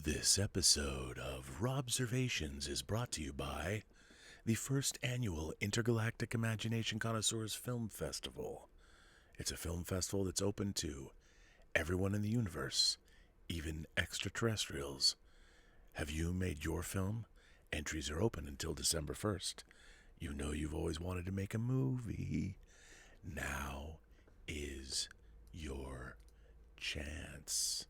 This episode of Robservations is brought to you by the first annual Intergalactic Imagination Connoisseurs Film Festival. It's a film festival that's open to everyone in the universe, even extraterrestrials. Have you made your film? Entries are open until December 1st. You know you've always wanted to make a movie. Now is your chance.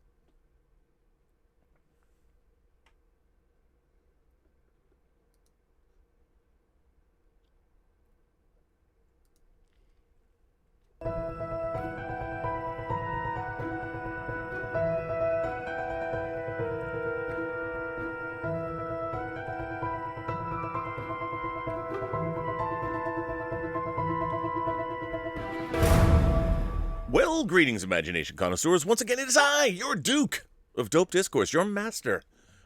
Well, greetings, Imagination Connoisseurs. Once again, it is I, your Duke of Dope Discourse, your master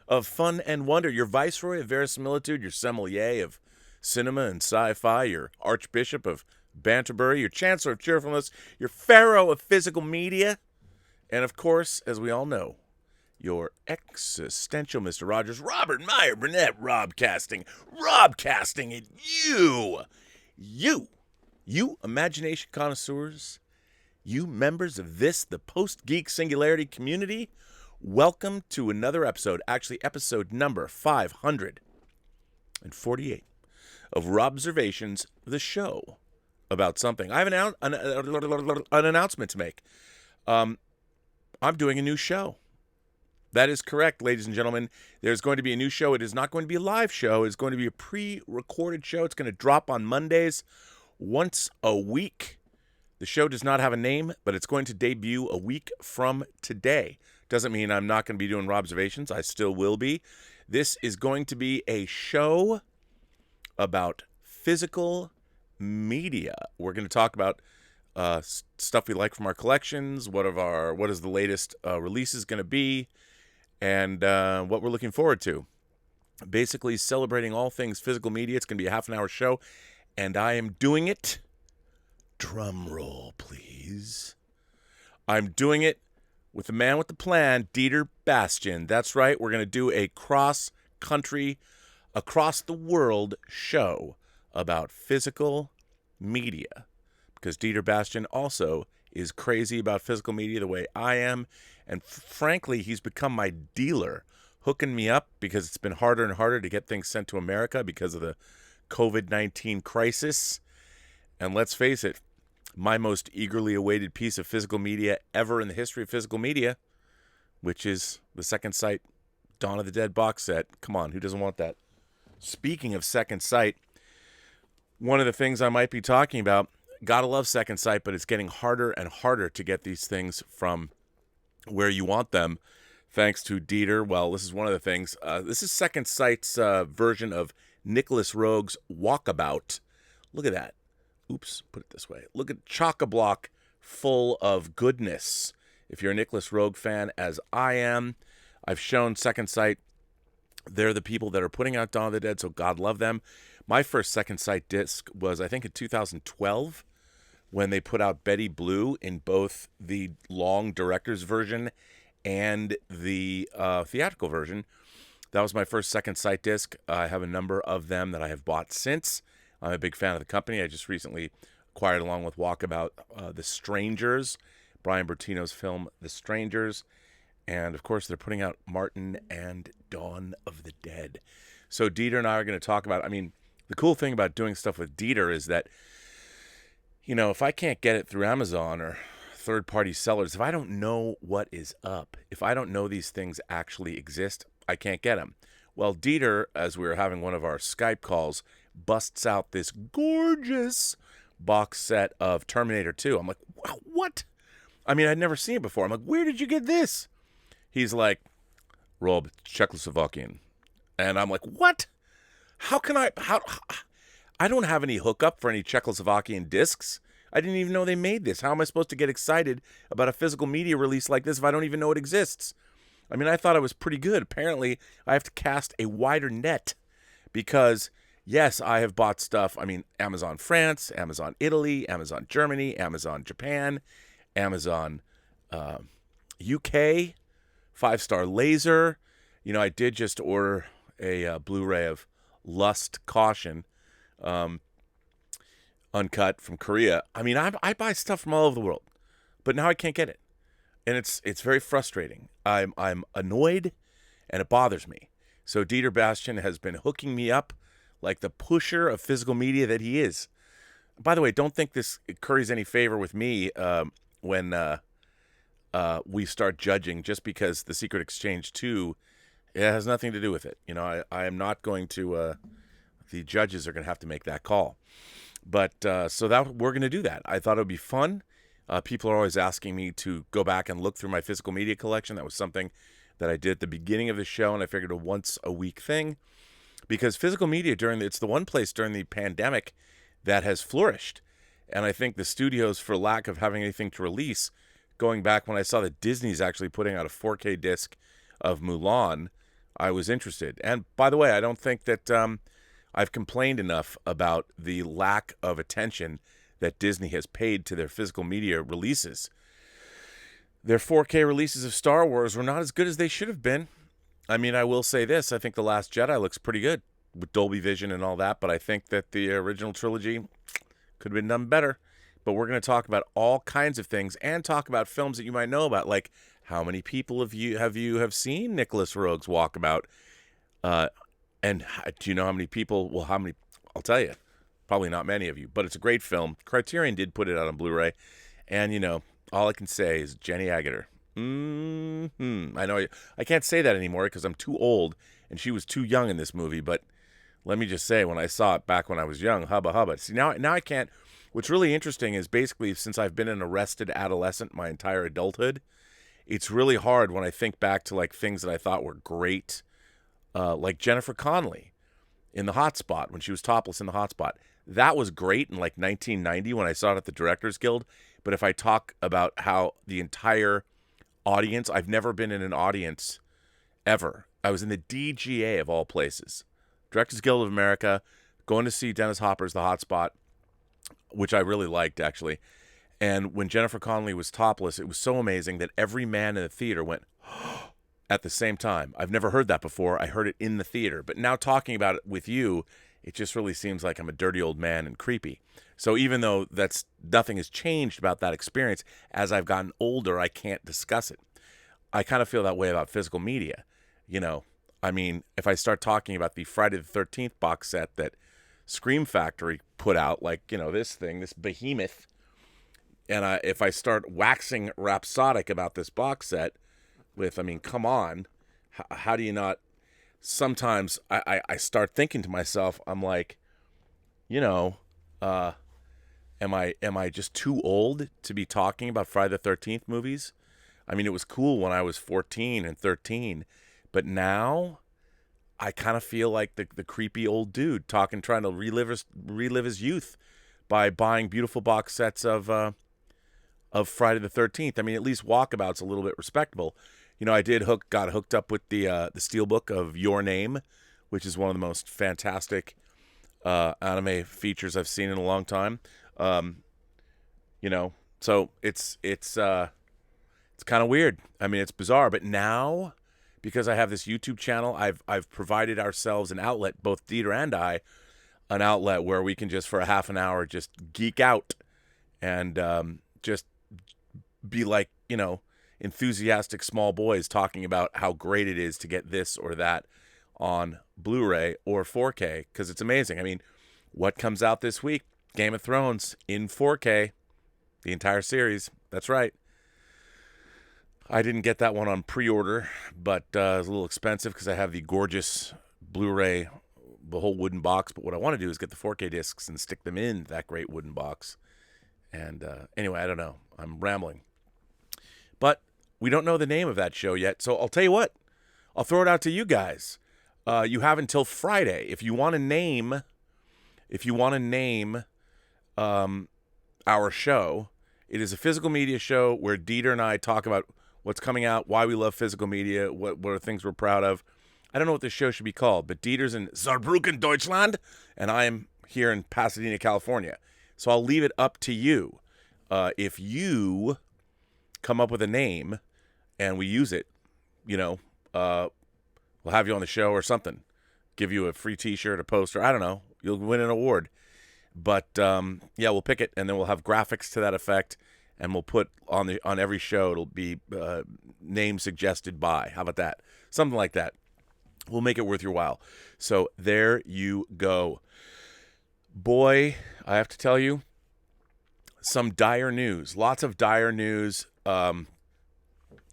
of fun and wonder, your viceroy of verisimilitude, your sommelier of cinema and sci-fi, your archbishop of Banterbury, your chancellor of cheerfulness, your pharaoh of physical media, and of course, as we all know, your existential Mr. Rogers, Robert Meyer, Burnett, Robcasting at you Imagination Connoisseurs, you members of this, the Post-Geek Singularity community. Welcome to another episode, actually episode number 548 of Robservations, the show about something. I have an announcement to make. I'm doing a new show. That is correct, ladies and gentlemen. There's going to be a new show. It is not going to be a live show. It's going to be a pre-recorded show. It's going to drop on Mondays once a week. The show does not have a name, but it's going to debut a week from today. Doesn't mean I'm not going to be doing Robservations. I still will be. This is going to be a show about physical media. We're going to talk about stuff we like from our collections, what is the latest releases going to be, and what we're looking forward to. Basically celebrating all things physical media. It's going to be a half-an-hour show, and I am doing it. Drum roll, please. I'm doing it with the man with the plan, Dieter Bastian. That's right. We're going to do a cross-country, across-the-world show about physical media. Because Dieter Bastian also is crazy about physical media the way I am. And frankly, he's become my dealer, hooking me up because it's been harder and harder to get things sent to America because of the COVID-19 crisis. And let's face it, my most eagerly awaited piece of physical media ever in the history of physical media, which is the Second Sight Dawn of the Dead box set. Come on, who doesn't want that? Speaking of Second Sight, one of the things I might be talking about, gotta love Second Sight, but it's getting harder and harder to get these things from where you want them, thanks to Dieter. Well, this is one of the things. This is Second Sight's version of Nicholas Roeg's Walkabout. Look at that. Oops, put it this way. Look at chock-a-block full of goodness. If you're a Nicholas Roeg fan, as I am, I've shown Second Sight. They're the people that are putting out Dawn of the Dead, so God love them. My first Second Sight disc was, I think, in 2012, when they put out Betty Blue in both the long director's version and the theatrical version. That was my first Second Sight disc. I have a number of them that I have bought since. I'm a big fan of the company. I just recently acquired, along with Walkabout, The Strangers, Brian Bertino's film, The Strangers. And, of course, they're putting out Martin and Dawn of the Dead. So Dieter and I are going to talk about, the cool thing about doing stuff with Dieter is that, if I can't get it through Amazon or third-party sellers, if I don't know what is up, if I don't know these things actually exist, I can't get them. Well, Dieter, as we were having one of our Skype calls, busts out this gorgeous box set of Terminator 2. I'm like, wow, what? I'd never seen it before. I'm like, where did you get this? He's like, Rob, Czechoslovakian. And I'm like, what? How I don't have any hookup for any Czechoslovakian discs. I didn't even know they made this. How am I supposed to get excited about a physical media release like this if I don't even know it exists? I thought it was pretty good. Apparently, I have to cast a wider net because, yes, I have bought stuff. Amazon France, Amazon Italy, Amazon Germany, Amazon Japan, Amazon UK, 5 Star Laser, I did just order a Blu-ray of Lust Caution, uncut from Korea. I mean, I buy stuff from all over the world, but now I can't get it, and it's very frustrating. I'm annoyed, and it bothers me. So Dieter Bastian has been hooking me up like the pusher of physical media that he is. By the way, don't think this curries any favor with me when we start judging just because The Secret Exchange 2, it has nothing to do with it. I am not going to, the judges are going to have to make that call. But so that we're going to do that. I thought it would be fun. People are always asking me to go back and look through my physical media collection. That was something that I did at the beginning of the show, and I figured a once a week thing. Because physical media it's the one place during the pandemic that has flourished. And I think the studios, for lack of having anything to release, going back when I saw that Disney's actually putting out a 4K disc of Mulan, I was interested. And by the way, I don't think that I've complained enough about the lack of attention that Disney has paid to their physical media releases. Their 4K releases of Star Wars were not as good as they should have been. I mean, I will say this. I think The Last Jedi looks pretty good with Dolby Vision and all that, but I think that the original trilogy could have been done better. But we're going to talk about all kinds of things and talk about films that you might know about, like how many people have seen Nicholas Roeg's Walkabout? And do you know how many people? Well, how many? I'll tell you. Probably not many of you, but it's a great film. Criterion did put it out on Blu-ray, and all I can say is Jenny Agutter. I know I can't say that anymore because I'm too old, and she was too young in this movie. But let me just say, when I saw it back when I was young, hubba hubba. See, now I can't. What's really interesting is basically since I've been an arrested adolescent my entire adulthood, it's really hard when I think back to like things that I thought were great, like Jennifer Connelly in The Hot Spot when she was topless in The Hot Spot. That was great in like 1990 when I saw it at the Directors Guild. But if I talk about how the entire audience, I've never been in an audience ever. I was in the DGA of all places, Directors Guild of America, going to see Dennis Hopper's The Hot Spot, which I really liked actually. And when Jennifer Connelly was topless, it was so amazing that every man in the theater went at the same time. I've never heard that before. I heard it in the theater. But now talking about it with you, it just really seems like I'm a dirty old man and creepy. So even though nothing has changed about that experience, as I've gotten older, I can't discuss it. I kind of feel that way about physical media. I mean, if I start talking about the Friday the 13th box set that Scream Factory put out, like, this behemoth, and if I start waxing rhapsodic about this box set come on, how do you not? Sometimes I start thinking to myself, I'm like, am I just too old to be talking about Friday the 13th movies? I mean, it was cool when I was 14 and 13, but now I kind of feel like the creepy old dude trying to relive his youth by buying beautiful box sets of Friday the 13th. I mean, at least Walkabout's a little bit respectable. I got hooked up with the Steelbook of Your Name, which is one of the most fantastic anime features I've seen in a long time. So it's kind of weird. I mean, it's bizarre, but now because I have this YouTube channel, I've provided ourselves an outlet, both Dieter and I, an outlet where we can just for a half an hour just geek out and just be like, enthusiastic small boys talking about how great it is to get this or that on Blu-ray or 4K, because it's amazing. I mean, what comes out this week? Game of Thrones in 4K, the entire series. That's right. I didn't get that one on pre-order, but it was a little expensive because I have the gorgeous Blu-ray, the whole wooden box. But what I want to do is get the 4K discs and stick them in that great wooden box. And anyway, I don't know. I'm rambling. But we don't know the name of that show yet, so I'll tell you what. I'll throw it out to you guys. You have until Friday if you want to name. Our show. It is a physical media show where Dieter and I talk about what's coming out, why we love physical media, what are things we're proud of. I don't know what this show should be called, but Dieter's in Saarbrücken, Deutschland, and I am here in Pasadena, California. So I'll leave it up to you. If you come up with a name and we use it, We'll have you on the show or something. Give you a free T-shirt, a poster. I don't know. You'll win an award. But yeah, we'll pick it, and then we'll have graphics to that effect, and we'll put on every show. It'll be name suggested by. How about that? Something like that. We'll make it worth your while. So there you go. Boy, I have to tell you, some dire news. Lots of dire news. And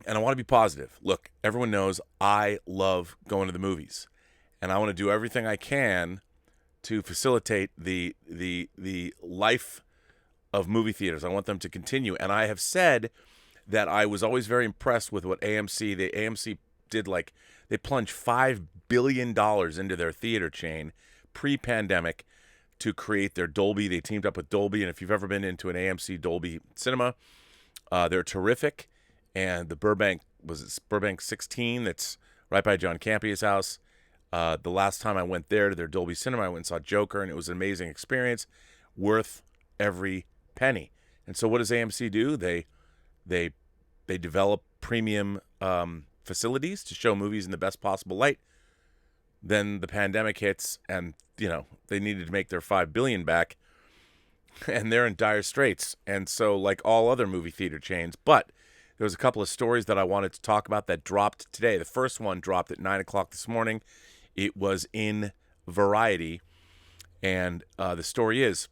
I want to be positive. Look, everyone knows I love going to the movies, and I want to do everything I can to facilitate the life of movie theaters. I want them to continue. And I have said that I was always very impressed with what the AMC did. Like, they plunged $5 billion into their theater chain pre-pandemic to create their Dolby. They teamed up with Dolby. And if you've ever been into an AMC Dolby cinema, they're terrific. And the Burbank 16, that's right by John Campia's house. The last time I went there to their Dolby Cinema, I went and saw Joker, and it was an amazing experience, worth every penny. And so what does AMC do? They develop premium facilities to show movies in the best possible light. Then the pandemic hits, and they needed to make their $5 billion back, and they're in dire straits. And so, like all other movie theater chains, but there was a couple of stories that I wanted to talk about that dropped today. The first one dropped at 9 o'clock this morning. It was in Variety, and the story is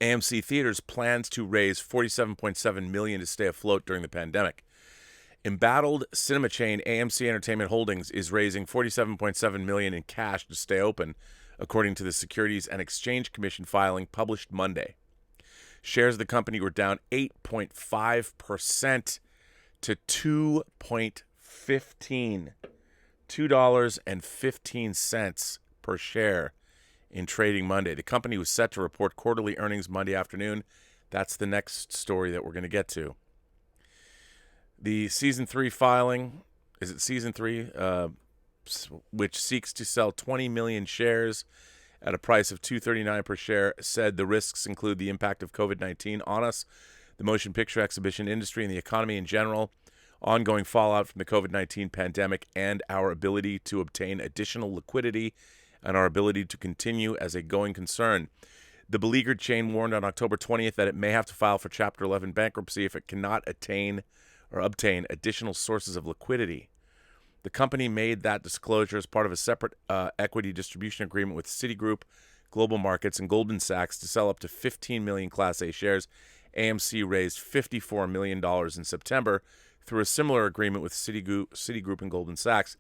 AMC Theaters plans to raise $47.7 million to stay afloat during the pandemic. Embattled cinema chain AMC Entertainment Holdings is raising $47.7 million in cash to stay open, according to the Securities and Exchange Commission filing published Monday. Shares of the company were down 8.5% to $2.15 per share in trading Monday. The company was set to report quarterly earnings Monday afternoon. That's the next story that we're going to get to. The season 3 filing, is it season 3, which seeks to sell 20 million shares at a price of $2.39 per share, said the risks include the impact of COVID-19 on us, the motion picture exhibition industry, and the economy in general, ongoing fallout from the COVID-19 pandemic, and our ability to obtain additional liquidity and our ability to continue as a going concern. The beleaguered chain warned on October 20th that it may have to file for Chapter 11 bankruptcy if it cannot obtain additional sources of liquidity. The company made that disclosure as part of a separate equity distribution agreement with Citigroup, Global Markets, and Goldman Sachs to sell up to 15 million Class A shares. AMC raised $54 million in September through a similar agreement with Citigroup and Goldman Sachs.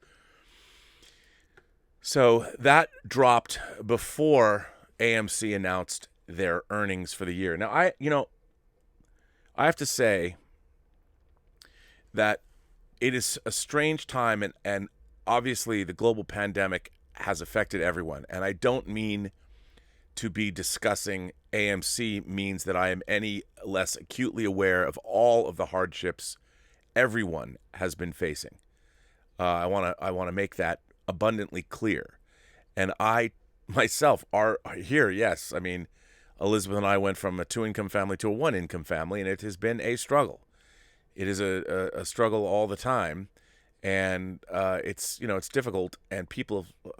So that dropped before AMC announced their earnings for the year. Now, I have to say that it is a strange time, and obviously the global pandemic has affected everyone. And I don't mean to be discussing AMC means that I am any less acutely aware of all of the hardships everyone has been facing. I want to make that abundantly clear. And I myself are here, yes. I mean, Elizabeth and I went from a 2-income family to a 1-income family, and it has been a struggle. It is a struggle all the time, and it's difficult. And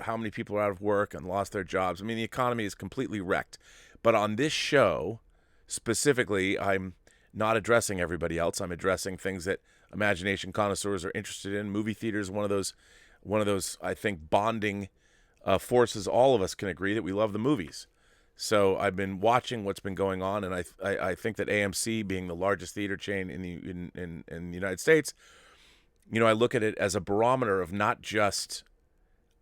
how many people are out of work and lost their jobs? I mean, the economy is completely wrecked. But on this show, specifically, I'm not addressing everybody else. I'm addressing things that imagination connoisseurs are interested in. Movie theaters, one of those, I think, bonding forces. All of us can agree that we love the movies. So I've been watching what's been going on, and I think that AMC, being the largest theater chain in the United States, I look at it as a barometer of not just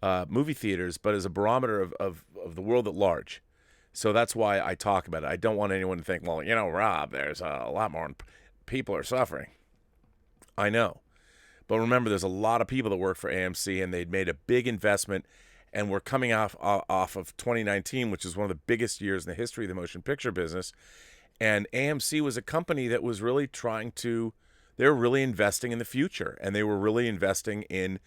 movie theaters, but as a barometer of the world at large. So that's why I talk about it. I don't want anyone to think, well, Rob, there's a lot more people are suffering. I know. But remember, there's a lot of people that work for AMC, and they'd made a big investment, and we're coming off of 2019, which is one of the biggest years in the history of the motion picture business. And AMC was a company that was really they were really investing in the future, and they were really investing in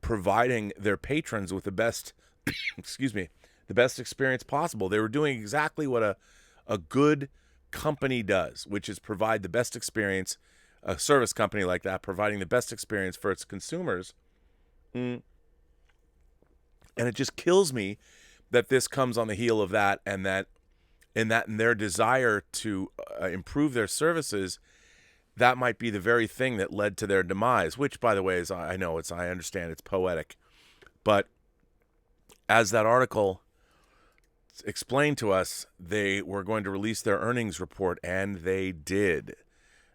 providing their patrons with the best, the best experience possible. They were doing exactly what a good company does, which is provide the best experience, a service company like that, providing the best experience for its consumers. And it just kills me that this comes on the heel of that, and that in their desire to improve their services, that might be the very thing that led to their demise, which, by the way, is, I understand it's poetic. But as that article explained to us, they were going to release their earnings report, and they did.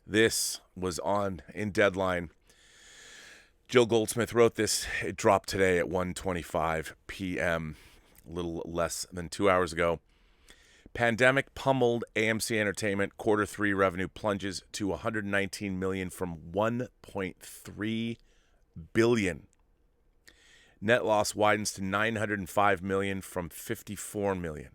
This was in Deadline. Jill Goldsmith wrote this. It dropped today at 1:25 p.m., a little less than 2 hours ago. Pandemic pummeled AMC Entertainment. Q3 revenue plunges to $119 million from $1.3 billion. Net loss widens to $905 million from $54 million.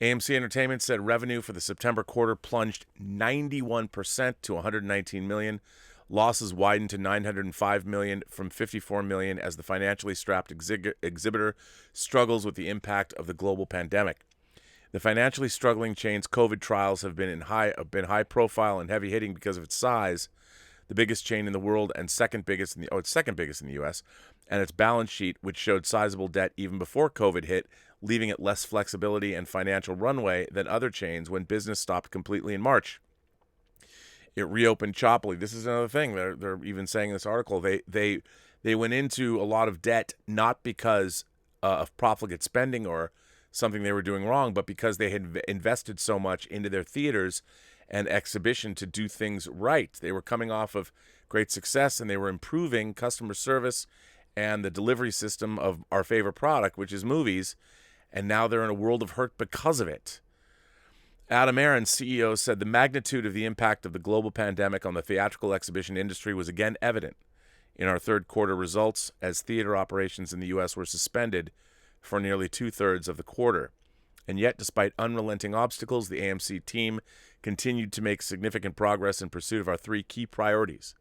AMC Entertainment said revenue for the September quarter plunged 91% to $119 million. Losses widened to $905 million from $54 million as the financially strapped exhibitor struggles with the impact of the global pandemic. The financially struggling chain's COVID trials have been high profile and heavy hitting because of its size, the biggest chain in the world and second biggest in the U.S., and its balance sheet, which showed sizable debt even before COVID hit, leaving it less flexibility and financial runway than other chains when business stopped completely in March. It reopened choppily. This is another thing. They're even saying in this article, they went into a lot of debt not because of profligate spending or something they were doing wrong, but because they had invested so much into their theaters and exhibition to do things right. They were coming off of great success, and they were improving customer service and the delivery system of our favorite product, which is movies, and now they're in a world of hurt because of it. Adam Aron, CEO, said the magnitude of the impact of the global pandemic on the theatrical exhibition industry was again evident in our third quarter results, as theater operations in the U.S. were suspended for nearly two-thirds of the quarter. And yet, despite unrelenting obstacles, the AMC team continued to make significant progress in pursuit of our three key priorities: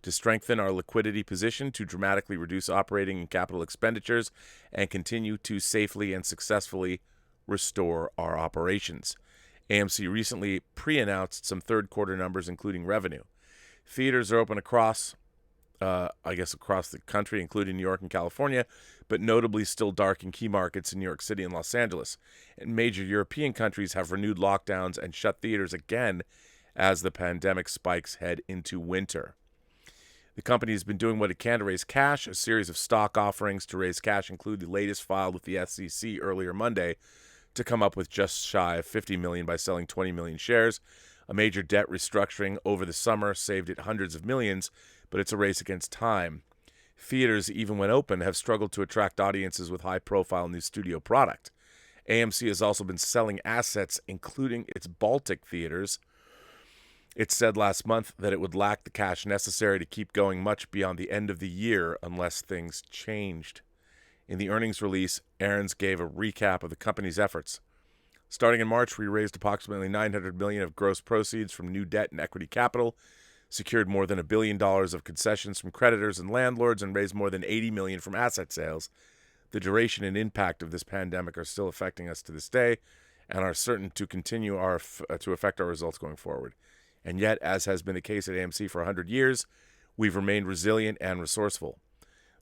to strengthen our liquidity position, to dramatically reduce operating and capital expenditures, and continue to safely and successfully restore our operations. AMC recently pre-announced some third quarter numbers, including revenue. Theaters are open across the country, including New York and California, but notably still dark in key markets in New York City and Los Angeles. And major European countries have renewed lockdowns and shut theaters again as the pandemic spikes head into winter. The company has been doing what it can to raise cash. A series of stock offerings to raise cash include the latest filed with the SEC earlier Monday, to come up with just shy of $50 million by selling 20 million shares. A major debt restructuring over the summer saved it hundreds of millions, but it's a race against time. Theaters, even when open, have struggled to attract audiences with high-profile new studio product. AMC has also been selling assets, including its Baltic theaters. It said last month that it would lack the cash necessary to keep going much beyond the end of the year unless things changed. In the earnings release, Aarons gave a recap of the company's efforts. Starting in March, we raised approximately $900 million of gross proceeds from new debt and equity capital, secured more than $1 billion of concessions from creditors and landlords, and raised more than $80 million from asset sales. The duration and impact of this pandemic are still affecting us to this day and are certain to continue to affect our results going forward. And yet, as has been the case at AMC for 100 years, we've remained resilient and resourceful.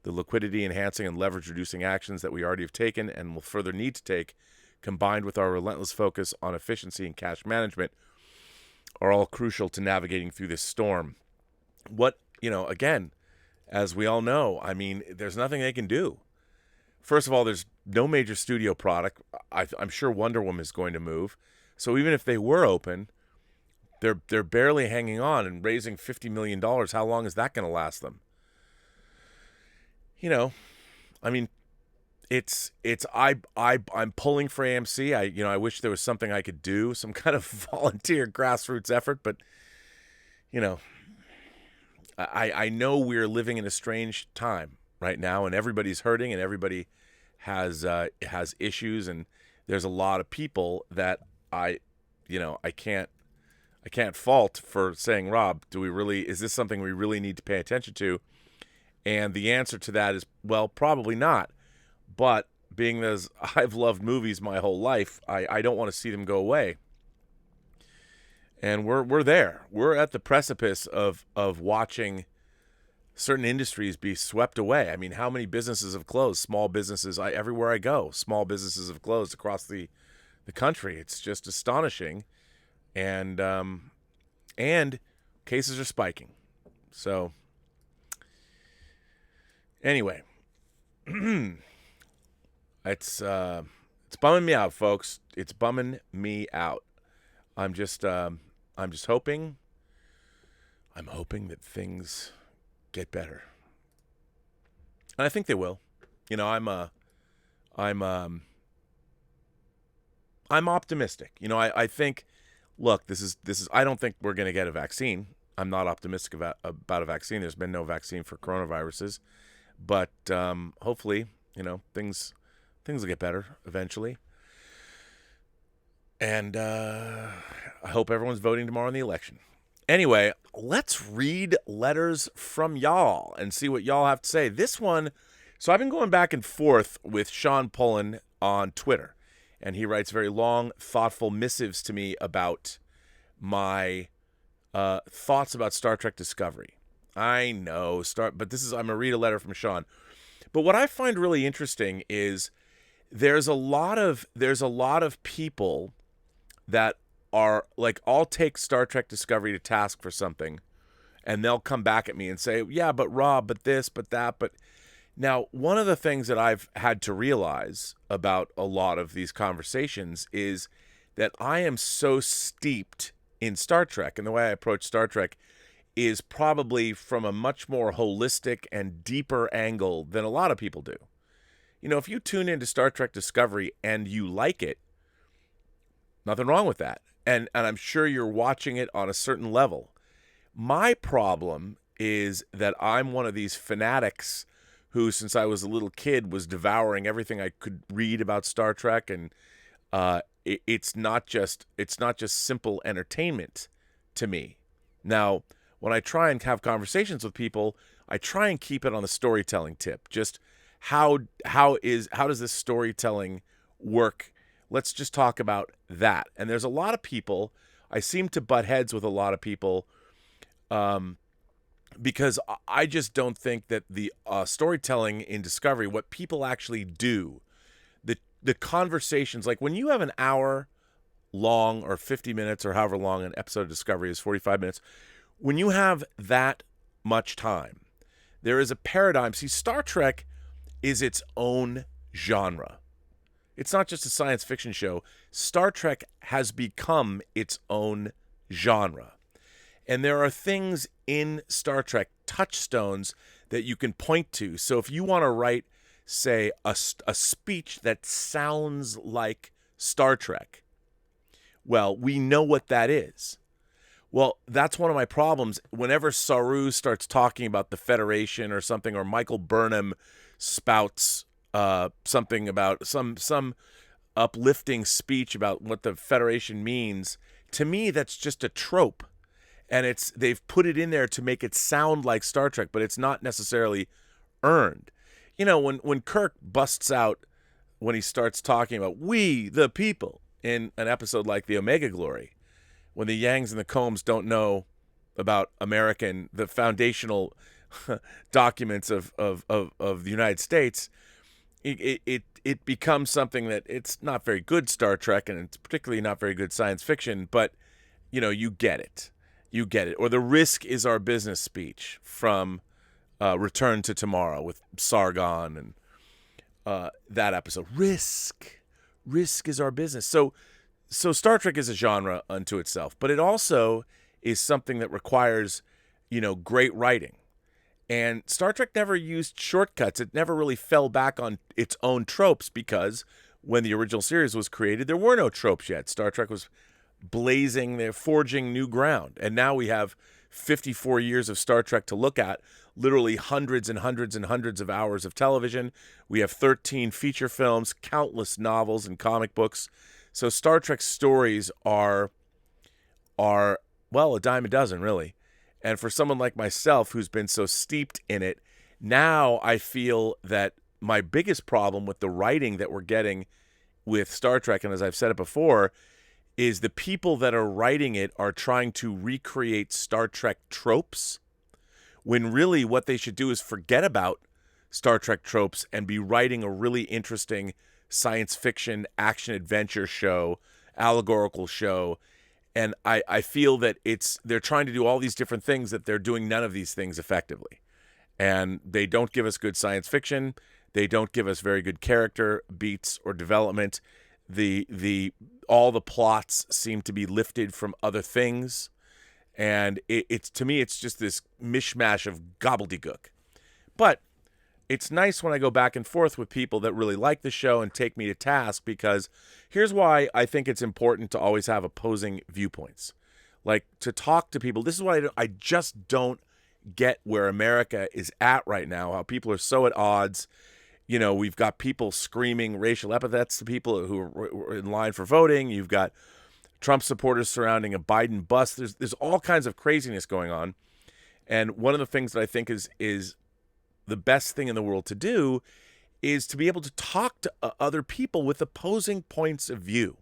The liquidity-enhancing and leverage-reducing actions that we already have taken and will further need to take, combined with our relentless focus on efficiency and cash management, are all crucial to navigating through this storm. Again, as we all know, there's nothing they can do. First of all, there's no major studio product. I'm sure Wonder Woman is going to move. So even if they were open, they're barely hanging on, and raising $50 million, how long is that going to last them? I'm pulling for AMC. I wish there was something I could do, some kind of volunteer grassroots effort, but I know we're living in a strange time right now, and everybody's hurting, and everybody has issues, and there's a lot of people that I can't fault for saying, Rob, is this something we really need to pay attention to? And the answer to that is, well, probably not. But being as I've loved movies my whole life, I don't want to see them go away. And we're there. We're at the precipice of watching certain industries be swept away. I mean, how many businesses have closed? Small businesses, everywhere I go, small businesses have closed across the country. It's just astonishing, and cases are spiking. So anyway, it's bumming me out, folks. It's bumming me out. I'm just hoping. I'm hoping that things get better, and I think they will. You know, I'm optimistic. You know, I think. Look, this is. I don't think we're going to get a vaccine. I'm not optimistic about a vaccine. There's been no vaccine for coronaviruses, but hopefully, you know, things will get better eventually. And I hope everyone's voting tomorrow in the election. Anyway, let's read letters from y'all and see what y'all have to say. This one, so I've been going back and forth with Sean Pullen on Twitter, and he writes very long, thoughtful missives to me about my thoughts about Star Trek Discovery. I know, but I'm going to read a letter from Sean. But what I find really interesting is there's a lot of people that are like, I'll take Star Trek Discovery to task for something, and they'll come back at me and say, yeah, but Rob, but this, but that, but... Now, one of the things that I've had to realize about a lot of these conversations is that I am so steeped in Star Trek, and the way I approach Star Trek is probably from a much more holistic and deeper angle than a lot of people do. You know, if you tune into Star Trek Discovery and you like it, nothing wrong with that. And I'm sure you're watching it on a certain level. My problem is that I'm one of these fanatics who, since I was a little kid, was devouring everything I could read about Star Trek, and it's not just simple entertainment to me. Now, when I try and have conversations with people, I try and keep it on the storytelling tip. Just how does this storytelling work? Let's just talk about that. And there's a lot of people, I seem to butt heads with a lot of people, because I just don't think that the storytelling in Discovery, what people actually do, the conversations, like when you have an hour long or 50 minutes or however long an episode of Discovery is, 45 minutes, when you have that much time, there is a paradigm. See, Star Trek is its own genre. It's not just a science fiction show. Star Trek has become its own genre. And there are things in Star Trek, touchstones, that you can point to. So if you want to write, say, a speech that sounds like Star Trek, well, we know what that is. Well, that's one of my problems. Whenever Saru starts talking about the Federation or something, or Michael Burnham spouts something about some uplifting speech about what the Federation means, to me, that's just a trope. And they've put it in there to make it sound like Star Trek, but it's not necessarily earned. You know, when Kirk busts out, when he starts talking about we, the people, in an episode like the Omega Glory, when the Yangs and the Combs don't know about the foundational documents of the United States, it becomes something that it's not very good Star Trek, and it's particularly not very good science fiction, but, you know, you get it. You get it. Or the risk is our business speech from Return to Tomorrow with Sargon and that episode. Risk is our business. So Star Trek is a genre unto itself, but it also is something that requires, you know, great writing. And Star Trek never used shortcuts. It never really fell back on its own tropes, because when the original series was created, there were no tropes yet. Star Trek was they're forging new ground. And now we have 54 years of Star Trek to look at, literally hundreds and hundreds and hundreds of hours of television. We have 13 feature films, countless novels and comic books. So Star Trek stories are well, a dime a dozen, really. And for someone like myself who's been so steeped in it, now I feel that my biggest problem with the writing that we're getting with Star Trek, and as I've said it before, is the people that are writing it are trying to recreate Star Trek tropes when really what they should do is forget about Star Trek tropes and be writing a really interesting science fiction, action adventure show, allegorical show. And I feel that they're trying to do all these different things that they're doing none of these things effectively. And they don't give us good science fiction. They don't give us very good character beats or development. All the plots seem to be lifted from other things. And it's to me, it's just this mishmash of gobbledygook. But it's nice when I go back and forth with people that really like the show and take me to task, because here's why I think it's important to always have opposing viewpoints. Like, to talk to people. This is why I just don't get where America is at right now, how people are so at odds. You know, we've got people screaming racial epithets to people who are in line for voting. You've got Trump supporters surrounding a Biden bus. There's all kinds of craziness going on. And one of the things that I think is the best thing in the world to do is to be able to talk to other people with opposing points of view.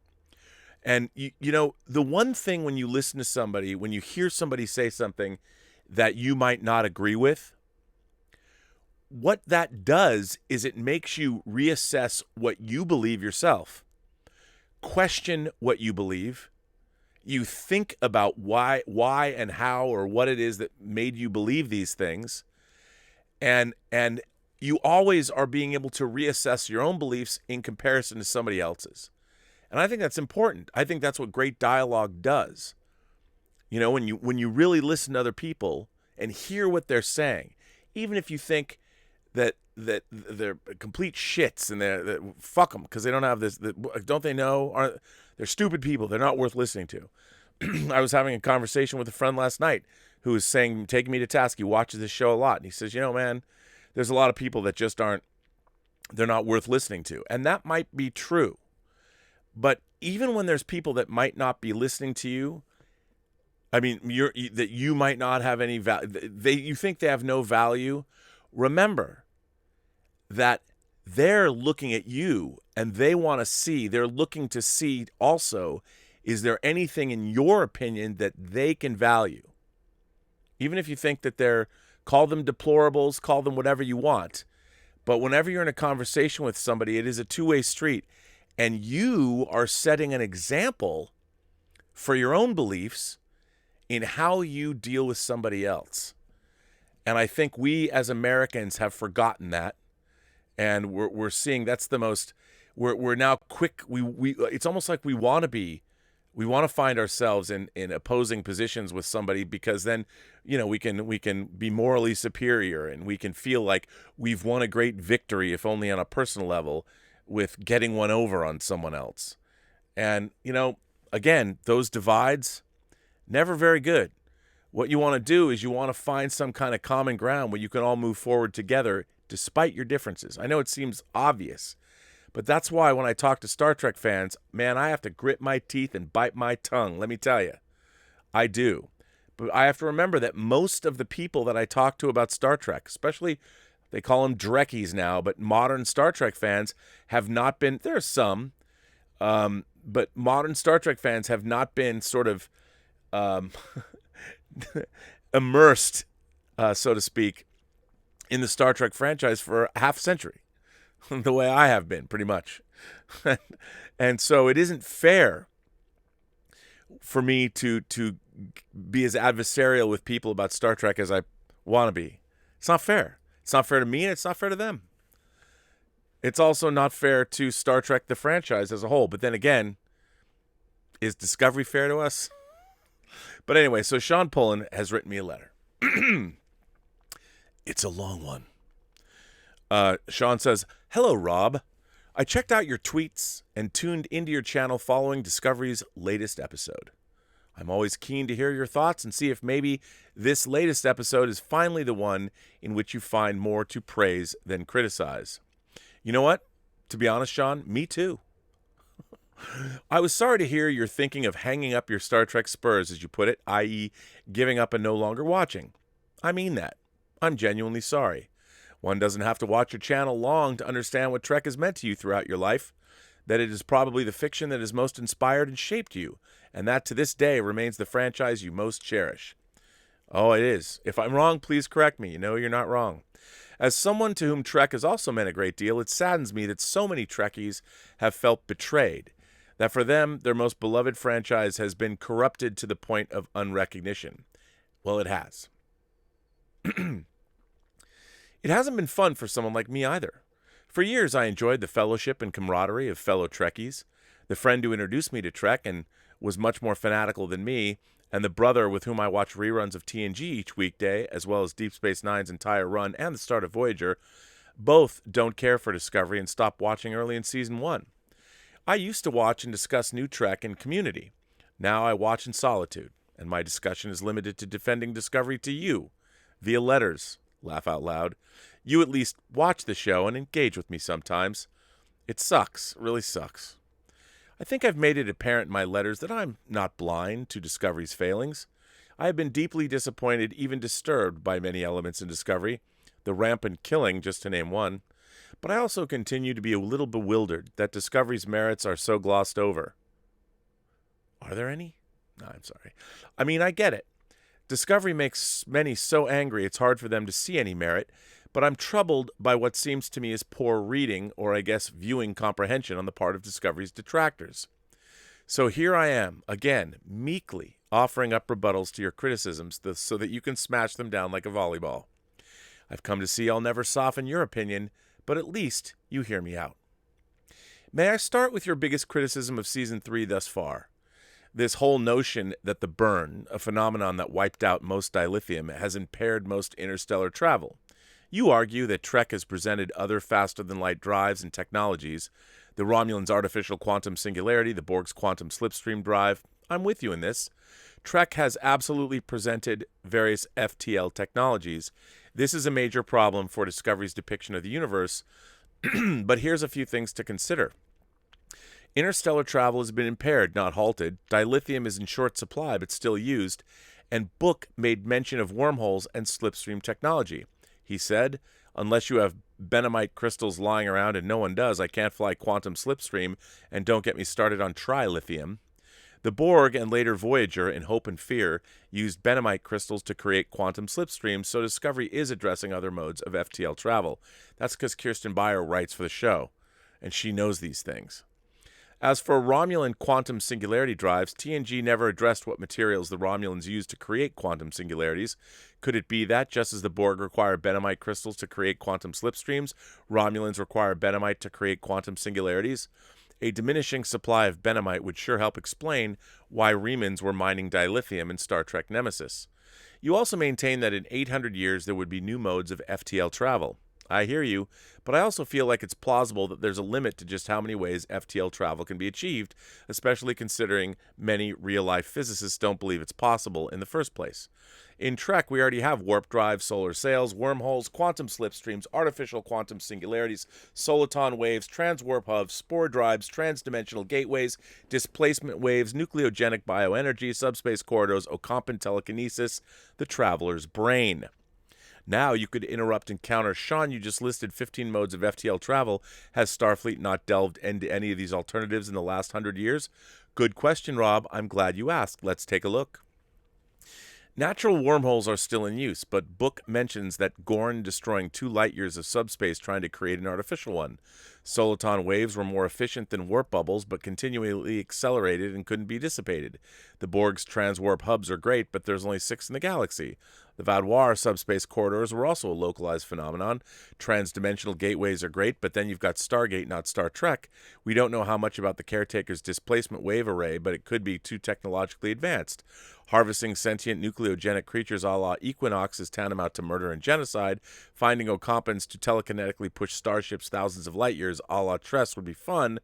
And, you know, the one thing when you listen to somebody, when you hear somebody say something that you might not agree with, what that does is it makes you reassess what you believe yourself, question what you believe, you think about why and how or what it is that made you believe these things, and you always are being able to reassess your own beliefs in comparison to somebody else's. And I think that's important. I think that's what great dialogue does. You know, when you really listen to other people and hear what they're saying, even if you think that they're complete shits and they're fuck them because they don't have this, don't they know? They're stupid people. They're not worth listening to. I was having a conversation with a friend last night who was taking me to task. He watches this show a lot. And he says, you know, man, there's a lot of people that just they're not worth listening to. And that might be true. But even when there's people that might not be listening to you, I mean, that you might not have any value, you think they have no value, remember that they're looking at you and they're looking to see also, is there anything in your opinion that they can value? Even if you think that call them deplorables, call them whatever you want. But whenever you're in a conversation with somebody, it is a two-way street. And you are setting an example for your own beliefs in how you deal with somebody else. And I think we as Americans have forgotten that. And we're seeing that's the most, we're now quick. It's almost like we want to find ourselves in opposing positions with somebody, because then, you know, we can be morally superior and we can feel like we've won a great victory, if only on a personal level, with getting one over on someone else. And, you know, again, those divides, never very good. What you want to do is you want to find some kind of common ground where you can all move forward together despite your differences. I know it seems obvious, but that's why when I talk to Star Trek fans, man, I have to grit my teeth and bite my tongue. Let me tell you, I do. But I have to remember that most of the people that I talk to about Star Trek, especially, they call them Drekkies now, but modern Star Trek fans have not been, there are some, but modern Star Trek fans have not been sort of immersed, so to speak, in the Star Trek franchise for a half century, the way I have been, pretty much. And so it isn't fair for me to be as adversarial with people about Star Trek as I want to be. It's not fair. It's not fair to me, and it's not fair to them. It's also not fair to Star Trek, the franchise as a whole. But then again, is Discovery fair to us? But anyway, so Sean Pullen has written me a letter. It's a long one. Sean says, "Hello, Rob. I checked out your tweets and tuned into your channel following Discovery's latest episode. I'm always keen to hear your thoughts and see if maybe this latest episode is finally the one in which you find more to praise than criticize." You know what? To be honest, Sean, me too. I was sorry to hear you're thinking of hanging up your Star Trek spurs, as you put it, i.e. giving up and no longer watching. I mean that. I'm genuinely sorry. One doesn't have to watch your channel long to understand what Trek has meant to you throughout your life, that it is probably the fiction that has most inspired and shaped you, and that to this day remains the franchise you most cherish. Oh, it is. If I'm wrong, please correct me. You know you're not wrong. As someone to whom Trek has also meant a great deal, it saddens me that so many Trekkies have felt betrayed, that for them, their most beloved franchise has been corrupted to the point of unrecognition. Well, it has. It hasn't been fun for someone like me either. For years, I enjoyed the fellowship and camaraderie of fellow Trekkies, the friend who introduced me to Trek and was much more fanatical than me, and the brother with whom I watched reruns of TNG each weekday, as well as Deep Space Nine's entire run and the start of Voyager. Both don't care for Discovery and stopped watching early in Season 1. I used to watch and discuss new Trek in Community. Now I watch in solitude, and my discussion is limited to defending Discovery to you, via letters. Laugh out loud. You at least watch the show and engage with me sometimes. It sucks, really sucks. I think I've made it apparent in my letters that I'm not blind to Discovery's failings. I have been deeply disappointed, even disturbed by many elements in Discovery, the rampant killing, just to name one. But I also continue to be a little bewildered that Discovery's merits are so glossed over. Are there any? No, I'm sorry. I mean, I get it. Discovery makes many so angry it's hard for them to see any merit, but I'm troubled by what seems to me as poor reading, or I guess viewing comprehension on the part of Discovery's detractors. So here I am, again, meekly offering up rebuttals to your criticisms so that you can smash them down like a volleyball. I've come to see I'll never soften your opinion, but at least you hear me out. May I start with your biggest criticism of Season 3 thus far? This whole notion that the burn, a phenomenon that wiped out most dilithium, has impaired most interstellar travel. You argue that Trek has presented other faster-than-light drives and technologies, the Romulans' artificial quantum singularity, the Borg's quantum slipstream drive. I'm with you in this. Trek has absolutely presented various FTL technologies. This is a major problem for Discovery's depiction of the universe, but here's a few things to consider. Interstellar travel has been impaired, not halted. Dilithium is in short supply, but still used. And Book made mention of wormholes and slipstream technology. He said, unless you have Benamite crystals lying around, and no one does, I can't fly quantum slipstream, and don't get me started on trilithium. The Borg and later Voyager, in Hope and Fear, used Benamite crystals to create quantum slipstreams, so Discovery is addressing other modes of FTL travel. That's because Kirsten Meyer writes for the show, and she knows these things. As for Romulan quantum singularity drives, TNG never addressed what materials the Romulans used to create quantum singularities. Could it be that, just as the Borg require Benamite crystals to create quantum slipstreams, Romulans require Benamite to create quantum singularities? A diminishing supply of Benamite would sure help explain why Remans were mining dilithium in Star Trek Nemesis. You also maintain that in 800 years there would be new modes of FTL travel. I hear you, but I also feel like it's plausible that there's a limit to just how many ways FTL travel can be achieved, especially considering many real-life physicists don't believe it's possible in the first place. In Trek, we already have warp drives, solar sails, wormholes, quantum slipstreams, artificial quantum singularities, soliton waves, transwarp hubs, spore drives, transdimensional gateways, displacement waves, nucleogenic bioenergy, subspace corridors, Ocampan telekinesis, the traveler's brain. Now you could interrupt and counter. Sean, you just listed 15 modes of FTL travel. Has Starfleet not delved into any of these alternatives in the last 100 years? Good question, Rob. I'm glad you asked. Let's take a look. Natural wormholes are still in use, but Book mentions that Gorn destroying 2 light-years of subspace trying to create an artificial one. Soliton waves were more efficient than warp bubbles, but continually accelerated and couldn't be dissipated. The Borg's transwarp hubs are great, but there's only 6 in the galaxy. The Vaudoir subspace corridors were also a localized phenomenon. Transdimensional gateways are great, but then you've got Stargate, not Star Trek. We don't know how much about the Caretaker's displacement wave array, but it could be too technologically advanced. Harvesting sentient nucleogenic creatures a la Equinox is tantamount to murder and genocide. Finding Ocampans to telekinetically push starships thousands of light years a la Tress would be fun,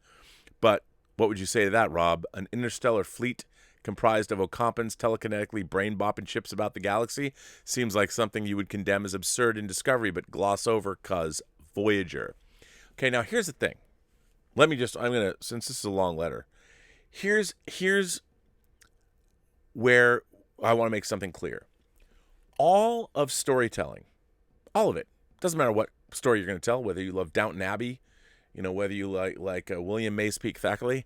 but what would you say to that, Rob? An interstellar fleet comprised of Ocampans telekinetically brain-bopping ships about the galaxy seems like something you would condemn as absurd in Discovery, but gloss over 'cause Voyager. Okay, now here's the thing. Since this is a long letter, here's where I want to make something clear. All of storytelling, all of it, doesn't matter what story you're going to tell, whether you love Downton Abbey, whether you like William Macepeak Thackeray,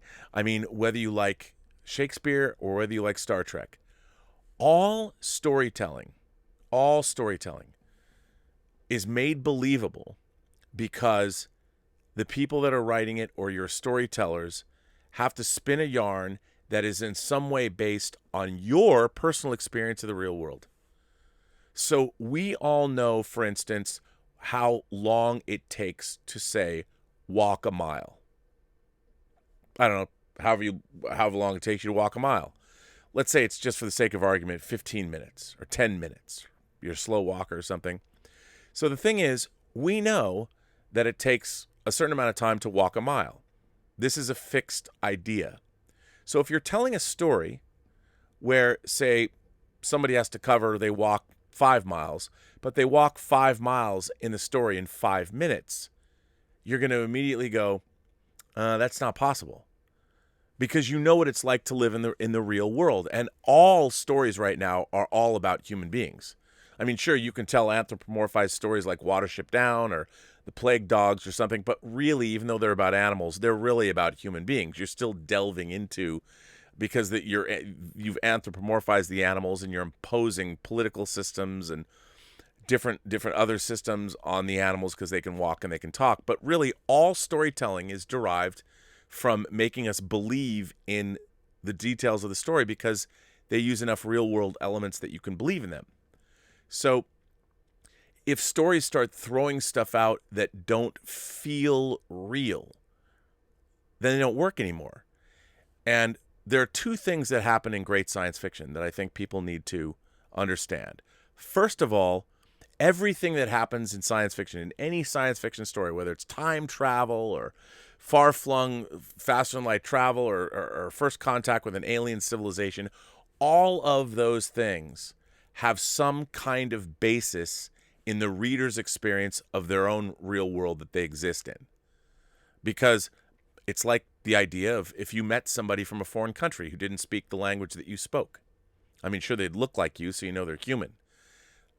whether you like Shakespeare or whether you like Star Trek, all storytelling all storytelling is made believable because the people that are writing it or your storytellers have to spin a yarn that is in some way based on your personal experience of the real world. So we all know, for instance, how long it takes to, say, walk a mile. I don't know, however long it takes you to walk a mile. Let's say it's, just for the sake of argument, 15 minutes or 10 minutes. You're a slow walker or something. So the thing is, we know that it takes a certain amount of time to walk a mile. This is a fixed idea. So if you're telling a story where, say, somebody has to cover, they walk 5 miles, but they walk 5 miles in the story in 5 minutes, you're going to immediately go, that's not possible. Because you know what it's like to live in the real world. And all stories right now are all about human beings. I mean, sure, you can tell anthropomorphized stories like Watership Down or the Plague Dogs or something, but really, even though they're about animals, they're really about human beings. You're still delving into, because you've anthropomorphized the animals and you're imposing political systems and different other systems on the animals because they can walk and they can talk. But really, all storytelling is derived from making us believe in the details of the story because they use enough real-world elements that you can believe in them. So if stories start throwing stuff out that don't feel real, then they don't work anymore. And there are two things that happen in great science fiction that I think people need to understand. First of all, everything that happens in science fiction, in any science fiction story, whether it's time travel or far-flung, faster-than-light travel or first contact with an alien civilization, all of those things have some kind of basis in the reader's experience of their own real world that they exist in. Because it's like the idea of if you met somebody from a foreign country who didn't speak the language that you spoke. I mean, sure, they'd look like you, so you know they're human.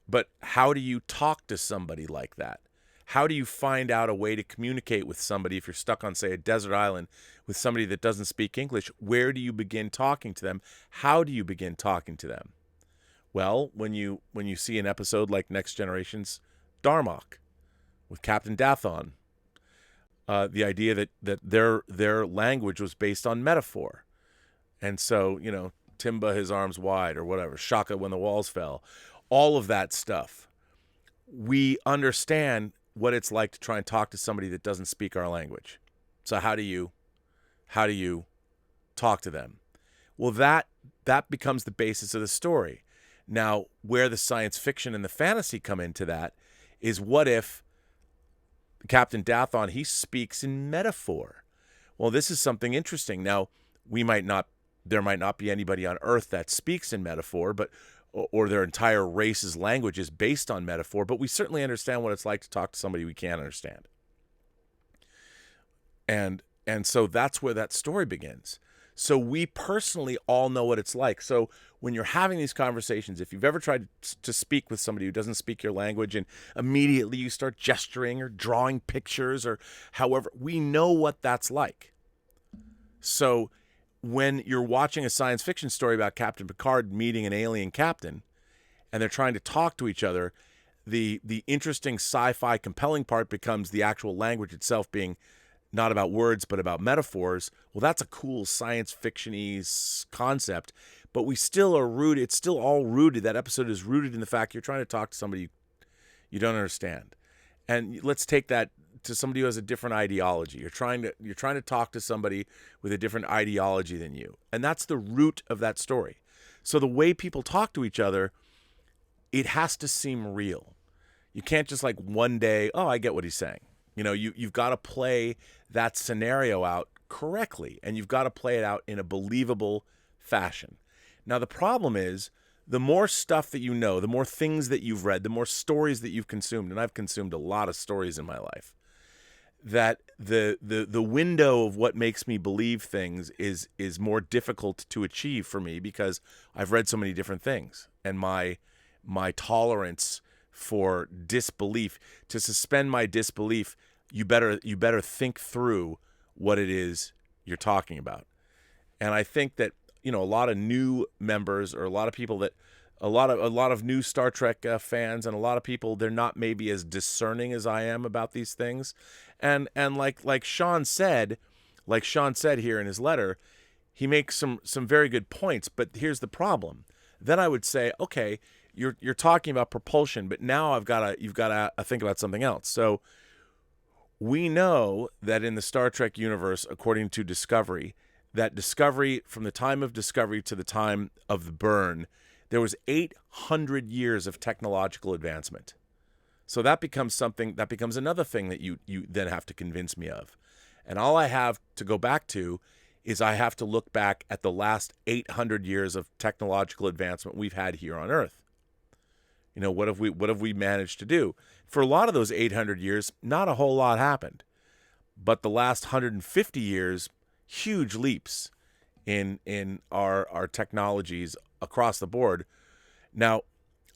But how do you talk to somebody like that? How do you find out a way to communicate with somebody if you're stuck on, say, a desert island with somebody that doesn't speak English? Where do you begin talking to them? How do you begin talking to them? Well, when you see an episode like Next Generation's Darmok with Captain Dathon, the idea that their language was based on metaphor. And so, Timba his arms wide or whatever, Shaka when the walls fell, all of that stuff. We understand what it's like to try and talk to somebody that doesn't speak our language. So how do you talk to them? Well, that becomes the basis of the story. Now, where the science fiction and the fantasy come into that is, what if Captain Dathon, he speaks in metaphor? Well, this is something interesting. Now, there might not be anybody on Earth that speaks in metaphor, or their entire race's language is based on metaphor, but we certainly understand what it's like to talk to somebody we can't understand. And so that's where that story begins. So we personally all know what it's like. So when you're having these conversations, if you've ever tried to speak with somebody who doesn't speak your language and immediately you start gesturing or drawing pictures or however, we know what that's like. So when you're watching a science fiction story about Captain Picard meeting an alien captain and they're trying to talk to each other, the interesting sci-fi compelling part becomes the actual language itself being not about words, but about metaphors. Well, that's a cool science fiction-y concept, but we still are rooted. It's still all rooted. That episode is rooted in the fact you're trying to talk to somebody you don't understand. And let's take that to somebody who has a different ideology. You're trying to talk to somebody with a different ideology than you. And that's the root of that story. So the way people talk to each other, it has to seem real. You can't just like one day, oh, I get what he's saying. You've got to play that scenario out correctly, and you've got to play it out in a believable fashion. Now, the problem is, the more stuff that you know, the more things that you've read, the more stories that you've consumed, and I've consumed a lot of stories in my life, that the window of what makes me believe things is more difficult to achieve for me because I've read so many different things, and my tolerance for disbelief, to suspend my disbelief, you better think through what it is you're talking about. And I think that a lot of new members or a lot of people that a lot of new Star Trek fans and a lot of people, they're not maybe as discerning as I am about these things, and like Sean said, here in his letter, he makes some very good points. But here's the problem. Then I would say, okay, you're talking about propulsion, but now you've got to think about something else. So we know that in the Star Trek universe, according to Discovery, from the time of Discovery to the time of the burn, there was 800 years of technological advancement. So that becomes another thing that you then have to convince me of. And all I have to go back to is I have to look back at the last 800 years of technological advancement we've had here on Earth. What have we managed to do? For a lot of those 800 years, not a whole lot happened. But the last 150 years, huge leaps in our technologies across the board. Now,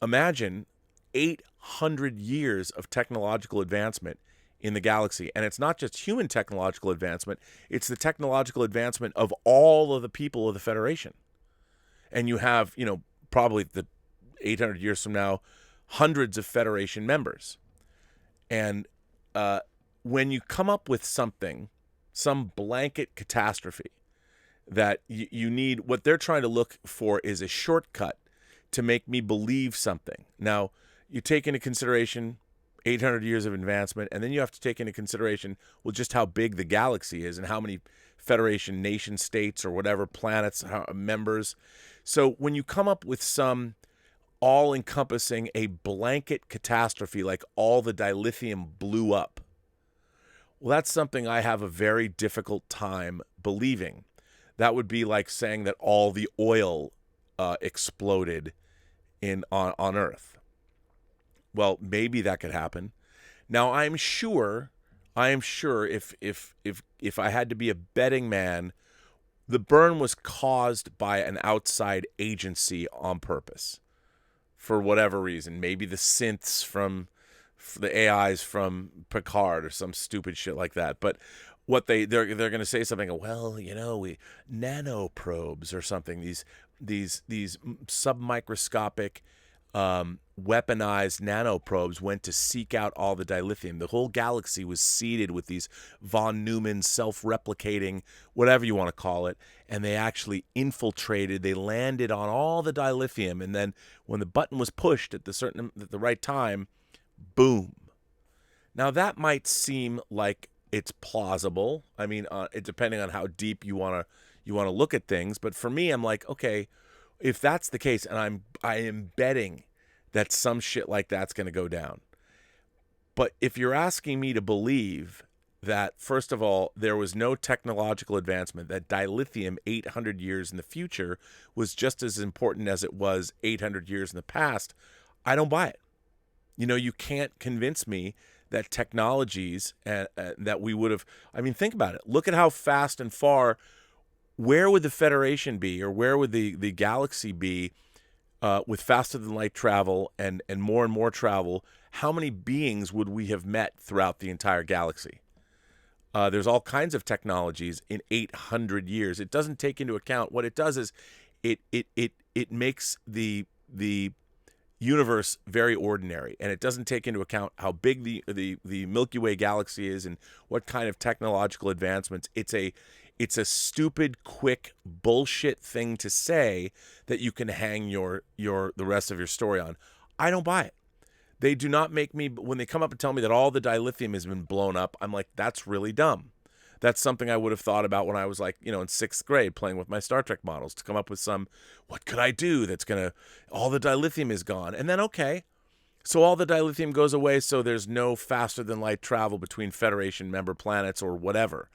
imagine 800 years of technological advancement in the galaxy. And it's not just human technological advancement, it's the technological advancement of all of the people of the Federation. And you have, probably the 800 years from now, hundreds of Federation members. And when you come up with some blanket catastrophe that you need, what they're trying to look for is a shortcut to make me believe something. Now, you take into consideration 800 years of advancement, and then you have to take into consideration, well, just how big the galaxy is and how many Federation nation states or whatever planets members. So when you come up with some all-encompassing, a blanket catastrophe like all the dilithium blew up, well, that's something I have a very difficult time believing. That would be like saying that all the oil exploded on Earth. Well, maybe that could happen. Now, I am sure if I had to be a betting man, the burn was caused by an outside agency on purpose, for whatever reason. Maybe the synths from the AIs from Picard or some stupid shit like that. But what they're going to say something, well, we nanoprobes or something. These submicroscopic weaponized nanoprobes went to seek out all the dilithium. The whole galaxy was seeded with these von Neumann self-replicating, whatever you want to call it, and they actually infiltrated. They landed on all the dilithium, and then when the button was pushed at the right time, boom. Now that might seem like it's plausible. I mean, depending on how deep you want to look at things, but for me, I'm like, okay, if that's the case, and I am betting that some shit like that's going to go down. But if you're asking me to believe that, first of all, there was no technological advancement, that dilithium 800 years in the future was just as important as it was 800 years in the past, I don't buy it. You can't convince me that technologies that we would have, think about it. Look at how fast and far, where would the Federation be, or where would the galaxy be with faster than light travel and more travel? How many beings would we have met throughout the entire galaxy? There's all kinds of technologies in 800 years. It doesn't take into account, what it does is it makes the universe very ordinary, and it doesn't take into account how big the Milky Way galaxy is and what kind of technological advancements. It's a stupid, quick bullshit thing to say that you can hang the rest of your story on. I don't buy it. They do not make me, when they come up and tell me that all the dilithium has been blown up, I'm like, that's really dumb. That's something I would have thought about when I was like, in 6th grade playing with my Star Trek models, to come up with what could I do that's going to, all the dilithium is gone. And then, okay, so all the dilithium goes away, so there's no faster than light travel between Federation member planets or whatever.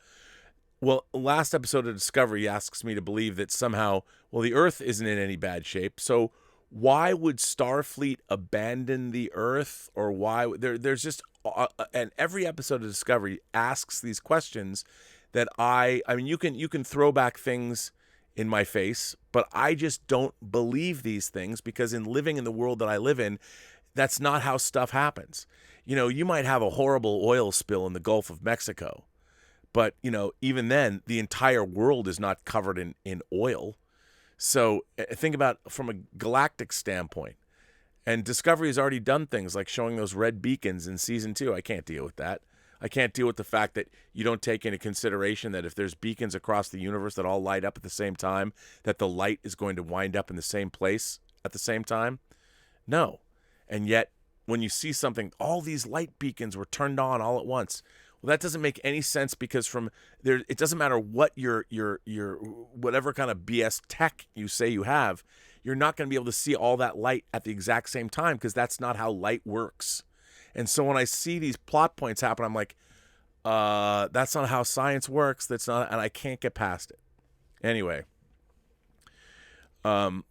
Well, last episode of Discovery asks me to believe that somehow, well, the Earth isn't in any bad shape, so why would Starfleet abandon the Earth? Or why there's just and every episode of Discovery asks these questions that you can throw back things in my face, but I just don't believe these things, because in living in the world that I live in, that's not how stuff happens. You might have a horrible oil spill in the Gulf of Mexico, but even then the entire world is not covered in oil. So think about from a galactic standpoint. And Discovery has already done things like showing those red beacons in season 2. I can't deal with that. I can't deal with the fact that you don't take into consideration that if there's beacons across the universe that all light up at the same time, that the light is going to wind up in the same place at the same time. No. And yet, when you see something, all these light beacons were turned on all at once. Well, that doesn't make any sense because from there, it doesn't matter what your whatever kind of BS tech you say you have, you're not going to be able to see all that light at the exact same time because that's not how light works. And so when I see these plot points happen, I'm like, that's not how science works. That's not, and I can't get past it. Anyway, to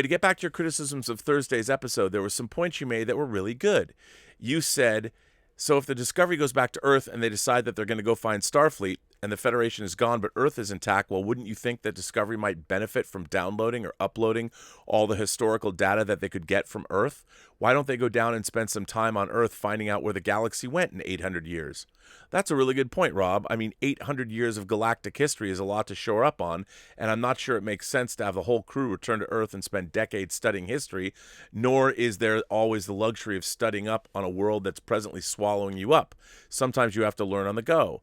get back to your criticisms of Thursday's episode, there were some points you made that were really good. You said, so if the Discovery goes back to Earth and they decide that they're going to go find Starfleet and the Federation is gone but Earth is intact, well, wouldn't you think that Discovery might benefit from downloading or uploading all the historical data that they could get from Earth? Why don't they go down and spend some time on Earth finding out where the galaxy went in 800 years? That's a really good point, Rob. I mean, 800 years of galactic history is a lot to shore up on, and I'm not sure it makes sense to have the whole crew return to Earth and spend decades studying history, nor is there always the luxury of studying up on a world that's presently swallowing you up. Sometimes you have to learn on the go.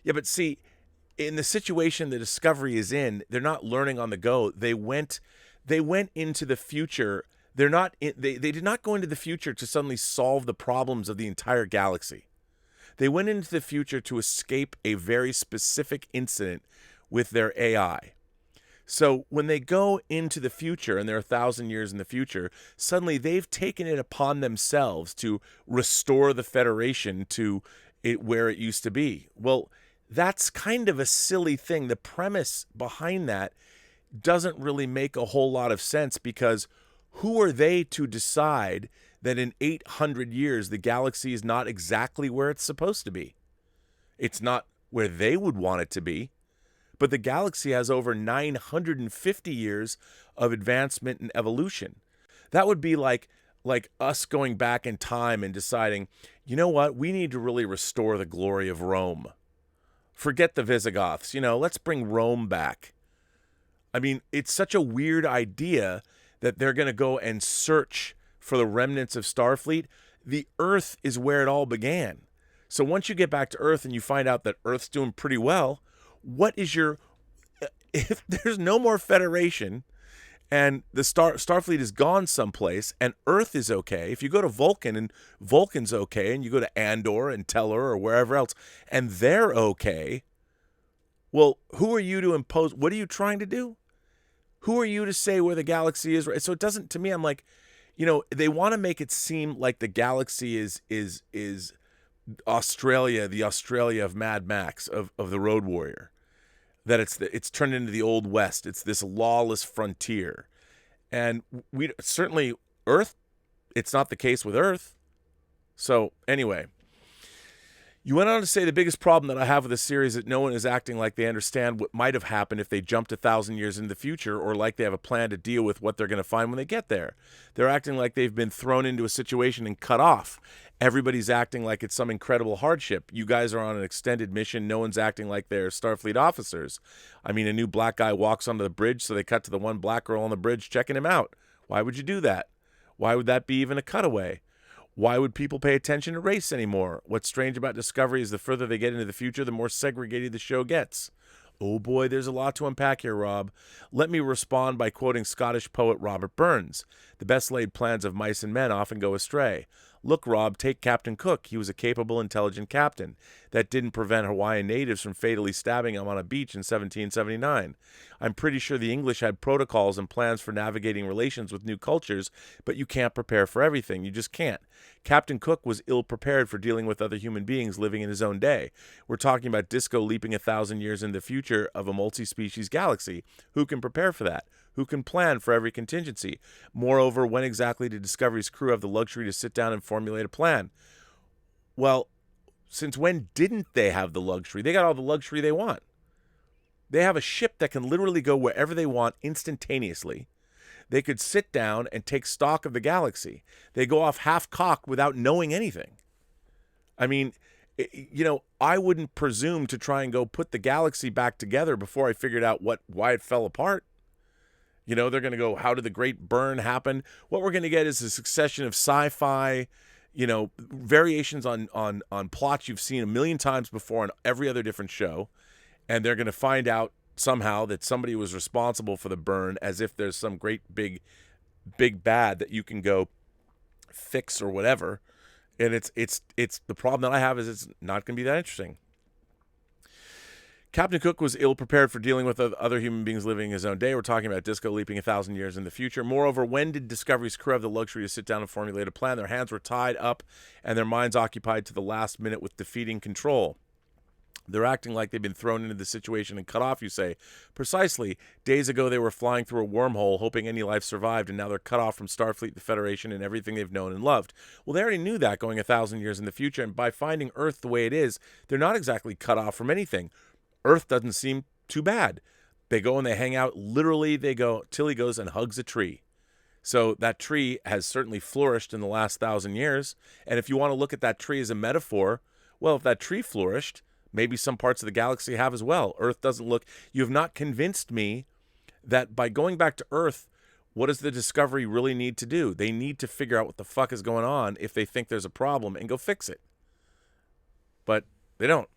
Yeah, but see, in the situation the Discovery is in, they're not learning on the go. They went into the future. They did not go into the future to suddenly solve the problems of the entire galaxy. They went into the future to escape a very specific incident with their AI. So when they go into the future, and they're 1,000 years in the future, suddenly they've taken it upon themselves to restore the Federation to where it used to be. Well, that's kind of a silly thing. The premise behind that doesn't really make a whole lot of sense because who are they to decide that in 800 years the galaxy is not exactly where it's supposed to be? It's not where they would want it to be, but the galaxy has over 950 years of advancement and evolution. That would be like us going back in time and deciding, you know what, we need to really restore the glory of Rome. Forget the Visigoths, let's bring Rome back. I mean, it's such a weird idea that they're going to go and search for the remnants of Starfleet. The Earth is where it all began. So once you get back to Earth and you find out that Earth's doing pretty well, if there's no more Federation and the Starfleet is gone someplace and Earth is okay, if you go to Vulcan and Vulcan's okay, and you go to Andor and Teller or wherever else and they're okay, well, who are you to impose? What are you trying to do? Who are you to say where the galaxy is? So it doesn't, to me, I'm like, they want to make it seem like the galaxy is Australia, the Australia of Mad Max, of the Road Warrior. That it's turned into the Old West. It's this lawless frontier. And we certainly, Earth, it's not the case with Earth. So anyway, you went on to say the biggest problem that I have with the series is that no one is acting like they understand what might have happened if they jumped 1,000 years into the future, or like they have a plan to deal with what they're going to find when they get there. They're acting like they've been thrown into a situation and cut off. Everybody's acting like it's some incredible hardship. You guys are on an extended mission. No one's acting like they're Starfleet officers. I mean, a new black guy walks onto the bridge, so they cut to the one black girl on the bridge checking him out. Why would you do that? Why would that be even a cutaway? Why would people pay attention to race anymore? What's strange about Discovery is the further they get into the future, the more segregated the show gets. Oh boy, there's a lot to unpack here, Rob. Let me respond by quoting Scottish poet Robert Burns. The best laid plans of mice and men often go astray. Look, Rob, take Captain Cook. He was a capable, intelligent captain. That didn't prevent Hawaiian natives from fatally stabbing him on a beach in 1779. I'm pretty sure the English had protocols and plans for navigating relations with new cultures, but you can't prepare for everything. You just can't. Captain Cook was ill-prepared for dealing with other human beings living in his own day. We're talking about Disco leaping 1,000 years in the future of a multi-species galaxy. Who can prepare for that? Who can plan for every contingency? Moreover, when exactly did Discovery's crew have the luxury to sit down and formulate a plan? Well, since when didn't they have the luxury? They got all the luxury they want. They have a ship that can literally go wherever they want instantaneously. They could sit down and take stock of the galaxy. They go off half-cocked without knowing anything. I mean, I wouldn't presume to try and go put the galaxy back together before I figured out why it fell apart. They're going to go, how did the great burn happen? What we're going to get is a succession of sci-fi, variations on plots you've seen a million times before on every other different show. And they're going to find out somehow that somebody was responsible for the burn, as if there's some great big bad that you can go fix or whatever. And it's the problem that I have is it's not going to be that interesting. Captain Cook was ill-prepared for dealing with other human beings living his own day. We're talking about Disco leaping 1,000 years in the future. Moreover, when did Discovery's crew have the luxury to sit down and formulate a plan? Their hands were tied up and their minds occupied to the last minute with defeating Control. They're acting like they've been thrown into the situation and cut off, you say. Precisely. Days ago, they were flying through a wormhole, hoping any life survived, and now they're cut off from Starfleet, the Federation, and everything they've known and loved. Well, they already knew that going 1,000 years in the future, and by finding Earth the way it is, they're not exactly cut off from anything. Earth doesn't seem too bad. They go and they hang out. Literally, Tilly goes and hugs a tree. So that tree has certainly flourished in the last 1,000 years. And if you want to look at that tree as a metaphor, well, if that tree flourished, maybe some parts of the galaxy have as well. Earth doesn't look... You have not convinced me that by going back to Earth, what does the Discovery really need to do? They need to figure out what the fuck is going on if they think there's a problem and go fix it. But they don't.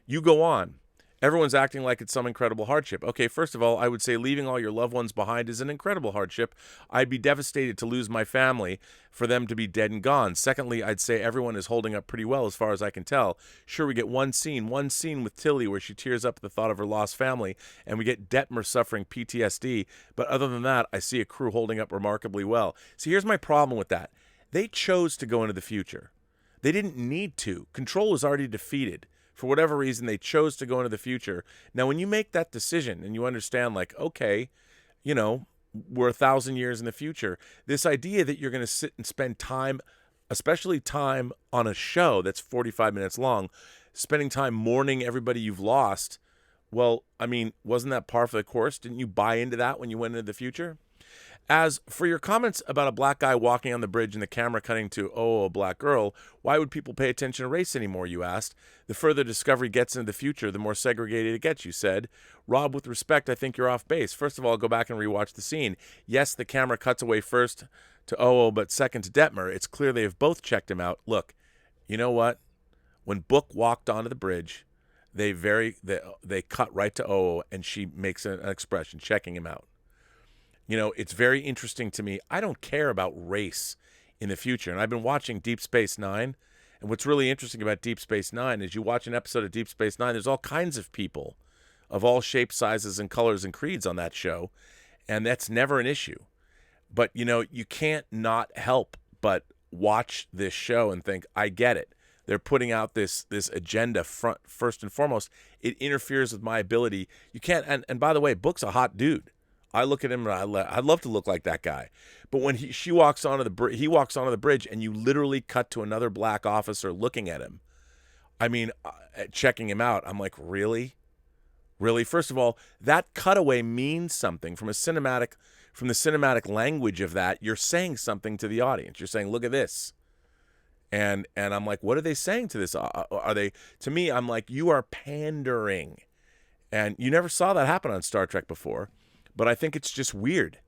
You go on. Everyone's acting like it's some incredible hardship. Okay, first of all, I would say leaving all your loved ones behind is an incredible hardship. I'd be devastated to lose my family, for them to be dead and gone. Secondly, I'd say everyone is holding up pretty well as far as I can tell. Sure, we get one scene with Tilly where she tears up at the thought of her lost family, and we get Detmer suffering PTSD. But other than that, I see a crew holding up remarkably well. See, here's my problem with that. They chose to go into the future. They didn't need to. Control was already defeated. For whatever reason, they chose to go into the future. Now, when you make that decision and you understand, like, okay, we're 1,000 years in the future, this idea that you're going to sit and spend time, especially time on a show that's 45 minutes long, spending time mourning everybody you've lost, well, I mean, wasn't that par for the course? Didn't you buy into that when you went into the future? As for your comments about a black guy walking on the bridge and the camera cutting to, a black girl, why would people pay attention to race anymore, you asked? The further Discovery gets into the future, the more segregated it gets, you said. Rob, with respect, I think you're off base. First of all, go back and rewatch the scene. Yes, the camera cuts away first to but second to Detmer. It's clear they have both checked him out. Look, you know what? When Book walked onto the bridge, they cut right to and she makes an expression, checking him out. It's very interesting to me. I don't care about race in the future. And I've been watching Deep Space Nine. And what's really interesting about Deep Space Nine is you watch an episode of Deep Space Nine, there's all kinds of people of all shapes, sizes, and colors and creeds on that show. And that's never an issue. But, you can't not help but watch this show and think, I get it. They're putting out this agenda first and foremost. It interferes with my ability. You can't, and by the way, Book's a hot dude. I look at him and I'd love to look like that guy. But when he walks onto the bridge and you literally cut to another black officer looking at him, I mean, checking him out, I'm like, really? Really? First of all, that cutaway means something from the cinematic language of that. You're saying something to the audience. You're saying, look at this. And I'm like, what are they saying to this? Are they, to me, I'm like, you are pandering. And you never saw that happen on Star Trek before. But I think it's just weird.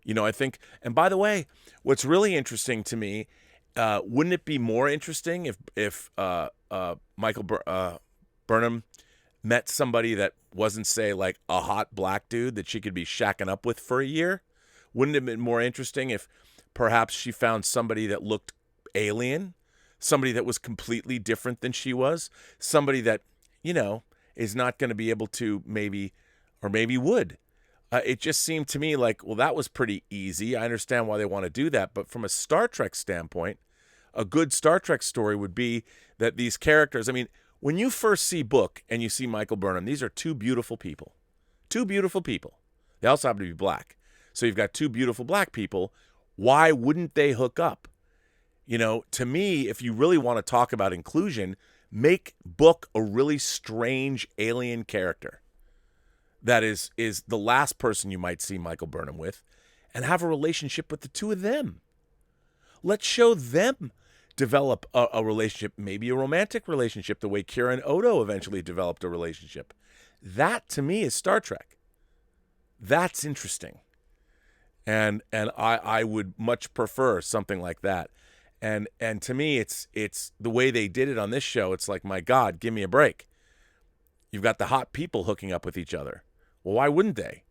I think, and by the way, what's really interesting to me, wouldn't it be more interesting if Michael Burnham met somebody that wasn't, say, like a hot black dude that she could be shacking up with for a year? Wouldn't it have been more interesting if perhaps she found somebody that looked alien, somebody that was completely different than she was, somebody that, is not going to be able to maybe would. It just seemed to me like, well, that was pretty easy. I understand why they want to do that. But from a Star Trek standpoint, a good Star Trek story would be that these characters, I mean, when you first see Book and you see Michael Burnham, these are two beautiful people. Two beautiful people. They also happen to be black. So you've got two beautiful black people. Why wouldn't they hook up? To me, if you really want to talk about inclusion, make Book a really strange alien character. That is the last person you might see Michael Burnham with, and have a relationship with the two of them. Let's show them develop a relationship, maybe a romantic relationship, the way Kira and Odo eventually developed a relationship. That, to me, is Star Trek. That's interesting. And I would much prefer something like that. And to me, it's the way they did it on this show. It's like, my God, give me a break. You've got the hot people hooking up with each other. Well, why wouldn't they?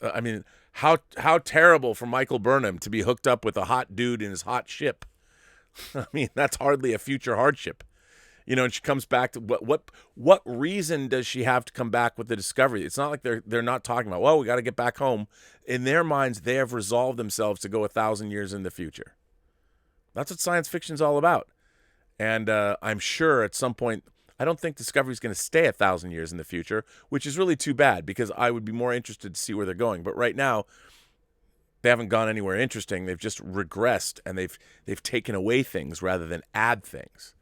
I mean, how terrible for Michael Burnham to be hooked up with a hot dude in his hot ship. I mean, that's hardly a future hardship. You know, and she comes back to what reason does she have to come back with the Discovery? It's not like they're not talking about, well, we got to get back home. In their minds, they have resolved themselves to go 1,000 years in the future. That's what science fiction's all about. And I'm sure at some point, I don't think Discovery's going to stay 1,000 years in the future, which is really too bad because I would be more interested to see where they're going. But right now, they haven't gone anywhere interesting. They've just regressed, and they've taken away things rather than add things.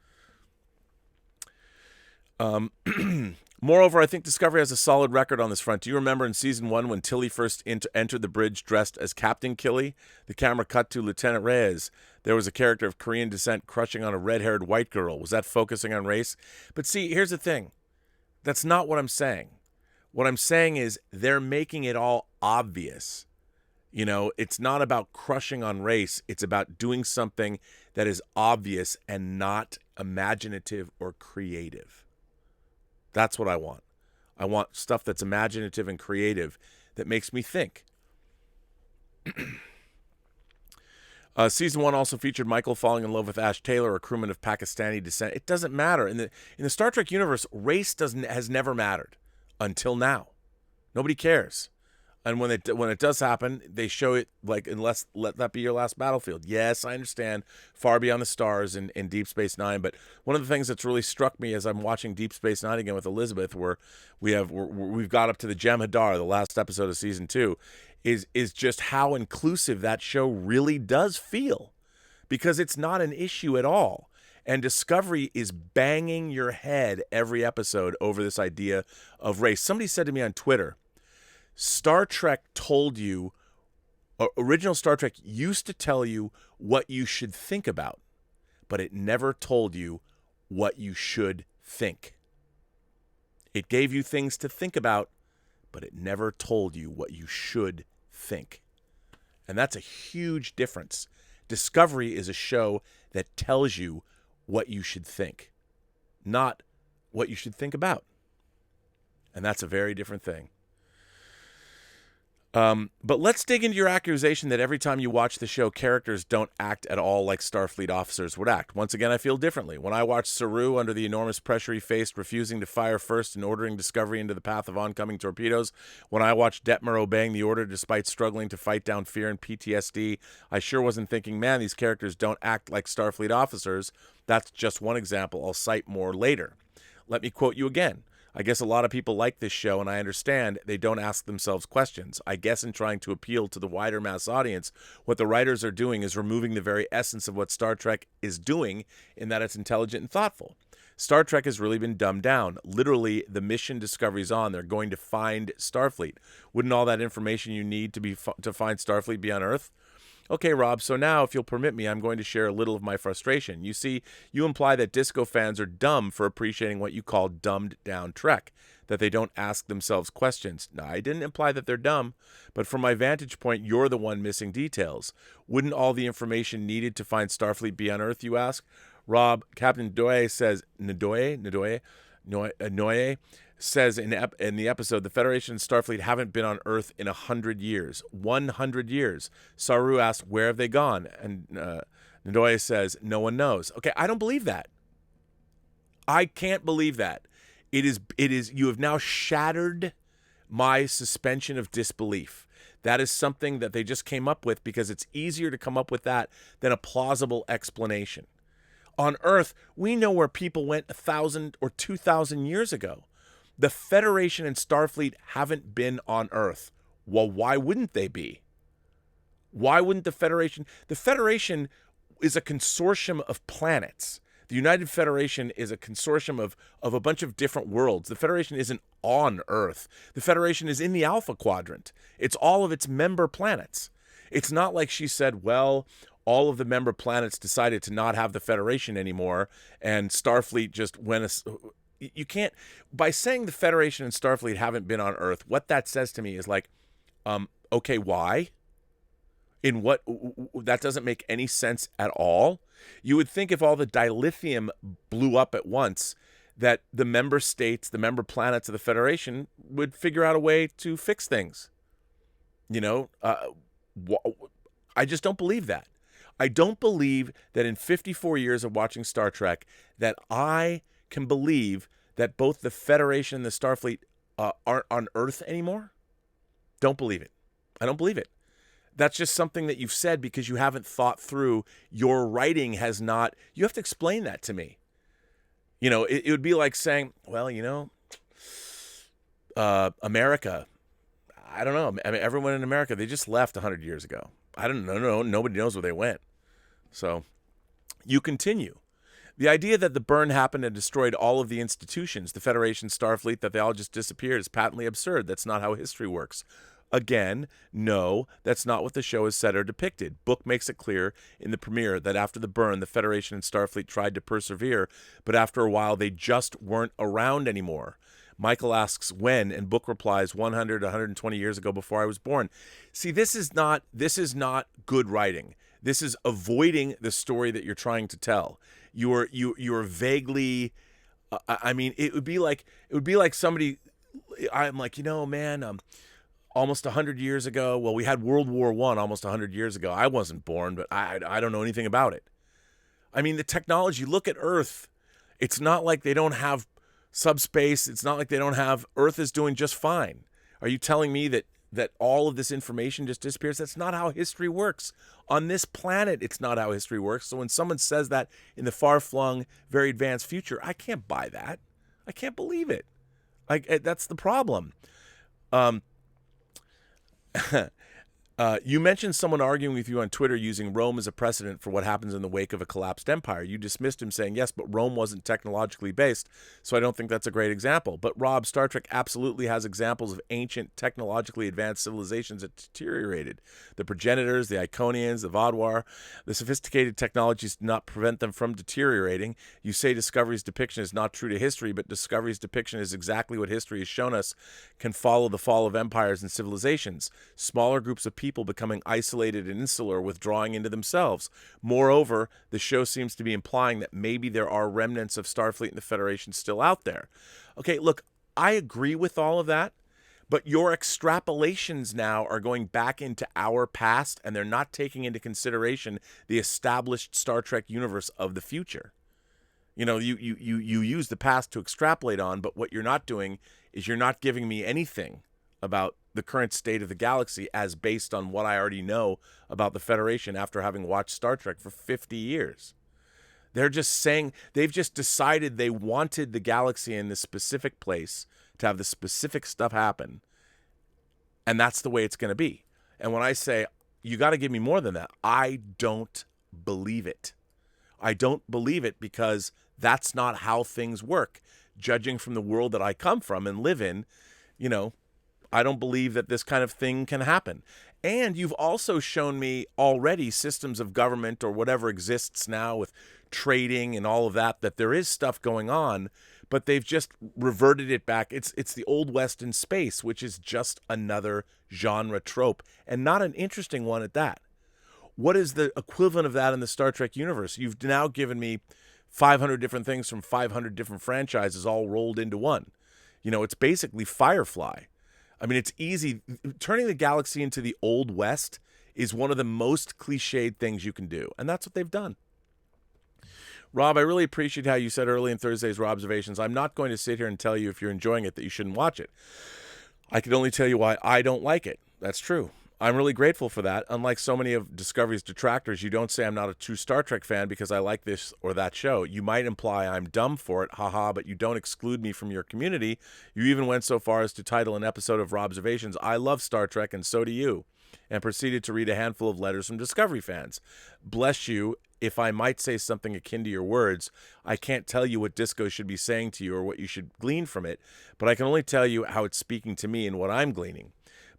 Moreover, I think Discovery has a solid record on this front. Do you remember in season 1 when Tilly first entered the bridge dressed as Captain Killy? The camera cut to Lieutenant Reyes. There was a character of Korean descent crushing on a red-haired white girl. Was that focusing on race? But see, here's the thing. That's not what I'm saying. What I'm saying is they're making it all obvious. You know, it's not about crushing on race. It's about doing something that is obvious and not imaginative or creative. That's what I want. I want stuff that's imaginative and creative that makes me think. Season 1 also featured Michael falling in love with Ash Taylor, a crewman of Pakistani descent. It doesn't matter. In the Star Trek universe, race has never mattered until now. Nobody cares. And when it does happen, they show it like, unless let that be your last battlefield. Yes, I understand, Far Beyond the Stars in Deep Space Nine. But one of the things that's really struck me as I'm watching Deep Space Nine again with Elizabeth, where we've got up to the Jem'Hadar, the last episode of season 2, is just how inclusive that show really does feel, because it's not an issue at all. And Discovery is banging your head every episode over this idea of race. Somebody said to me on Twitter, Star Trek told you, original Star Trek used to tell you what you should think about, but it never told you what you should think. It gave you things to think about, but it never told you what you should think. And that's a huge difference. Discovery is a show that tells you what you should think, not what you should think about. And that's a very different thing. But let's dig into your accusation that every time you watch the show, characters don't act at all like Starfleet officers would act. Once again, I feel differently. When I watched Saru under the enormous pressure he faced, refusing to fire first and ordering Discovery into the path of oncoming torpedoes, when I watched Detmer obeying the order despite struggling to fight down fear and PTSD, I sure wasn't thinking, man, these characters don't act like Starfleet officers. That's just one example. I'll cite more later. Let me quote you again. I guess a lot of people like this show, and I understand they don't ask themselves questions. I guess in trying to appeal to the wider mass audience, what the writers are doing is removing the very essence of what Star Trek is doing, in that it's intelligent and thoughtful. Star Trek has really been dumbed down. Literally, the mission Discovery's on, they're going to find Starfleet. Wouldn't all that information you need to find Starfleet be on Earth? Okay, Rob, so now, if you'll permit me, I'm going to share a little of my frustration. You see, you imply that disco fans are dumb for appreciating what you call dumbed-down Trek, that they don't ask themselves questions. Now, I didn't imply that they're dumb, but from my vantage point, you're the one missing details. Wouldn't all the information needed to find Starfleet be on Earth, you ask? Rob, Captain Doye says, Noye says in the episode, the Federation and Starfleet haven't been on Earth in 100 years. 100 years. Saru asks, where have they gone? And Nadoya says, no one knows. Okay, I don't believe that. I can't believe that. It is. You have now shattered my suspension of disbelief. That is something that they just came up with because it's easier to come up with that than a plausible explanation. On Earth, we know where people went 1,000 or 2,000 years ago. The Federation and Starfleet haven't been on Earth. Well, why wouldn't they be? Why wouldn't the Federation? The Federation is a consortium of planets. The United Federation is a consortium of a bunch of different worlds. The Federation isn't on Earth. The Federation is in the Alpha Quadrant. It's all of its member planets. It's not like she said, well, all of the member planets decided to not have the Federation anymore, and Starfleet just went. You can't, by saying the Federation and Starfleet haven't been on Earth, what that says to me is like, okay, why? In what? That doesn't make any sense at all. You would think if all the dilithium blew up at once, that the member states, the member planets of the Federation would figure out a way to fix things. I just don't believe that. I don't believe that in 54 years of watching Star Trek that I can believe that both the Federation and the Starfleet aren't on Earth anymore. Don't believe it. I don't believe it. That's just something that you've said because you haven't thought through. Your writing has not. You have to explain that to me. It would be like saying, well, America, I don't know. I mean, everyone in America, they just left 100 years ago. I don't know. No, nobody knows where they went. So you continue. The idea that the burn happened and destroyed all of the institutions, the Federation, Starfleet, that they all just disappeared is patently absurd. That's not how history works. Again, no, that's not what the show is said or depicted. Book makes it clear in the premiere that after the burn, the Federation and Starfleet tried to persevere, but after a while, they just weren't around anymore. Michael asks when, and Book replies 100, 120 years ago before I was born. See, this is not good writing. This is avoiding the story that you're trying to tell. You're vaguely, I mean, it would be like somebody. I'm like, man, almost 100 years ago. Well, we had World War I almost 100 years ago. I wasn't born, but I don't know anything about it. I mean, the technology. Look at Earth. It's not like they don't have subspace. It's not like they don't have. Earth is doing just fine. Are you telling me that all of this information just disappears? That's not how history works. On this planet, it's not how history works. So when someone says that in the far-flung, very advanced future, I can't buy that. I can't believe it. That's the problem. You mentioned someone arguing with you on Twitter using Rome as a precedent for what happens in the wake of a collapsed empire. You dismissed him saying, yes, but Rome wasn't technologically based, so I don't think that's a great example. But Rob, Star Trek absolutely has examples of ancient, technologically advanced civilizations that deteriorated. The progenitors, the Iconians, the Vaadwaur, the sophisticated technologies did not prevent them from deteriorating. You say Discovery's depiction is not true to history, but Discovery's depiction is exactly what history has shown us can follow the fall of empires and civilizations. Smaller groups of people becoming isolated and insular, withdrawing into themselves. Moreover, the show seems to be implying that maybe there are remnants of Starfleet and the Federation still out there. Okay, look, I agree with all of that, but your extrapolations now are going back into our past, and they're not taking into consideration the established Star Trek universe of the future. You use the past to extrapolate on, but what you're not doing is you're not giving me anything about the current state of the galaxy as based on what I already know about the Federation after having watched Star Trek for 50 years. They're just saying, they've just decided they wanted the galaxy in this specific place to have the specific stuff happen. And that's the way it's going to be. And when I say, you got to give me more than that, I don't believe it. I don't believe it because that's not how things work. Judging from the world that I come from and live in, I don't believe that this kind of thing can happen. And you've also shown me already systems of government or whatever exists now with trading and all of that there is stuff going on, but they've just reverted it back. It's the Old West in space, which is just another genre trope, and not an interesting one at that. What is the equivalent of that in the Star Trek universe? You've now given me 500 different things from 500 different franchises all rolled into one. It's basically Firefly. I mean, it's easy. Turning the galaxy into the Old West is one of the most cliched things you can do, and that's what they've done. Rob, I really appreciate how you said early in Thursday's Robservations, I'm not going to sit here and tell you if you're enjoying it that you shouldn't watch it. I can only tell you why I don't like it. That's true. I'm really grateful for that. Unlike so many of Discovery's detractors, you don't say I'm not a true Star Trek fan because I like this or that show. You might imply I'm dumb for it, haha, but you don't exclude me from your community. You even went so far as to title an episode of Robservations, I love Star Trek and so do you, and proceeded to read a handful of letters from Discovery fans. Bless you. If I might say something akin to your words, I can't tell you what Disco should be saying to you or what you should glean from it, but I can only tell you how it's speaking to me and what I'm gleaning.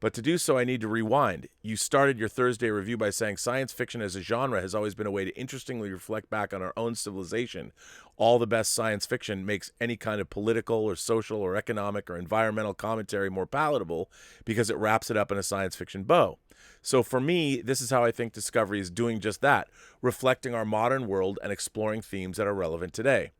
But to do so, I need to rewind. You started your Thursday review by saying science fiction as a genre has always been a way to interestingly reflect back on our own civilization. All the best science fiction makes any kind of political or social or economic or environmental commentary more palatable because it wraps it up in a science fiction bow. So for me, this is how I think Discovery is doing just that, reflecting our modern world and exploring themes that are relevant today.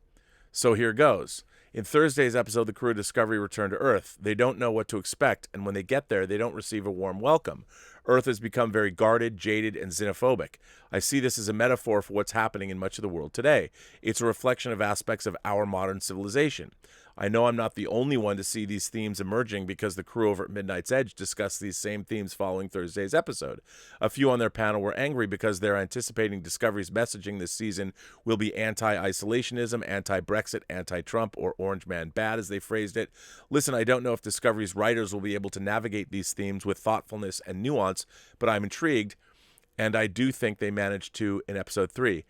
So here goes. In Thursday's episode, the crew of Discovery return to Earth. They don't know what to expect, and when they get there, they don't receive a warm welcome. Earth has become very guarded, jaded, and xenophobic. I see this as a metaphor for what's happening in much of the world today. It's a reflection of aspects of our modern civilization. I know I'm not the only one to see these themes emerging because the crew over at Midnight's Edge discussed these same themes following Thursday's episode. A few on their panel were angry because they're anticipating Discovery's messaging this season will be anti-isolationism, anti-Brexit, anti-Trump, or Orange Man bad, as they phrased it. Listen, I don't know if Discovery's writers will be able to navigate these themes with thoughtfulness and nuance, but I'm intrigued, and I do think they managed to in episode 3.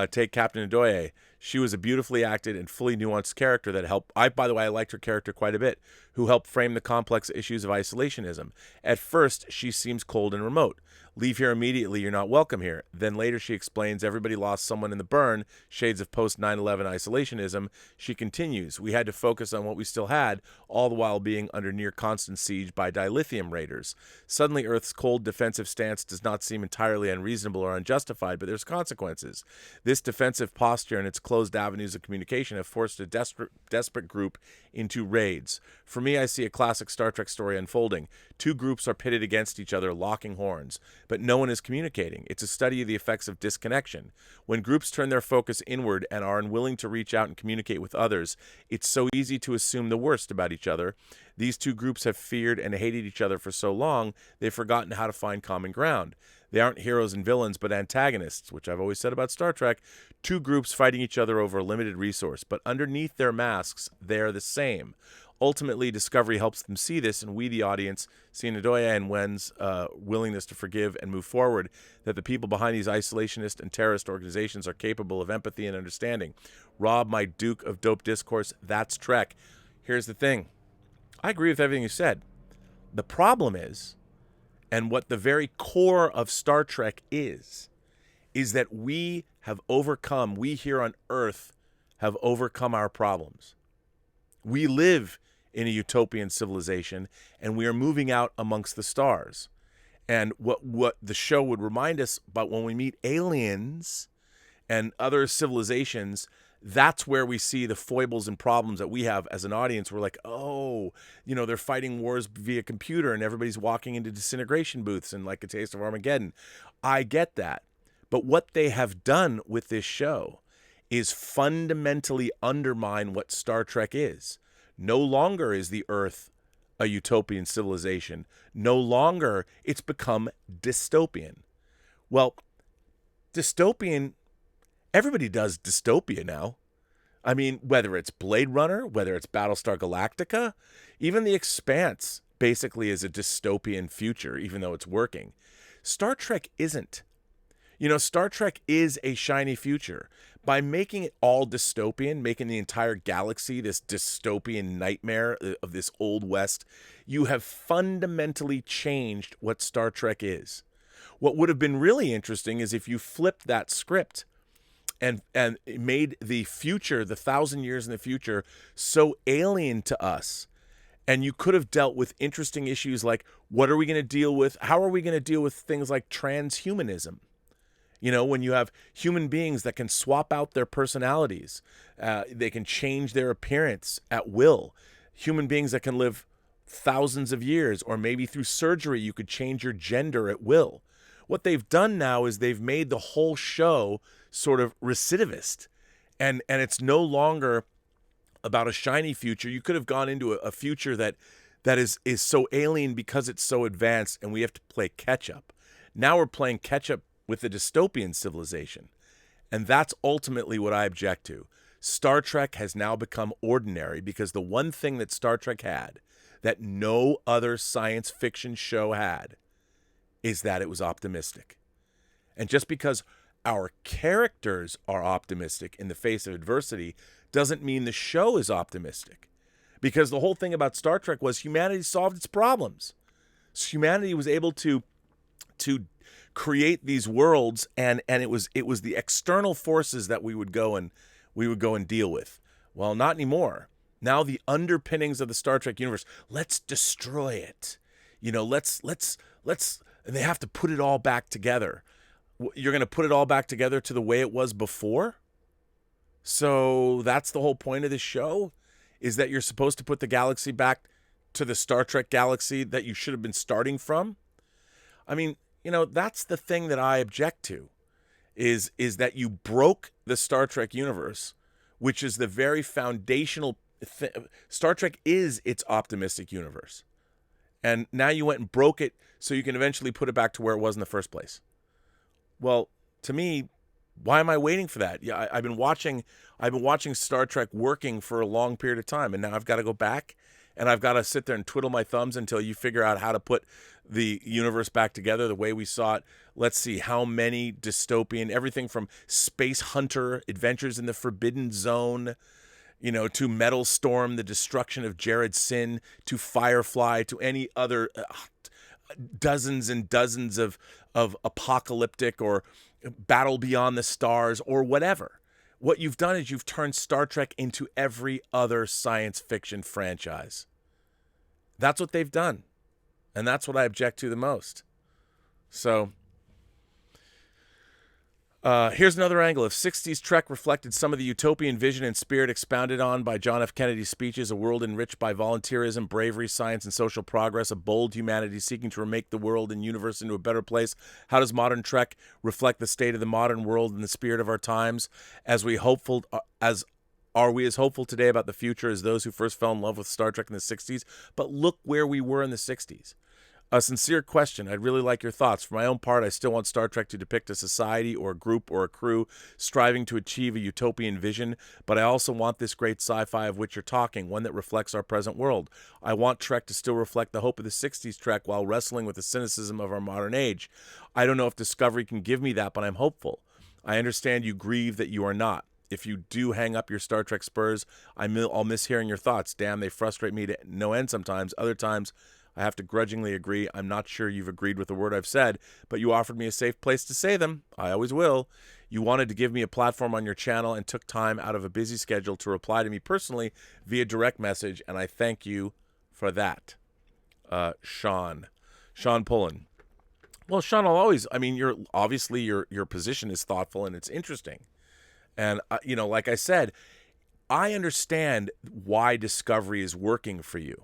Take Captain Odoye. She was a beautifully acted and fully nuanced character that helped. By the way, I liked her character quite a bit, who helped frame the complex issues of isolationism. At first, she seems cold and remote. Leave here immediately, you're not welcome here. Then later she explains everybody lost someone in the burn, shades of post-9/11 isolationism. She continues, we had to focus on what we still had, all the while being under near constant siege by dilithium raiders. Suddenly Earth's cold defensive stance does not seem entirely unreasonable or unjustified, but there's consequences. This defensive posture and its closed avenues of communication have forced a desperate group into raids. For me, I see a classic Star Trek story unfolding. Two groups are pitted against each other, locking horns. But no one is communicating. It's a study of the effects of disconnection. When groups turn their focus inward and are unwilling to reach out and communicate with others, it's so easy to assume the worst about each other. These two groups have feared and hated each other for so long, they've forgotten how to find common ground. They aren't heroes and villains, but antagonists, which I've always said about Star Trek. Two groups fighting each other over a limited resource, but underneath their masks, they're the same. Ultimately, Discovery helps them see this, and we, the audience, see Odoye and Wen's willingness to forgive and move forward, that the people behind these isolationist and terrorist organizations are capable of empathy and understanding. Rob, my Duke of Dope Discourse, that's Trek. Here's the thing. I agree with everything you said. The problem is, and what the very core of Star Trek is that we here on Earth have overcome our problems. We live in a utopian civilization, and we are moving out amongst the stars. And what the show would remind us about when we meet aliens and other civilizations, that's where we see the foibles and problems that we have as an audience. We're like, oh, they're fighting wars via computer and everybody's walking into disintegration booths and like a taste of Armageddon. I get that. But what they have done with this show is fundamentally undermine what Star Trek is. No longer is the Earth a utopian civilization. No longer it's become dystopian. Well, dystopian, everybody does dystopia now. I mean, whether it's Blade Runner, whether it's Battlestar Galactica, even The Expanse basically is a dystopian future, even though it's working. Star Trek isn't. Star Trek is a shiny future. By making it all dystopian, making the entire galaxy this dystopian nightmare of this Old West, you have fundamentally changed what Star Trek is. What would have been really interesting is if you flipped that script and made the future, the 1,000 years in the future, so alien to us. And you could have dealt with interesting issues like, what are we going to deal with? How are we going to deal with things like transhumanism? When you have human beings that can swap out their personalities, they can change their appearance at will. Human beings that can live thousands of years, or maybe through surgery, you could change your gender at will. What they've done now is they've made the whole show sort of recidivist. And it's no longer about a shiny future. You could have gone into a future that is so alien because it's so advanced, and we have to play catch up. Now we're playing catch up with the dystopian civilization. And that's ultimately what I object to. Star Trek has now become ordinary because the one thing that Star Trek had that no other science fiction show had is that it was optimistic. And just because our characters are optimistic in the face of adversity doesn't mean the show is optimistic. Because the whole thing about Star Trek was humanity solved its problems. So humanity was able to create these worlds, and it was the external forces that we would go and deal with. Well, not anymore. Now the underpinnings of the Star Trek universe, let's destroy it. Let's and they have to put it all back together. You're going to put it all back together to the way it was before? So that's the whole point of this show, is that you're supposed to put the galaxy back to the Star Trek galaxy that you should have been starting from? I mean, that's the thing that I object to, is that you broke the Star Trek universe, which is the very foundational Star Trek is its optimistic universe. And now you went and broke it so you can eventually put it back to where it was in the first place. Well, to me, why am I waiting for that? Yeah, I've been watching Star Trek working for a long period of time, and now I've got to go back and I've got to sit there and twiddle my thumbs until you figure out how to put the universe back together the way we saw it. Let's see how many dystopian, everything from Space Hunter, Adventures in the Forbidden Zone, to Metal Storm, the destruction of Jared Sin, to Firefly, to any other dozens and dozens of apocalyptic or Battle Beyond the Stars or whatever. What you've done is you've turned Star Trek into every other science fiction franchise. That's what they've done. And that's what I object to the most. So, here's another angle. If 60s Trek reflected some of the utopian vision and spirit expounded on by John F. Kennedy's speeches, a world enriched by volunteerism, bravery, science, and social progress, a bold humanity seeking to remake the world and universe into a better place, how does modern Trek reflect the state of the modern world and the spirit of our times? Are we as hopeful today about the future as those who first fell in love with Star Trek in the 60s? But look where we were in the 60s. A sincere question. I'd really like your thoughts. For my own part, I still want Star Trek to depict a society or a group or a crew striving to achieve a utopian vision, but I also want this great sci-fi of which you're talking, one that reflects our present world. I want Trek to still reflect the hope of the 60s Trek while wrestling with the cynicism of our modern age. I don't know if Discovery can give me that, but I'm hopeful. I understand you grieve that you are not. If you do hang up your Star Trek spurs, I'll miss hearing your thoughts. Damn, they frustrate me to no end sometimes. Other times, I have to grudgingly agree. I'm not sure you've agreed with the word I've said, but you offered me a safe place to say them. I always will. You wanted to give me a platform on your channel and took time out of a busy schedule to reply to me personally via direct message, and I thank you for that. Sean Pullen. Well, Sean, your position is thoughtful and it's interesting. And, like I said, I understand why Discovery is working for you.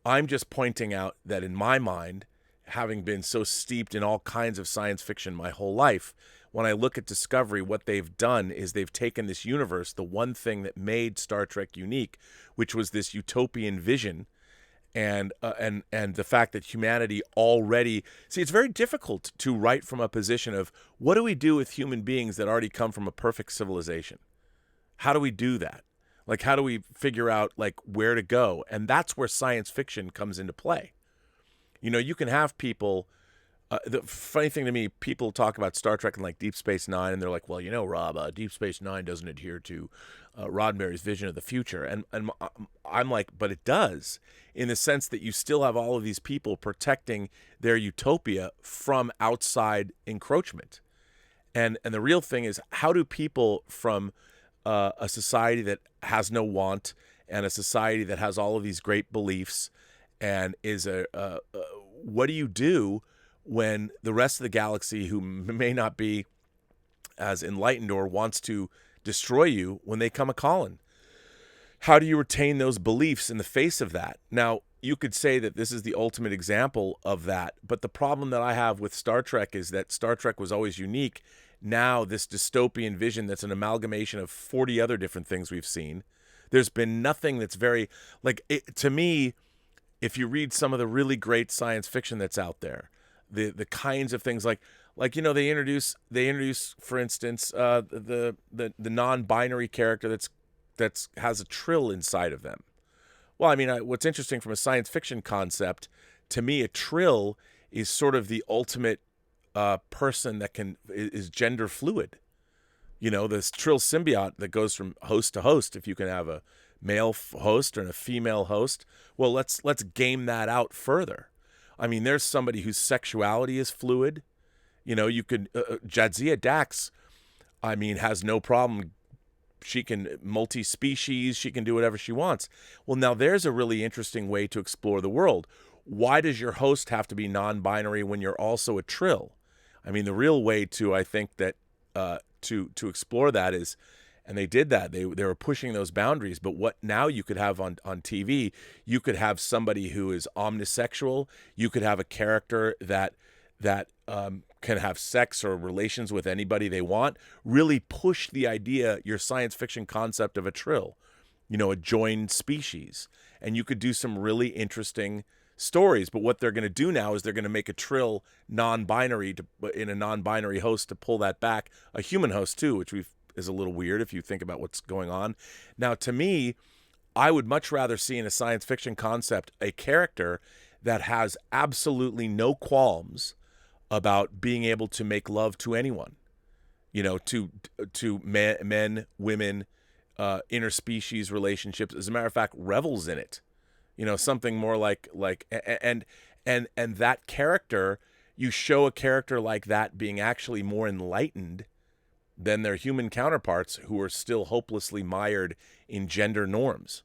I'm just pointing out that in my mind, having been so steeped in all kinds of science fiction my whole life, when I look at Discovery, what they've done is they've taken this universe, the one thing that made Star Trek unique, which was this utopian vision, and the fact that humanity already... See, it's very difficult to write from a position of, what do we do with human beings that already come from a perfect civilization? How do we do that? Like, how do we figure out, where to go? And that's where science fiction comes into play. You can have people... the funny thing to me, people talk about Star Trek and, Deep Space Nine, and they're like, well, Rob, Deep Space Nine doesn't adhere to Roddenberry's vision of the future. And I'm like, but it does, in the sense that you still have all of these people protecting their utopia from outside encroachment. And the real thing is, how do people from... a society that has no want, and a society that has all of these great beliefs, and is what do you do when the rest of the galaxy, who may not be as enlightened or wants to destroy you, when they come a-calling? How do you retain those beliefs in the face of that? Now, you could say that this is the ultimate example of that, but the problem that I have with Star Trek is that Star Trek was always unique. Now, this dystopian vision that's an amalgamation of 40 other different things we've seen, there's been nothing that's very... to me, if you read some of the really great science fiction that's out there, the kinds of things they introduce, for instance, the non-binary character that's has a trill inside of them. Well, what's interesting from a science fiction concept, to me, a trill is sort of the ultimate person that is gender fluid. This trill symbiote that goes from host to host. If you can have a male host and a female host, well, let's game that out further. I mean, there's somebody whose sexuality is fluid. You know, you could, Jadzia Dax, I mean, has no problem. She can multi-species. She can do whatever she wants. Well, now there's a really interesting way to explore the world. Why does your host have to be non-binary when you're also a trill? I mean, the real way to, I think that, to explore that is, and they did that. They were pushing those boundaries. But what now you could have on TV, you could have somebody who is omnisexual. You could have a character that can have sex or relations with anybody they want. Really push the idea, your science fiction concept of a trill, you know, a joined species. And you could do some really interesting stories. But what they're going to do now is they're going to make a trill non-binary in a non-binary host to pull that back. A human host too, which is a little weird if you think about what's going on. Now, to me, I would much rather see in a science fiction concept a character that has absolutely no qualms about being able to make love to anyone, you know, to men, women, interspecies relationships. As a matter of fact, revels in it, you know, something more like and that character, you show a character like that being actually more enlightened than their human counterparts who are still hopelessly mired in gender norms.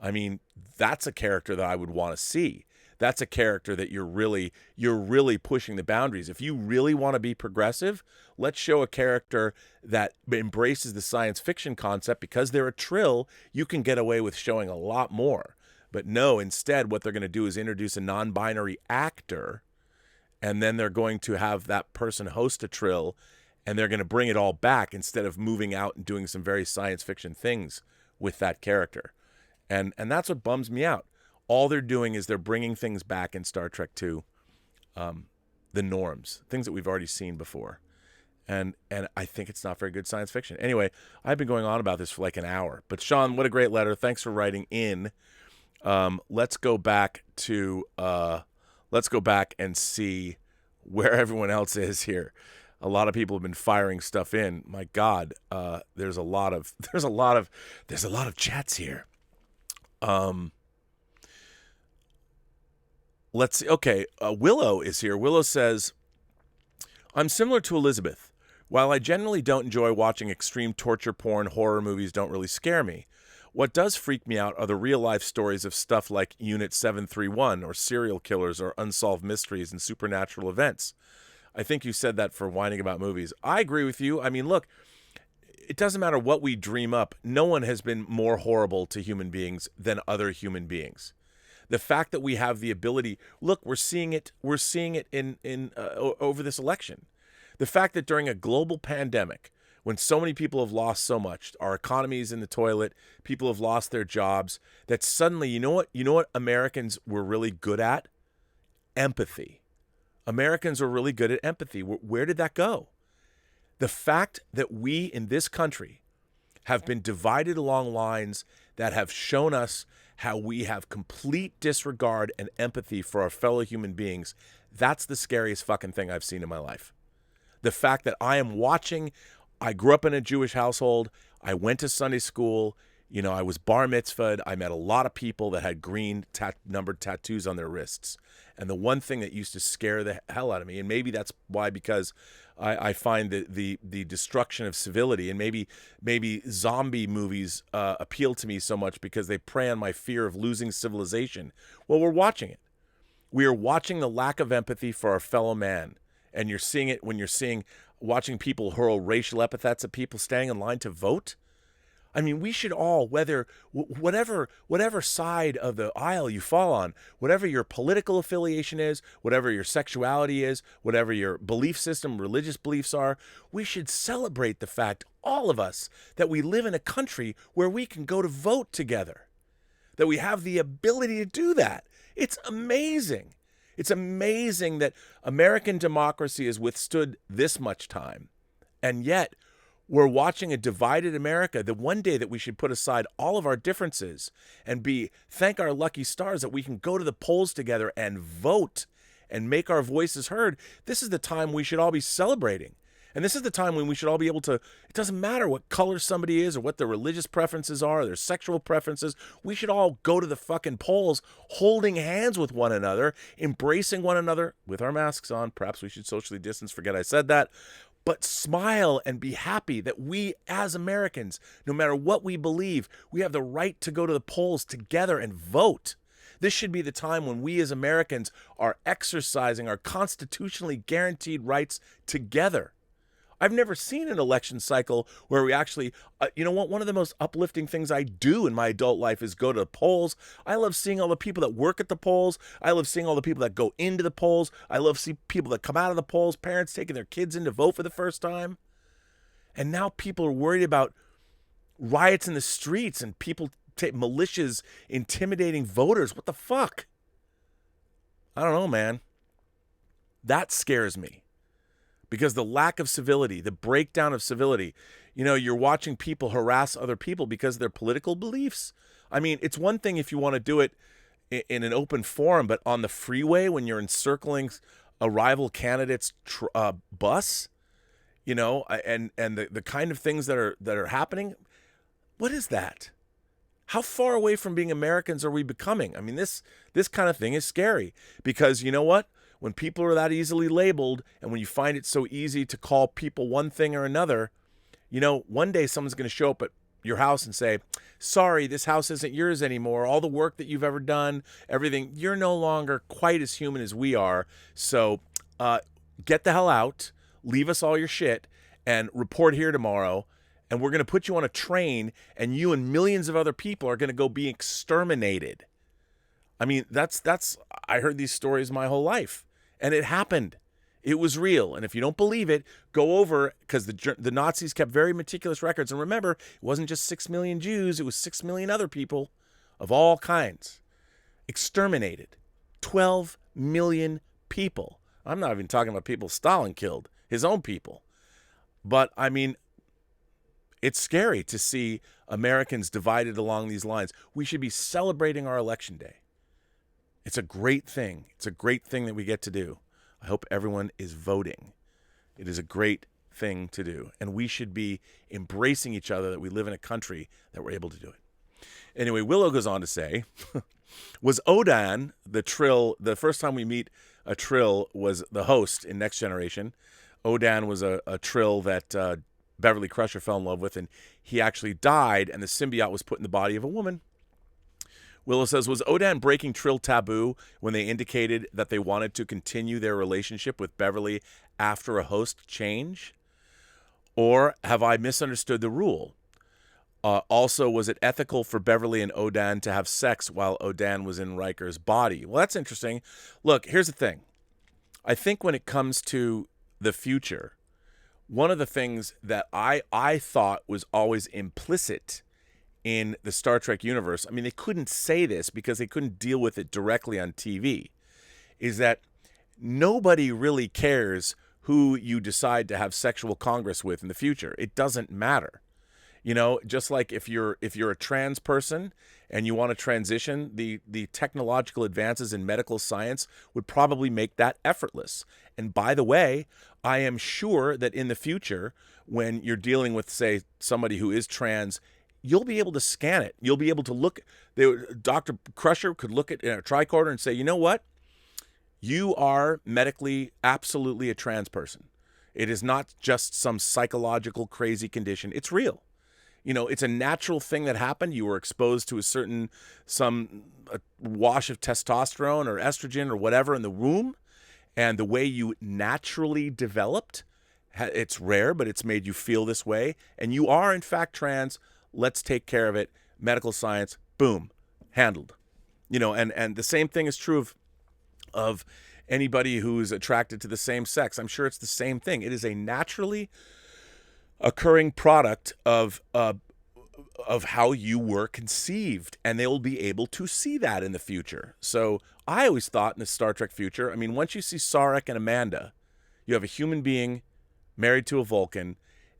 I mean, that's a character that I would want to see. That's a character that you're really pushing the boundaries. If you really want to be progressive, let's show a character that embraces the science fiction concept. Because they're a trill, you can get away with showing a lot more. But no, instead, what they're going to do is introduce a non-binary actor, and then they're going to have that person host a trill, and they're going to bring it all back instead of moving out and doing some very science fiction things with that character. And that's what bums me out. All they're doing is they're bringing things back in Star Trek II, the norms, things that we've already seen before. And I think it's not very good science fiction. Anyway, I've been going on about this for like an hour. But Sean, what a great letter. Thanks for writing in. Let's go back and see where everyone else is here. A lot of people have been firing stuff in. My God, there's a lot of chats here. Let's see. Okay, Willow is here. Willow says, I'm similar to Elizabeth. While I generally don't enjoy watching extreme torture porn, horror movies don't really scare me. What does freak me out are the real-life stories of stuff like Unit 731 or serial killers or unsolved mysteries and supernatural events. I think you said that for whining about movies. I agree with you. I mean, look, it doesn't matter what we dream up. No one has been more horrible to human beings than other human beings. The fact that we have the ability, look, we're seeing it in over this election. The fact that during a global pandemic, when so many people have lost so much, our economy is in the toilet, people have lost their jobs, that suddenly, you know what Americans were really good at? Empathy. Americans were really good at empathy. Where did that go? The fact that we in this country have been divided along lines that have shown us how we have complete disregard and empathy for our fellow human beings, that's the scariest fucking thing I've seen in my life. The fact that I grew up in a Jewish household, I went to Sunday school, you know, I was bar mitzvahed, I met a lot of people that had green numbered tattoos on their wrists. And the one thing that used to scare the hell out of me, and maybe that's why, because I find the destruction of civility, and maybe zombie movies appeal to me so much because they prey on my fear of losing civilization. Well, we're watching it. We are watching the lack of empathy for our fellow man. And you're seeing it when you're watching people hurl racial epithets at people standing in line to vote. I mean, we should all, whatever side of the aisle you fall on, whatever your political affiliation is, whatever your sexuality is, whatever your belief system, religious beliefs are, we should celebrate the fact, all of us, that we live in a country where we can go to vote together, that we have the ability to do that. It's amazing. It's amazing that American democracy has withstood this much time, and yet we're watching a divided America. The one day that we should put aside all of our differences and thank our lucky stars that we can go to the polls together and vote and make our voices heard. This is the time we should all be celebrating. And this is the time when we should all be able to, it doesn't matter what color somebody is or what their religious preferences are, or their sexual preferences. We should all go to the fucking polls holding hands with one another, embracing one another with our masks on. Perhaps we should socially distance, forget I said that. But smile and be happy that we as Americans, no matter what we believe, we have the right to go to the polls together and vote. This should be the time when we as Americans are exercising our constitutionally guaranteed rights together. I've never seen an election cycle where we actually, you know what, one of the most uplifting things I do in my adult life is go to the polls. I love seeing all the people that work at the polls. I love seeing all the people that go into the polls. I love seeing people that come out of the polls, parents taking their kids in to vote for the first time. And now people are worried about riots in the streets and people, militias intimidating voters. What the fuck? I don't know, man. That scares me. Because the lack of civility, the breakdown of civility, you know, you're watching people harass other people because of their political beliefs. I mean, it's one thing if you want to do it in an open forum, but on the freeway when you're encircling a rival candidate's bus, you know, and the kind of things that are happening, what is that? How far away from being Americans are we becoming? I mean, this kind of thing is scary because you know what? When people are that easily labeled and when you find it so easy to call people one thing or another, you know, one day someone's going to show up at your house and say, sorry, this house isn't yours anymore. All the work that you've ever done, everything, you're no longer quite as human as we are. So get the hell out, leave us all your shit, and report here tomorrow. And we're going to put you on a train and you and millions of other people are going to go be exterminated. I mean, I heard these stories my whole life. And it happened. It was real. And if you don't believe it, go over, because the Nazis kept very meticulous records. And remember, it wasn't just 6 million Jews. It was 6 million other people of all kinds. Exterminated. 12 million people. I'm not even talking about people Stalin killed. His own people. But, I mean, it's scary to see Americans divided along these lines. We should be celebrating our election day. It's a great thing. It's a great thing that we get to do. I hope everyone is voting. It is a great thing to do. And we should be embracing each other that we live in a country that we're able to do it. Anyway, Willow goes on to say, was Odan the Trill, the first time we meet a Trill was the host in Next Generation. Odan was a Trill that Beverly Crusher fell in love with, and he actually died, and the symbiote was put in the body of a woman. Willow says, was Odan breaking Trill taboo when they indicated that they wanted to continue their relationship with Beverly after a host change? Or have I misunderstood the rule? Also, was it ethical for Beverly and Odan to have sex while Odan was in Riker's body? Well, that's interesting. Look, here's the thing. I think when it comes to the future, one of the things that I thought was always implicit in the Star Trek universe, I mean, they couldn't say this because they couldn't deal with it directly on TV, is that nobody really cares who you decide to have sexual congress with in the future. It doesn't matter. You know, just like if you're a trans person and you want to transition, the technological advances in medical science would probably make that effortless. And by the way, I am sure that in the future, when you're dealing with, say, somebody who is trans, you'll be able to scan it. You'll be able to look. Dr. Crusher could look at a tricorder and say, you know what? You are medically absolutely a trans person. It is not just some psychological crazy condition. It's real. You know, it's a natural thing that happened. You were exposed to a wash of testosterone or estrogen or whatever in the womb. And the way you naturally developed, it's rare, but it's made you feel this way. And you are, in fact, trans. Let's take care of it. Medical science, boom, handled. You know, and the same thing is true of anybody who's attracted to the same sex. I'm sure it's the same thing. It is a naturally occurring product of how you were conceived, and they will be able to see that in the future. So I always thought in the Star Trek future, I mean, once you see Sarek and Amanda, you have a human being married to a Vulcan,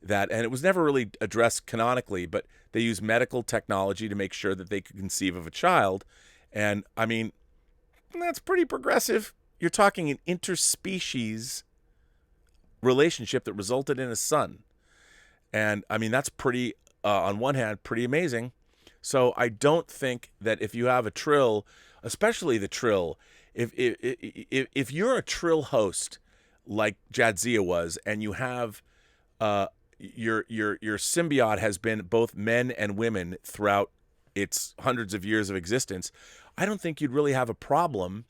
and it was never really addressed canonically, but they use medical technology to make sure that they could conceive of a child. And I mean, that's pretty progressive. You're talking an interspecies relationship that resulted in a son. And I mean, that's pretty, on one hand, pretty amazing. So I don't think that if you have a trill, especially the trill, if you're a trill host like Jadzia was, and you have your symbiote has been both men and women throughout its hundreds of years of existence, I don't think you'd really have a problem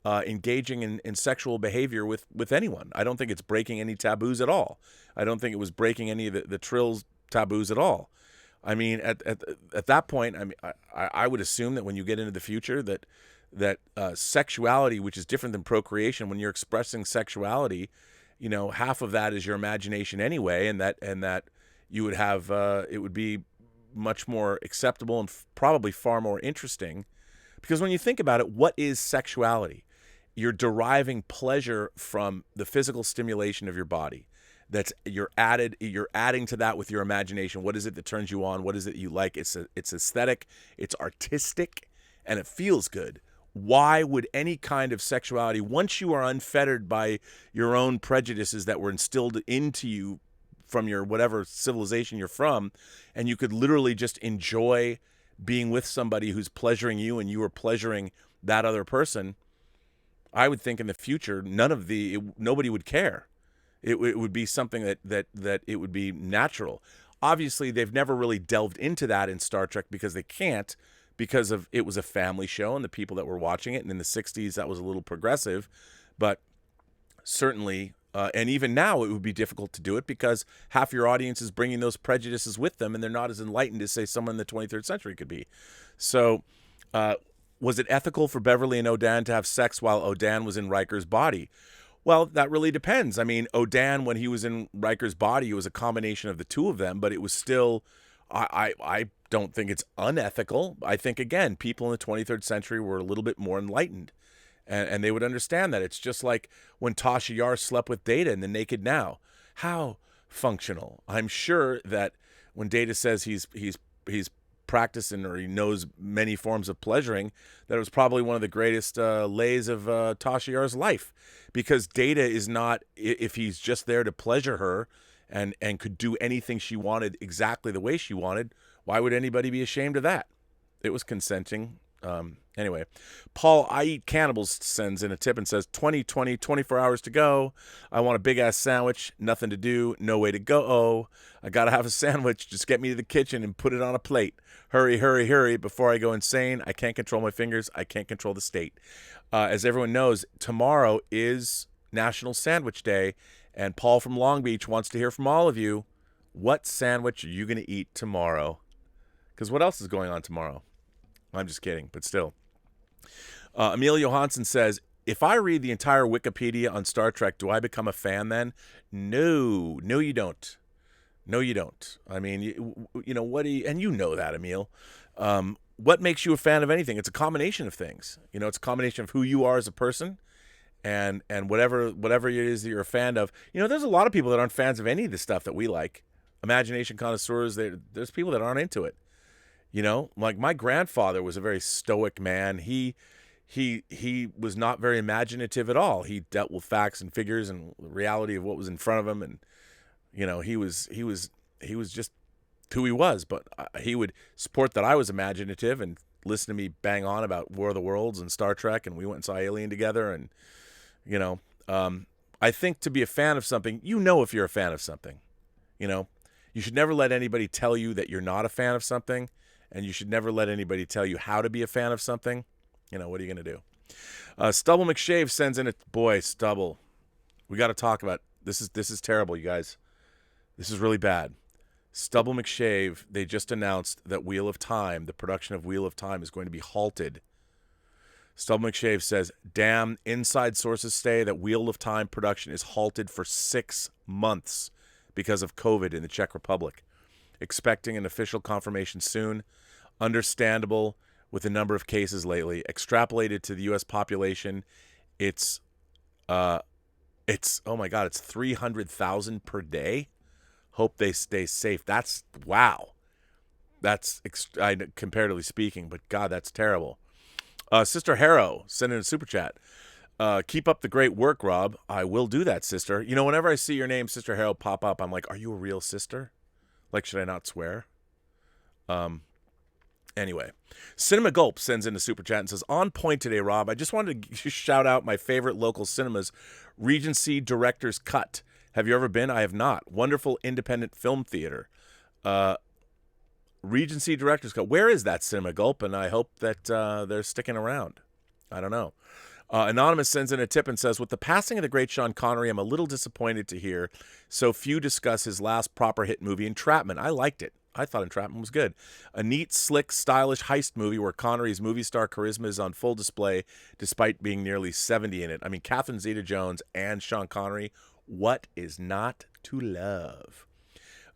engaging in sexual behavior with anyone. I don't think it's breaking any taboos at all. I don't think it was breaking any of the trill's taboos at all. I mean, at that point, I mean, I would assume that when you get into the future, that sexuality, which is different than procreation, when you're expressing sexuality, you know, half of that is your imagination anyway, and that you would have it would be much more acceptable and probably far more interesting, because when you think about it, what is sexuality? You're deriving pleasure from the physical stimulation of your body. You're adding to that with your imagination. What is it that turns you on? What is it you like? It's aesthetic, it's artistic, and it feels good. Why would any kind of sexuality, once you are unfettered by your own prejudices that were instilled into you from your whatever civilization you're from, and you could literally just enjoy being with somebody who's pleasuring you and you are pleasuring that other person, I would think in the future nobody would care. It would be something that it would be natural. Obviously, they've never really delved into that in Star Trek because they can't, because it was a family show and the people that were watching it. And in the 60s, that was a little progressive. But certainly, and even now, it would be difficult to do it because half your audience is bringing those prejudices with them, and they're not as enlightened as, say, someone in the 23rd century could be. So was it ethical for Beverly and Odan to have sex while Odan was in Riker's body? Well, that really depends. I mean, Odan, when he was in Riker's body, it was a combination of the two of them, but it was still, I don't think it's unethical. I think, again, people in the 23rd century were a little bit more enlightened, and they would understand that. It's just like when Tasha Yar slept with Data in The Naked Now. How functional. I'm sure that when Data says he's practicing, or he knows many forms of pleasuring, that it was probably one of the greatest lays of Tasha Yar's life, because Data is not, if he's just there to pleasure her and could do anything she wanted exactly the way she wanted, why would anybody be ashamed of that? It was consenting. Anyway, Paul, I Eat Cannibals sends in a tip and says, 2020, 24 hours to go. I want a big-ass sandwich, nothing to do, no way to go. Oh, I got to have a sandwich. Just get me to the kitchen and put it on a plate. Hurry, hurry, hurry before I go insane. I can't control my fingers. I can't control the state. As everyone knows, tomorrow is National Sandwich Day, and Paul from Long Beach wants to hear from all of you. What sandwich are you going to eat tomorrow? Because what else is going on tomorrow? I'm just kidding, but still. Emil Johansson says, if I read the entire Wikipedia on Star Trek, do I become a fan then? No, you don't. No, you don't. I mean, you know, and you know that, Emil. What makes you a fan of anything? It's a combination of things. You know, it's a combination of who you are as a person and whatever it is that you're a fan of. You know, there's a lot of people that aren't fans of any of the stuff that we like. Imagination connoisseurs, there's people that aren't into it. You know, like my grandfather was a very stoic man. He was not very imaginative at all. He dealt with facts and figures and the reality of what was in front of him, and you know, he was just who he was. But he would support that I was imaginative and listen to me bang on about War of the Worlds and Star Trek, and we went and saw Alien together. And you know, I think to be a fan of something, you know, if you're a fan of something, you know, you should never let anybody tell you that you're not a fan of something. And you should never let anybody tell you how to be a fan of something. You know, what are you going to do? Stubble McShave sends in boy, Stubble. We got to talk about this. Is terrible, you guys. This is really bad. Stubble McShave, they just announced that Wheel of Time, the production of Wheel of Time, is going to be halted. Stubble McShave says, damn, inside sources say that Wheel of Time production is halted for 6 months because of COVID in the Czech Republic. Expecting an official confirmation soon. Understandable with the number of cases lately. Extrapolated to the U.S. population, it's oh my God, it's 300,000 per day. Hope they stay safe. That's, wow. That's comparatively speaking, but God, that's terrible. Sister Harrow sent in a super chat. Keep up the great work, Rob. I will do that, sister. You know, whenever I see your name, Sister Harold, pop up, I'm like, are you a real sister? Like, should I not swear? Anyway, Cinema Gulp sends in a super chat and says, on point today, Rob. I just wanted to shout out my favorite local cinemas, Regency Director's Cut. Have you ever been? I have not. Wonderful independent film theater. Regency Director's Cut. Where is that, Cinema Gulp? And I hope that they're sticking around. I don't know. Anonymous sends in a tip and says, with the passing of the great Sean Connery, I'm a little disappointed to hear so few discuss his last proper hit movie, Entrapment. I liked it. I thought Entrapment was good. A neat, slick, stylish heist movie where Connery's movie star charisma is on full display despite being nearly 70 in it. I mean, Catherine Zeta-Jones and Sean Connery, what is not to love?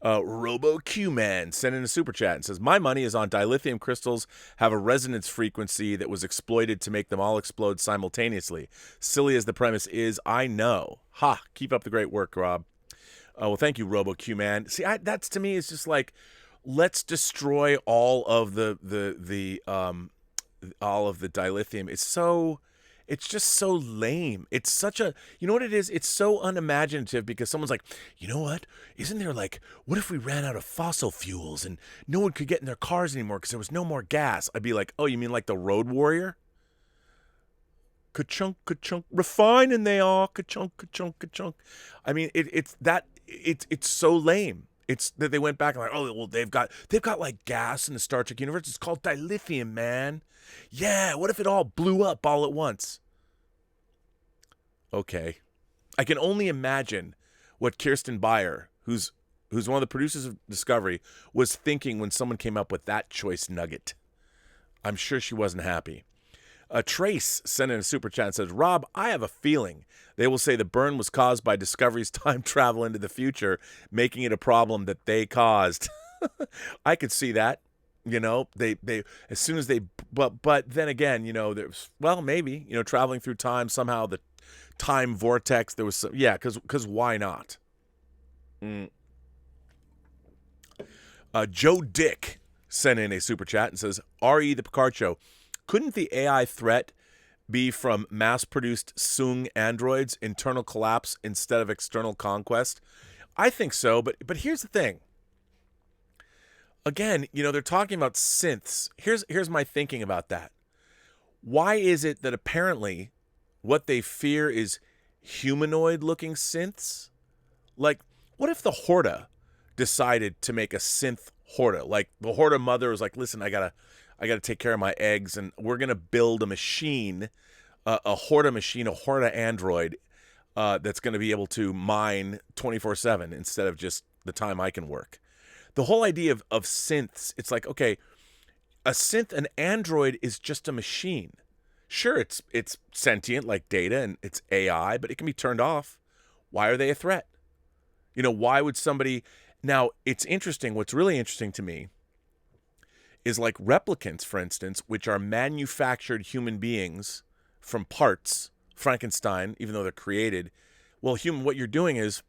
Robo Q-Man sent in a super chat and says, my money is on dilithium crystals have a resonance frequency that was exploited to make them all explode simultaneously. Silly as the premise is, I know. Ha! Keep up the great work, Rob. Well, thank you, Robo Q-Man. See, that's to me is just like, let's destroy all of the dilithium. It's just so lame. It's such a, you know what it is? It's so unimaginative because someone's like, you know what? Isn't there like, what if we ran out of fossil fuels and no one could get in their cars anymore because there was no more gas? I'd be like, oh, you mean like the Road Warrior? Ka-chunk, ka-chunk, refining they are, ka-chunk, ka-chunk, ka-chunk. I mean, it's so lame. It's that they went back and like, oh, well, they've got like gas in the Star Trek universe. It's called dilithium, man. Yeah, what if it all blew up all at once? Okay. I can only imagine what Kirsten Beyer, who's one of the producers of Discovery, was thinking when someone came up with that choice nugget. I'm sure she wasn't happy. Trace sent in a super chat and says, Rob, I have a feeling they will say the burn was caused by Discovery's time travel into the future, making it a problem that they caused. I could see that. You know, they as soon as they, but then again, you know, there's, well, maybe, you know, traveling through time, somehow the time vortex, there was some, yeah, because why not? Joe Dick sent in a super chat and says, R.E. the Picard Show, couldn't the AI threat be from mass-produced Sung androids, internal collapse instead of external conquest? I think so, but here's the thing. Again, you know, they're talking about synths. Here's my thinking about that. Why is it that apparently what they fear is humanoid-looking synths? Like, what if the Horta decided to make a synth Horta? Like, the Horta mother was like, listen, I gotta take care of my eggs, and we're gonna build a machine, a Horta machine, a Horta android that's gonna be able to mine 24/7 instead of just the time I can work. The whole idea of synths, it's like, okay, a synth, an android is just a machine. Sure, it's sentient like Data and it's AI, but it can be turned off. Why are they a threat? You know, why would somebody... Now, it's interesting. What's really interesting to me is like replicants, for instance, which are manufactured human beings from parts, Frankenstein, even though they're created. Well, what you're doing is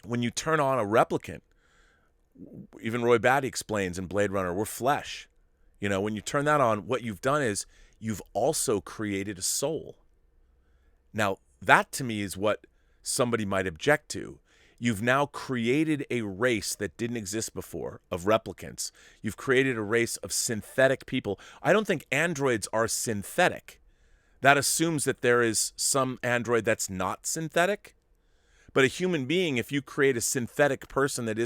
when you turn on a replicant, even Roy Batty explains in Blade Runner, we're flesh. You know, when you turn that on, what you've done is you've also created a soul. Now, that to me is what somebody might object to. You've now created a race that didn't exist before of replicants. You've created a race of synthetic people. I don't think androids are synthetic. That assumes that there is some android that's not synthetic. But a human being, if you create a synthetic person that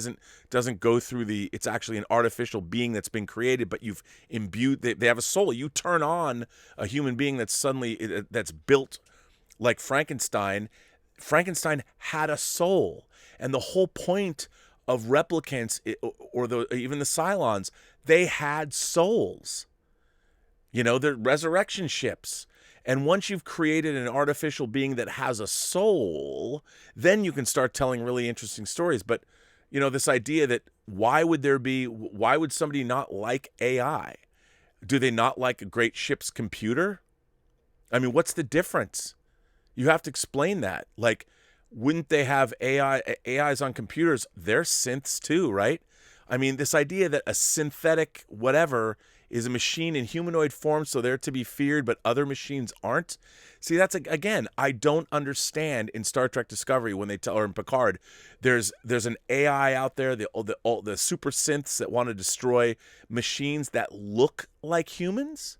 doesn't go through it's actually an artificial being that's been created, but you've imbued, they have a soul. You turn on a human being that's built like Frankenstein. Frankenstein had a soul. And the whole point of replicants, or even the Cylons, they had souls. You know, they're resurrection ships. And once you've created an artificial being that has a soul, then you can start telling really interesting stories. But, you know, this idea that why would somebody not like AI? Do they not like a great ship's computer? I mean, what's the difference? You have to explain that. Like, wouldn't they have AIs on computers? They're synths too, right? I mean, this idea that a synthetic whatever Is a machine in humanoid form, so they're to be feared, but other machines aren't? See, that's again, I don't understand in Star Trek Discovery when they tell, or in Picard, there's an AI out there, the super synths that want to destroy machines that look like humans.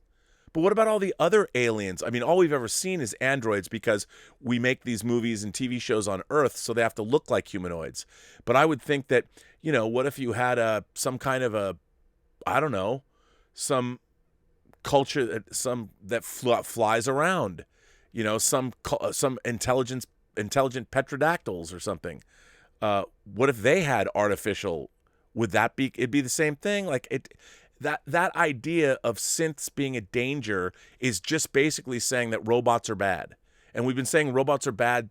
But what about all the other aliens? I mean, all we've ever seen is androids because we make these movies and TV shows on Earth, so they have to look like humanoids. But I would think that, what if you had some kind of I don't know, some culture that flies around, some intelligent petrodactyls or something. What if they had artificial? Would that be? It'd be the same thing. Like that idea of synths being a danger is just basically saying that robots are bad, and we've been saying robots are bad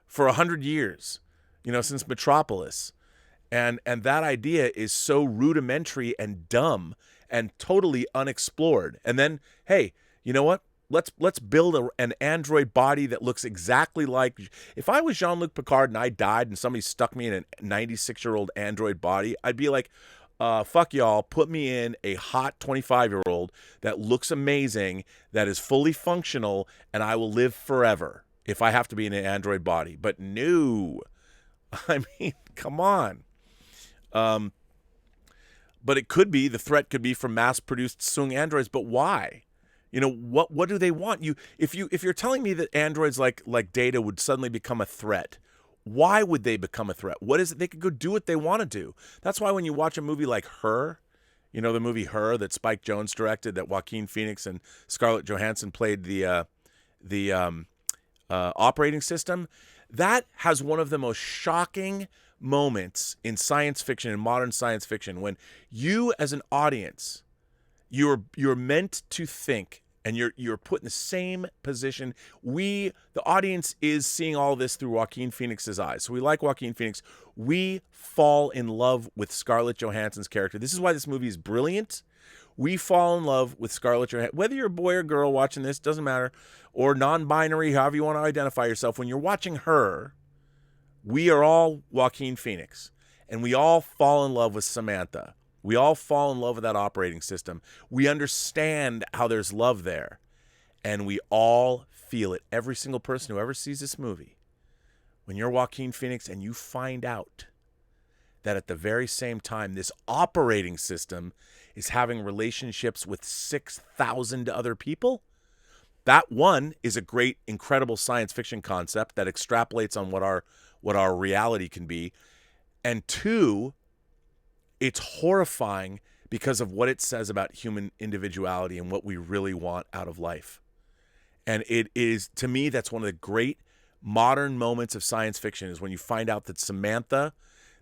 for 100 years. Since Metropolis. And that idea is so rudimentary and dumb and totally unexplored. And then, hey, you know what? Let's build an android body that looks exactly like. If I was Jean-Luc Picard and I died and somebody stuck me in a 96-year-old android body, I'd be like, fuck y'all, put me in a hot 25-year-old that looks amazing, that is fully functional, and I will live forever if I have to be in an android body. But no, I mean, come on. But the threat could be from mass-produced Sung androids. But why? What do they want? If you're telling me that androids like Data would suddenly become a threat, why would they become a threat? What is it? They could go do what they want to do. That's why when you watch a movie like Her, the movie Her that Spike Jonze directed, that Joaquin Phoenix and Scarlett Johansson played the operating system, that has one of the most shocking moments in science fiction, in modern science fiction, when you as an audience, you're meant to think, and you're put in the same position. The audience is seeing all this through Joaquin Phoenix's eyes. So we like Joaquin Phoenix. We fall in love with Scarlett Johansson's character. This is why this movie is brilliant. We fall in love with Scarlett Johansson. Whether you're a boy or girl watching this, doesn't matter, or non-binary, however you want to identify yourself, when you're watching Her, we are all Joaquin Phoenix, and we all fall in love with Samantha. We all fall in love with that operating system. We understand how there's love there, and we all feel it. Every single person who ever sees this movie, when you're Joaquin Phoenix and you find out that at the very same time this operating system is having relationships with 6,000 other people, that one is a great, incredible science fiction concept that extrapolates on what our reality can be. And two, it's horrifying because of what it says about human individuality and what we really want out of life. And it is, to me, that's one of the great modern moments of science fiction, is when you find out that Samantha,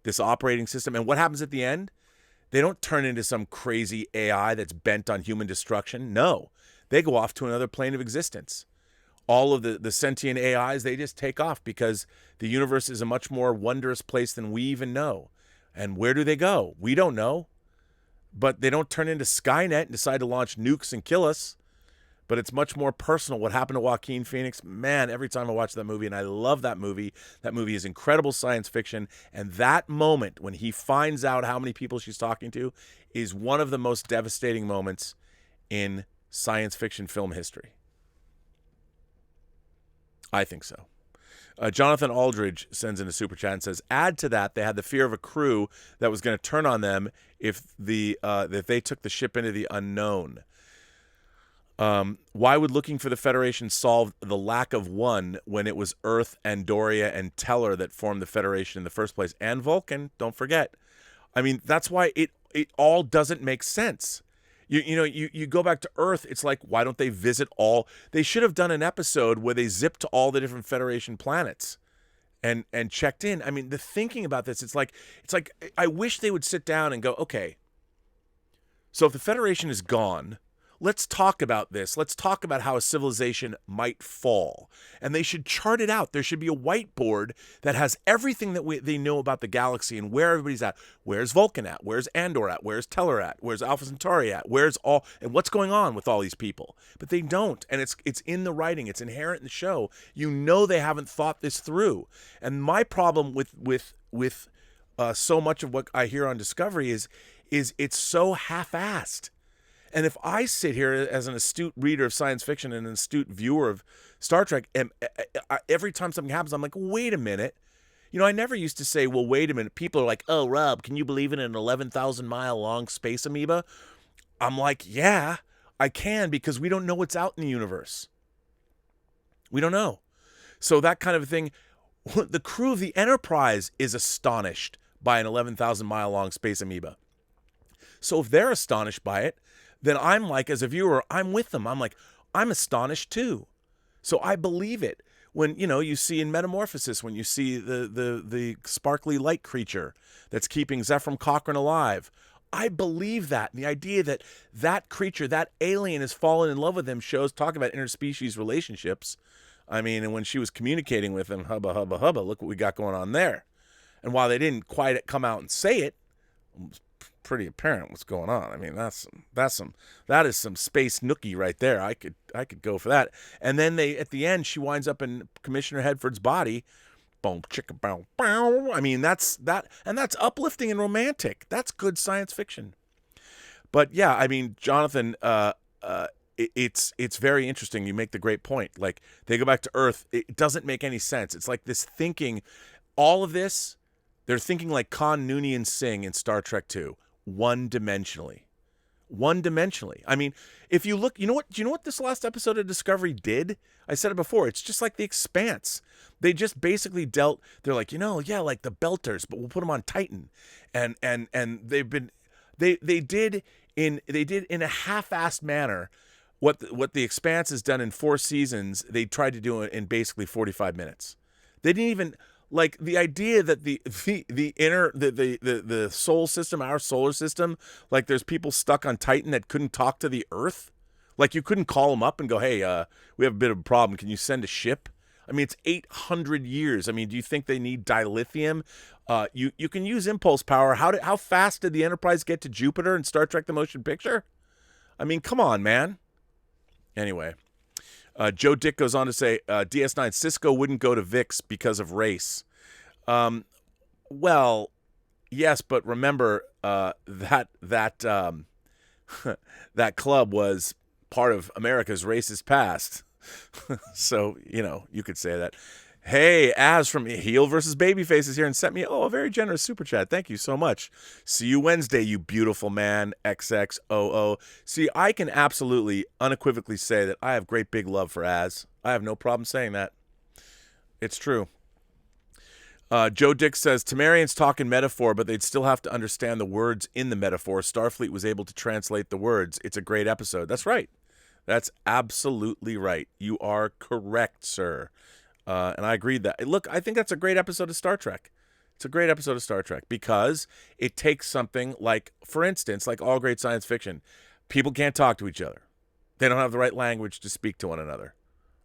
this operating system, and what happens at the end, they don't turn into some crazy AI that's bent on human destruction. No, they go off to another plane of existence. All of the sentient AIs, they just take off because the universe is a much more wondrous place than we even know. And where do they go? We don't know. But they don't turn into Skynet and decide to launch nukes and kill us. But it's much more personal. What happened to Joaquin Phoenix? Man, every time I watch that movie, and I love that movie is incredible science fiction. And that moment when he finds out how many people she's talking to is one of the most devastating moments in science fiction film history. I think so. Jonathan Aldridge sends in a super chat and says, add to that, they had the fear of a crew that was going to turn on them if they took the ship into the unknown. Why would looking for the Federation solve the lack of one when it was Earth, Andoria, and Teller that formed the Federation in the first place? And Vulcan, don't forget. I mean, that's why it all doesn't make sense. You go back to Earth, it's like, why don't they visit all? They should have done an episode where they zipped to all the different Federation planets and checked in. I mean, the thinking about this, it's like I wish they would sit down and go, okay, so if the Federation is gone, let's talk about this. Let's talk about how a civilization might fall. And they should chart it out. There should be a whiteboard that has everything that they know about the galaxy and where everybody's at. Where's Vulcan at? Where's Andor at? Where's Teller at? Where's Alpha Centauri at? And what's going on with all these people? But they don't. And it's in the writing. It's inherent in the show. You know they haven't thought this through. And my problem with so much of what I hear on Discovery is is it's so half-assed. And if I sit here as an astute reader of science fiction and an astute viewer of Star Trek, and every time something happens, I'm like, wait a minute. You know, I never used to say, well, wait a minute. People are like, oh, Rob, can you believe in an 11,000-mile long space amoeba? I'm like, yeah, I can, because we don't know what's out in the universe. We don't know. So that kind of a thing, the crew of the Enterprise is astonished by an 11,000-mile long space amoeba. So if they're astonished by it, then I'm like, as a viewer, I'm with them. I'm like, I'm astonished too. So I believe it. When, you know, you see in Metamorphosis, when you see the sparkly light creature that's keeping Zephram Cochrane alive, I believe that. And the idea that that creature, that alien, has fallen in love with him shows, talking about interspecies relationships. I mean, and when she was communicating with him, hubba, hubba, hubba, look what we got going on there. And while they didn't quite come out and say it, it's pretty apparent what's going on. I mean, that is some space nookie right there. I could go for that. And then at the end, she winds up in Commissioner Hedford's body. Boom, chicka, bow, bow. I mean, that's uplifting and romantic. That's good science fiction. But yeah, I mean, Jonathan, it's very interesting. You make the great point. Like, they go back to Earth. It doesn't make any sense. It's like this thinking, all of this, they're thinking like Khan, Noonien, and Singh in Star Trek 2, one-dimensionally. I mean, if you look, do you know what this last episode of Discovery did? I said it before. It's just like The Expanse. They just basically they're like, yeah, like the Belters, but we'll put them on Titan. And they did in a half-assed manner what the Expanse has done in 4 seasons. They tried to do it in basically 45 minutes. They didn't even, like, the idea that the solar system, our solar system, like, there's people stuck on Titan that couldn't talk to the Earth. Like, you couldn't call them up and go, hey, we have a bit of a problem. Can you send a ship? I mean, it's 800 years. I mean, do you think they need dilithium? You can use impulse power. How fast did the Enterprise get to Jupiter in Star Trek: The Motion Picture? I mean, come on, man. Anyway, Joe Dick goes on to say, DS9, Cisco wouldn't go to VIX because of race. Well, yes, but remember that that club was part of America's racist past. So, you could say that. Hey, Az from Heel versus Babyface is here and sent me, a very generous super chat. Thank you so much. See you Wednesday, you beautiful man, XXOO. See, I can absolutely, unequivocally say that I have great big love for Az. I have no problem saying that. It's true. Joe Dick says, Temerians talk in metaphor, but they'd still have to understand the words in the metaphor. Starfleet was able to translate the words. It's a great episode. That's right. That's absolutely right. You are correct, sir. And I agree that. Look, I think that's a great episode of Star Trek. It's a great episode of Star Trek because it takes something like, for instance, like all great science fiction, people can't talk to each other. They don't have the right language to speak to one another.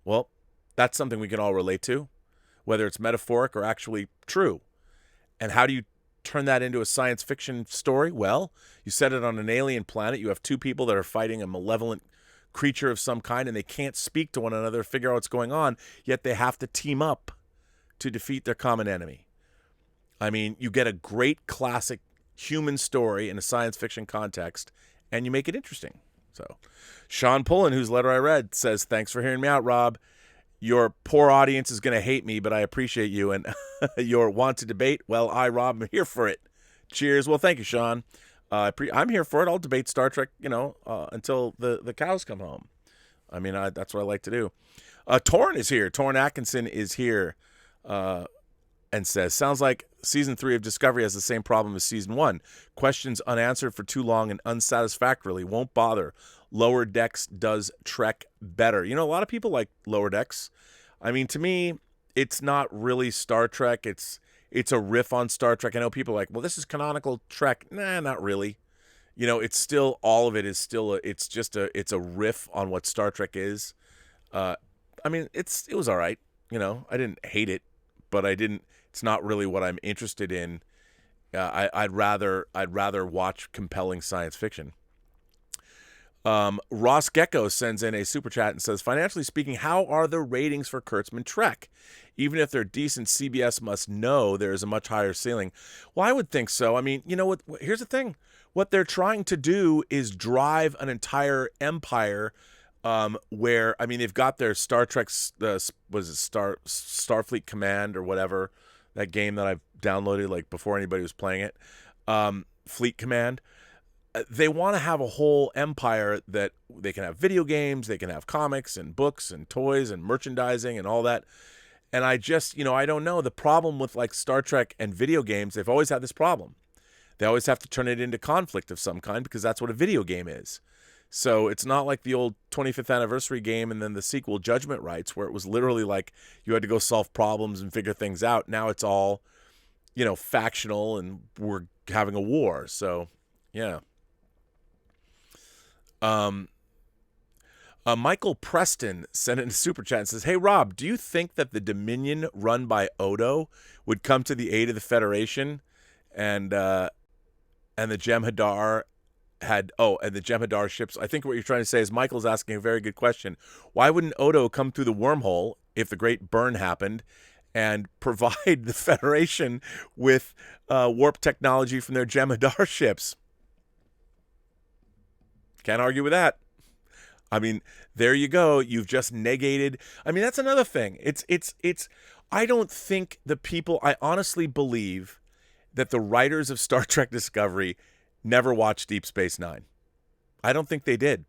Well, that's something we can all relate to, whether it's metaphoric or actually true. And how do you turn that into a science fiction story? Well, you set it on an alien planet. You have 2 people that are fighting a malevolent creature of some kind, and they can't speak to one another, figure out what's going on, yet they have to team up to defeat their common enemy. I mean, you get a great classic human story in a science fiction context, and you make it interesting. So, Sean Pullen, whose letter I read, says, thanks for hearing me out, Rob. Your poor audience is going to hate me, but I appreciate you, and your want to debate, well, Rob, am here for it. Cheers. Well, thank you, Sean. I'm here for it. I'll debate Star Trek, until the cows come home. I mean, that's what I like to do. Torrin is here. Torrin Atkinson is here and says, sounds like Season 3 of Discovery has the same problem as Season 1. Questions unanswered for too long and unsatisfactorily. Won't bother. Lower Decks does Trek better. A lot of people like Lower Decks. I mean, to me, it's not really Star Trek. It's a riff on Star Trek. I know people are like, well, this is canonical Trek. Nah, not really. It's still, all of it is still, it's a riff on what Star Trek is. I mean, it was all right. I didn't hate it, but it's not really what I'm interested in. I'd rather watch compelling science fiction. Ross Gecko sends in a super chat and says, financially speaking, how are the ratings for Kurtzman Trek? Even if they're decent, CBS must know there is a much higher ceiling. Well, I would think so. I mean, you know what? Here's the thing. What they're trying to do is drive an entire empire where, I mean, they've got their Star Trek, Starfleet Command or whatever, that game that I've downloaded like before anybody was playing it, Fleet Command. They want to have a whole empire that they can have video games, they can have comics and books and toys and merchandising and all that. And I just, I don't know. The problem with like Star Trek and video games, they've always had this problem. They always have to turn it into conflict of some kind because that's what a video game is. So it's not like the old 25th anniversary game and then the sequel Judgment Rights, where it was literally like you had to go solve problems and figure things out. Now it's all, factional and we're having a war. So, yeah. Michael Preston sent in a super chat and says, hey, Rob, do you think that the Dominion run by Odo would come to the aid of the Federation and the Jem'Hadar and the Jem'Hadar ships? I think what you're trying to say is Michael's asking a very good question. Why wouldn't Odo come through the wormhole if the great burn happened and provide the Federation with warp technology from their Jem'Hadar ships? Can't argue with that. I mean, there you go. You've just negated. I mean, that's another thing. I don't think I honestly believe that the writers of Star Trek Discovery never watched Deep Space Nine. I don't think they did.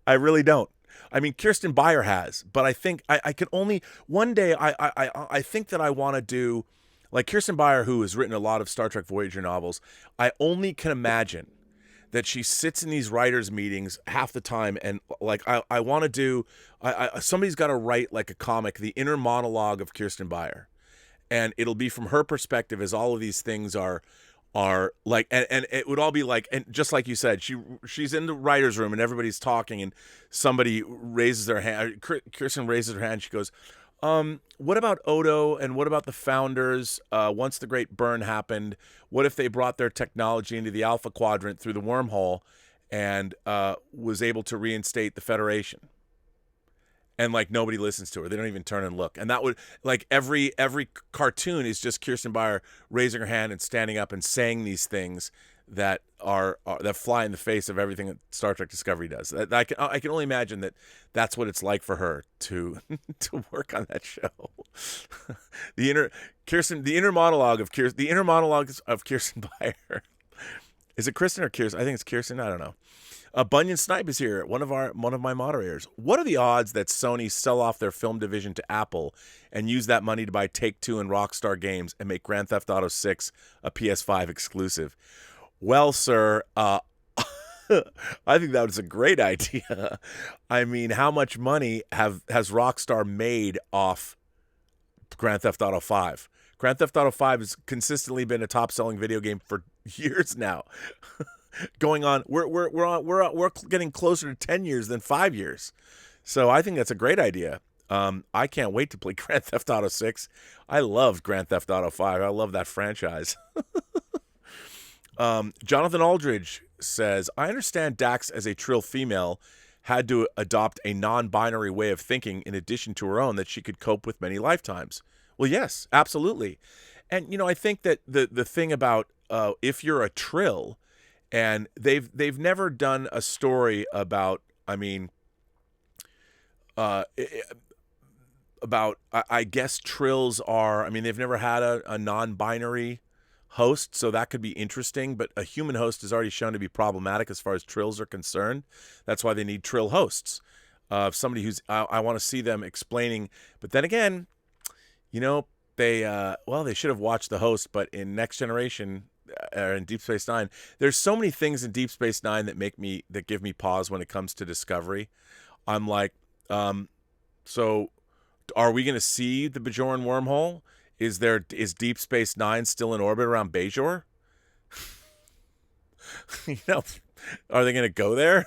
I really don't. I mean, Kirsten Beyer has, but I think I can only one day. I think that I want to do like Kirsten Beyer, who has written a lot of Star Trek Voyager novels. I only can imagine that she sits in these writers' meetings half the time, and like I want to do. Somebody's got to write like a comic, the inner monologue of Kirsten Beyer, and it'll be from her perspective as all of these things are like, and it would all be like, and just like you said, she's in the writer's room and everybody's talking, and somebody raises their hand. Kirsten raises her hand. She goes, what about Odo and what about the founders? Once the great burn happened, what if they brought their technology into the Alpha Quadrant through the wormhole and was able to reinstate the Federation? And like nobody listens to her. They don't even turn and look. And that would like every cartoon is just Kirsten Beyer raising her hand and standing up and saying these things that are that fly in the face of everything that Star Trek Discovery does. I can only imagine that that's what it's like for her to to work on that show. the inner monologue of Kirsten Beyer. Is it Kristen or Kirsten? I think it's Kirsten. I don't know. Bunyan Snipe is here, one of my moderators. What are the odds that Sony sell off their film division to Apple and use that money to buy Take-Two and Rockstar Games and make Grand Theft Auto 6 a PS5 exclusive? Well, sir, I think that was a great idea. I mean, how much money has Rockstar made off Grand Theft Auto 5? Grand Theft Auto 5 has consistently been a top-selling video game for years now. Going on, we're getting closer to 10 years than 5 years. So I think that's a great idea. I can't wait to play Grand Theft Auto 6. I loved Grand Theft Auto 5. I love that franchise. Jonathan Aldridge says, I understand Dax as a Trill female had to adopt a non-binary way of thinking in addition to her own that she could cope with many lifetimes. Well, yes, absolutely. And, I think that the thing about if you're a Trill, and they've never done a story about, I guess Trills are, they've never had a non-binary host, so that could be interesting, but a human host is already shown to be problematic as far as Trills are concerned. That's why they need Trill hosts. Somebody who's, I want to see them explaining, but then again, they should have watched The Host, but in Next Generation, in Deep Space Nine, there's so many things in Deep Space Nine that give me pause when it comes to Discovery. I'm like, so are we going to see the Bajoran wormhole? Is Deep Space Nine still in orbit around Bajor? Are they going to go there?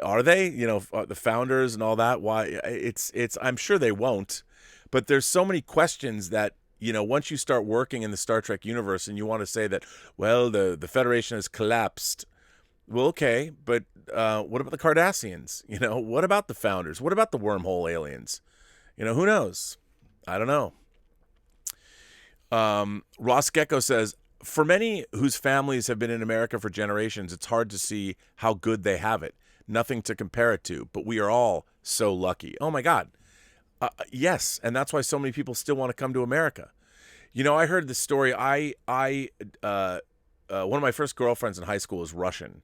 Are they? The founders and all that. Why? It's. I'm sure they won't. But there's so many questions that, once you start working in the Star Trek universe and you want to say that, well, the Federation has collapsed, Well, okay, but what about the Cardassians? What about the founders? What about the wormhole aliens? Who knows? I don't know. Ross Gecko says, for many whose families have been in America for generations, it's hard to see how good they have it. Nothing to compare it to, but we are all so lucky. Oh my God. Yes, and that's why so many people still want to come to America. I heard this story. One of my first girlfriends in high school was Russian,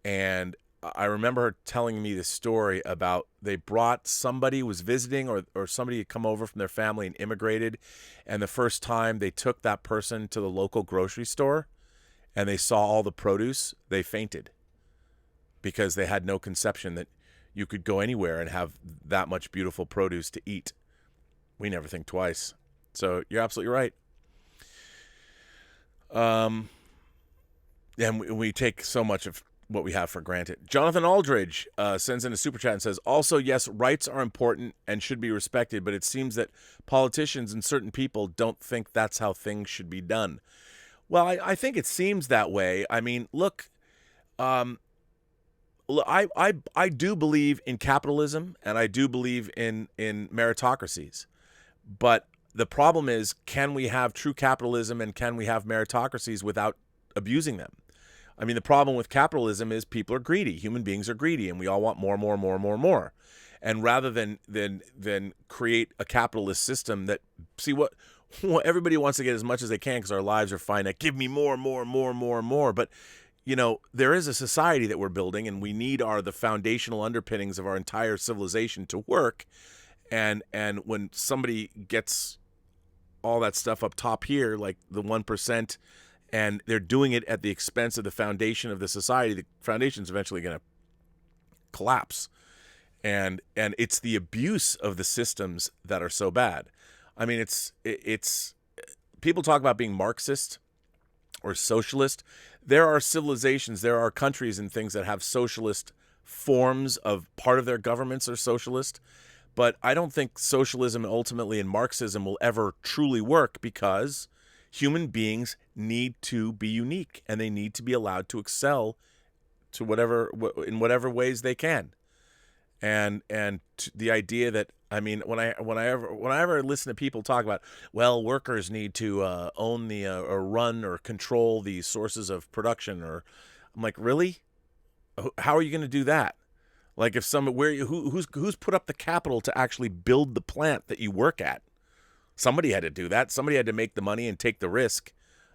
and I remember her telling me this story about they brought somebody who was visiting, or somebody had come over from their family and immigrated, and the first time they took that person to the local grocery store and they saw all the produce, they fainted because they had no conception that you could go anywhere and have that much beautiful produce to eat. We never think twice. So you're absolutely right. And we take so much of what we have for granted. Jonathan Aldridge sends in a super chat and says, also, yes, rights are important and should be respected, but it seems that politicians and certain people don't think that's how things should be done. Well, I think it seems that way. I mean, look, I do believe in capitalism, and I do believe in meritocracies. But the problem is, can we have true capitalism and can we have meritocracies without abusing them? I mean, the problem with capitalism is people are greedy. Human beings are greedy, and we all want more, more, more, more, more. And rather than create a capitalist system that, see, what everybody wants to get as much as they can because our lives are finite. Give me more, more, more, more, more. But there is a society that we're building, and we need the foundational underpinnings of our entire civilization to work. And when somebody gets all that stuff up top here, like the 1%, and they're doing it at the expense of the foundation of the society, the foundation's eventually going to collapse. And it's the abuse of the systems that are so bad. I mean, it's people talk about being Marxist or socialist. There are civilizations, there are countries and things that have socialist forms of part of their governments are socialist. But I don't think socialism ultimately and Marxism will ever truly work because human beings need to be unique and they need to be allowed to excel to in whatever ways they can. And the idea that, I mean, when I ever listen to people talk about, well, workers need to own the or run or control the sources of production, or I'm like, really? How are you going to do that? Like, if who's put up the capital to actually build the plant that you work at? Somebody had to do that. Somebody had to make the money and take the risk.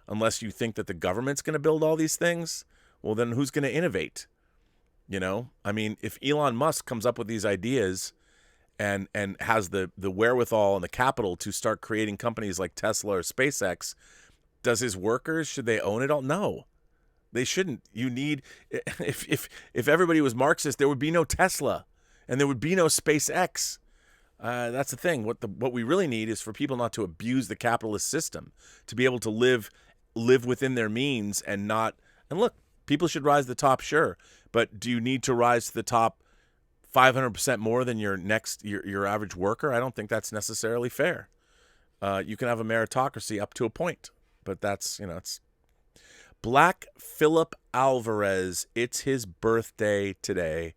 Unless you think that the government's going to build all these things, well, then who's going to innovate? I mean, if Elon Musk comes up with these ideas and has the wherewithal and the capital to start creating companies like Tesla or SpaceX, does his workers, should they own it all? No. They shouldn't. You need, if everybody was Marxist, there would be no Tesla and there would be no SpaceX. That's the thing. What we really need is for people not to abuse the capitalist system, to be able to live within their means and not. And look, people should rise to the top, sure, but do you need to rise to the top 500% more than your average worker? I don't think that's necessarily fair. You can have a meritocracy up to a point, but that's it's. Black Philip Alvarez, it's his birthday today.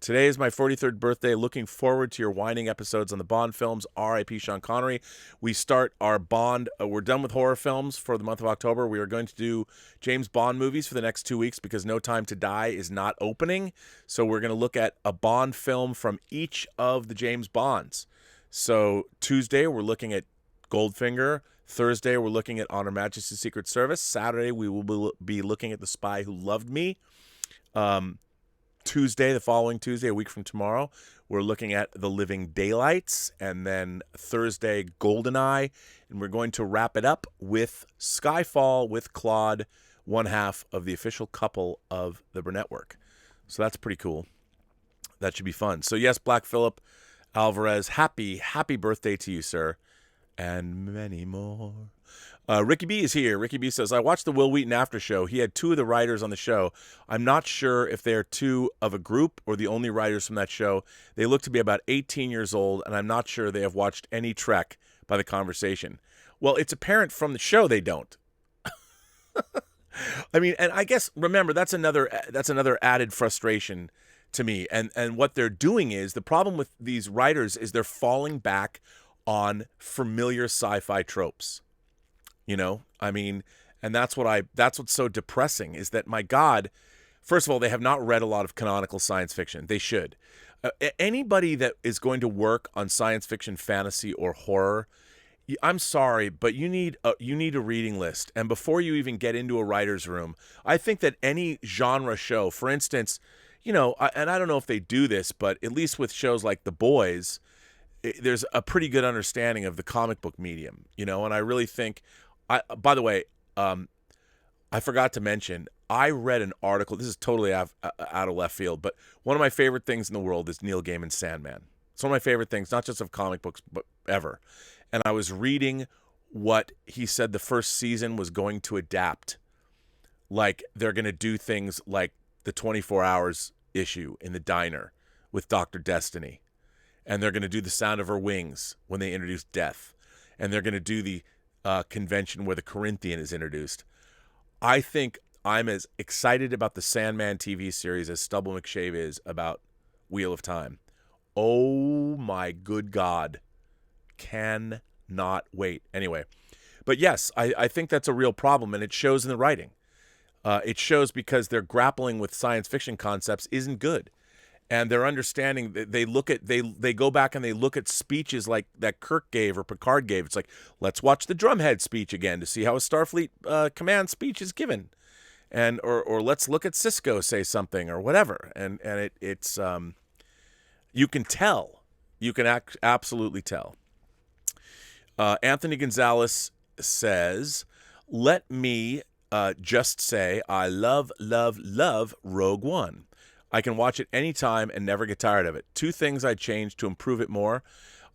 Today is my 43rd birthday. Looking forward to your whining episodes on the Bond films. R.I.P. Sean Connery. We start our Bond. We're done with horror films for the month of October. We are going to do James Bond movies for the next 2 weeks because No Time to Die is not opening. So we're going to look at a Bond film from each of the James Bonds. So Tuesday, we're looking at Goldfinger. Thursday, we're looking at On Her Majesty's Secret Service. Saturday, we will be looking at The Spy Who Loved Me. Tuesday, the following Tuesday, a week from tomorrow, we're looking at The Living Daylights. And then Thursday, GoldenEye. And we're going to wrap it up with Skyfall with Claude, one half of the official couple of the Burnettwork. So that's pretty cool. That should be fun. So yes, Black Phillip Alvarez, happy birthday to you, sir. And many more. Ricky B is here. Ricky B says, I watched the Will Wheaton after show. He had two of the writers on the show. I'm not sure if they are two of a group or the only writers from that show. They look to be about 18 years old, and I'm not sure they have watched any Trek by the conversation. Well, it's apparent from the show they don't. I mean, and I guess remember that's another added frustration to me. And what they're doing is the problem with these writers is they're falling back on familiar sci-fi tropes. You know, I mean, and that's what's so depressing is that, my God, first of all, they have not read a lot of canonical science fiction. They should. Anybody that is going to work on science fiction, fantasy, or horror, I'm sorry, but you need a reading list. And before you even get into a writer's room, I think that any genre show, for instance, you know, and I don't know if they do this, but at least with shows like The Boys, there's a pretty good understanding of the comic book medium, you know. And I really think, by the way, I forgot to mention, I read an article. This is totally out of left field, but one of my favorite things in the world is Neil Gaiman's Sandman. It's one of my favorite things, not just of comic books, but ever. And I was reading what he said the first season was going to adapt. Like, they're going to do things like the 24 Hours issue in the diner with Dr. Destiny. And they're going to do The Sound of Her Wings when they introduce Death. And they're going to do the convention where the Corinthian is introduced. I think I'm as excited about the Sandman TV series as Stubble McShave is about Wheel of Time. Oh my good God. Cannot wait. Anyway, but yes, I think that's a real problem, and it shows in the writing. It shows because they're grappling with science fiction concepts isn't good. And they're understanding that they go back and they look at speeches like that Kirk gave or Picard gave. It's like, let's watch the drumhead speech again to see how a Starfleet command speech is given. And or let's look at Cisco say something or whatever. And it's you can tell. You can absolutely tell. Anthony Gonzalez says, let me just say I love Rogue One. I can watch it anytime and never get tired of it. 2 things I'd change to improve it more.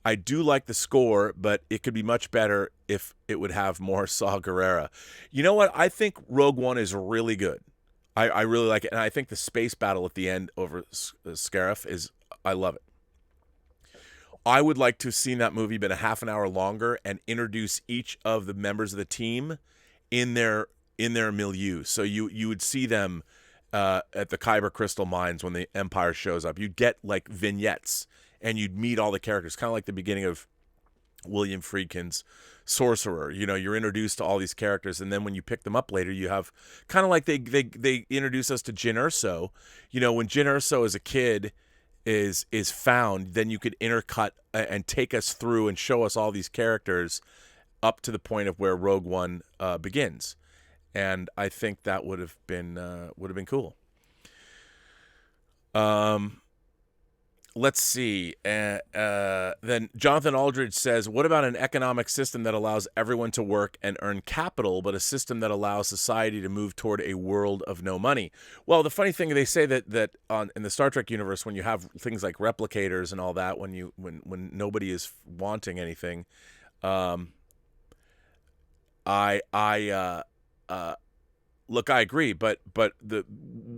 I do like the score, but it could be much better if it would have more Saw Gerrera. You know what? I think Rogue One is really good. I really like it. And I think the space battle at the end over Scarif is, I love it. I would like to have seen that movie been a half an hour longer and introduce each of the members of the team in their milieu. So you would see them at the Kyber Crystal Mines when the Empire shows up. You'd get like vignettes and you'd meet all the characters, kind of like the beginning of William Friedkin's Sorcerer. You know, you're introduced to all these characters, and then when you pick them up later, you have kind of like they introduce us to Jyn Erso. You know, when Jyn Erso as a kid is found, then you could intercut and take us through and show us all these characters up to the point of where Rogue One begins. And I think that would have been cool. Let's see. Then Jonathan Aldridge says, what about an economic system that allows everyone to work and earn capital, but a system that allows society to move toward a world of no money? Well, the funny thing, they say that in the Star Trek universe, when you have things like replicators and all that, when nobody is wanting anything, look, I agree, but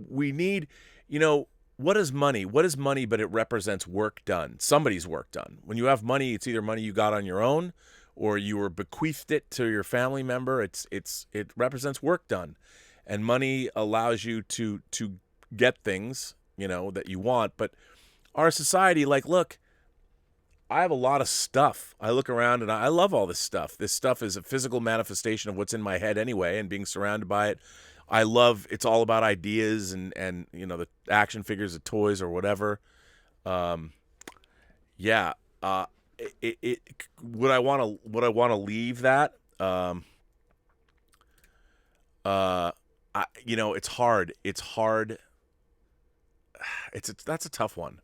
we need, you know, what is money? What is money? But it represents work done, somebody's work done. When you have money, it's either money you got on your own, or you were bequeathed it to your family member. It represents work done, and money allows you to get things, you know, that you want. But our society, like, look, I have a lot of stuff. I look around and I love all this stuff. This stuff is a physical manifestation of what's in my head anyway, and being surrounded by it. I love, it's all about ideas and you know, the action figures, the toys or whatever. Yeah. Would I want to leave that? You know, it's hard. That's a tough one.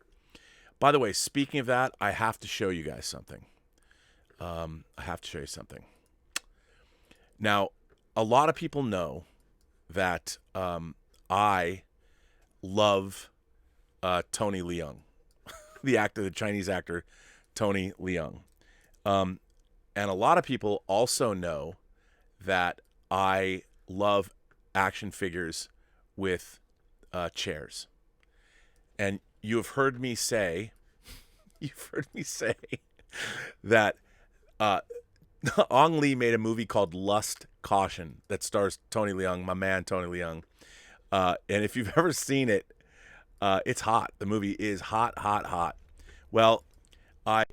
By the way, speaking of that, I have to show you guys something. Now, a lot of people know that I love Tony Leung, the Chinese actor Tony Leung. And a lot of people also know that I love action figures with chairs. And you've heard me say that Ong Lee made a movie called Lust, Caution that stars Tony Leung, my man Tony Leung. And if you've ever seen it, it's hot. The movie is hot, hot, hot. Well, I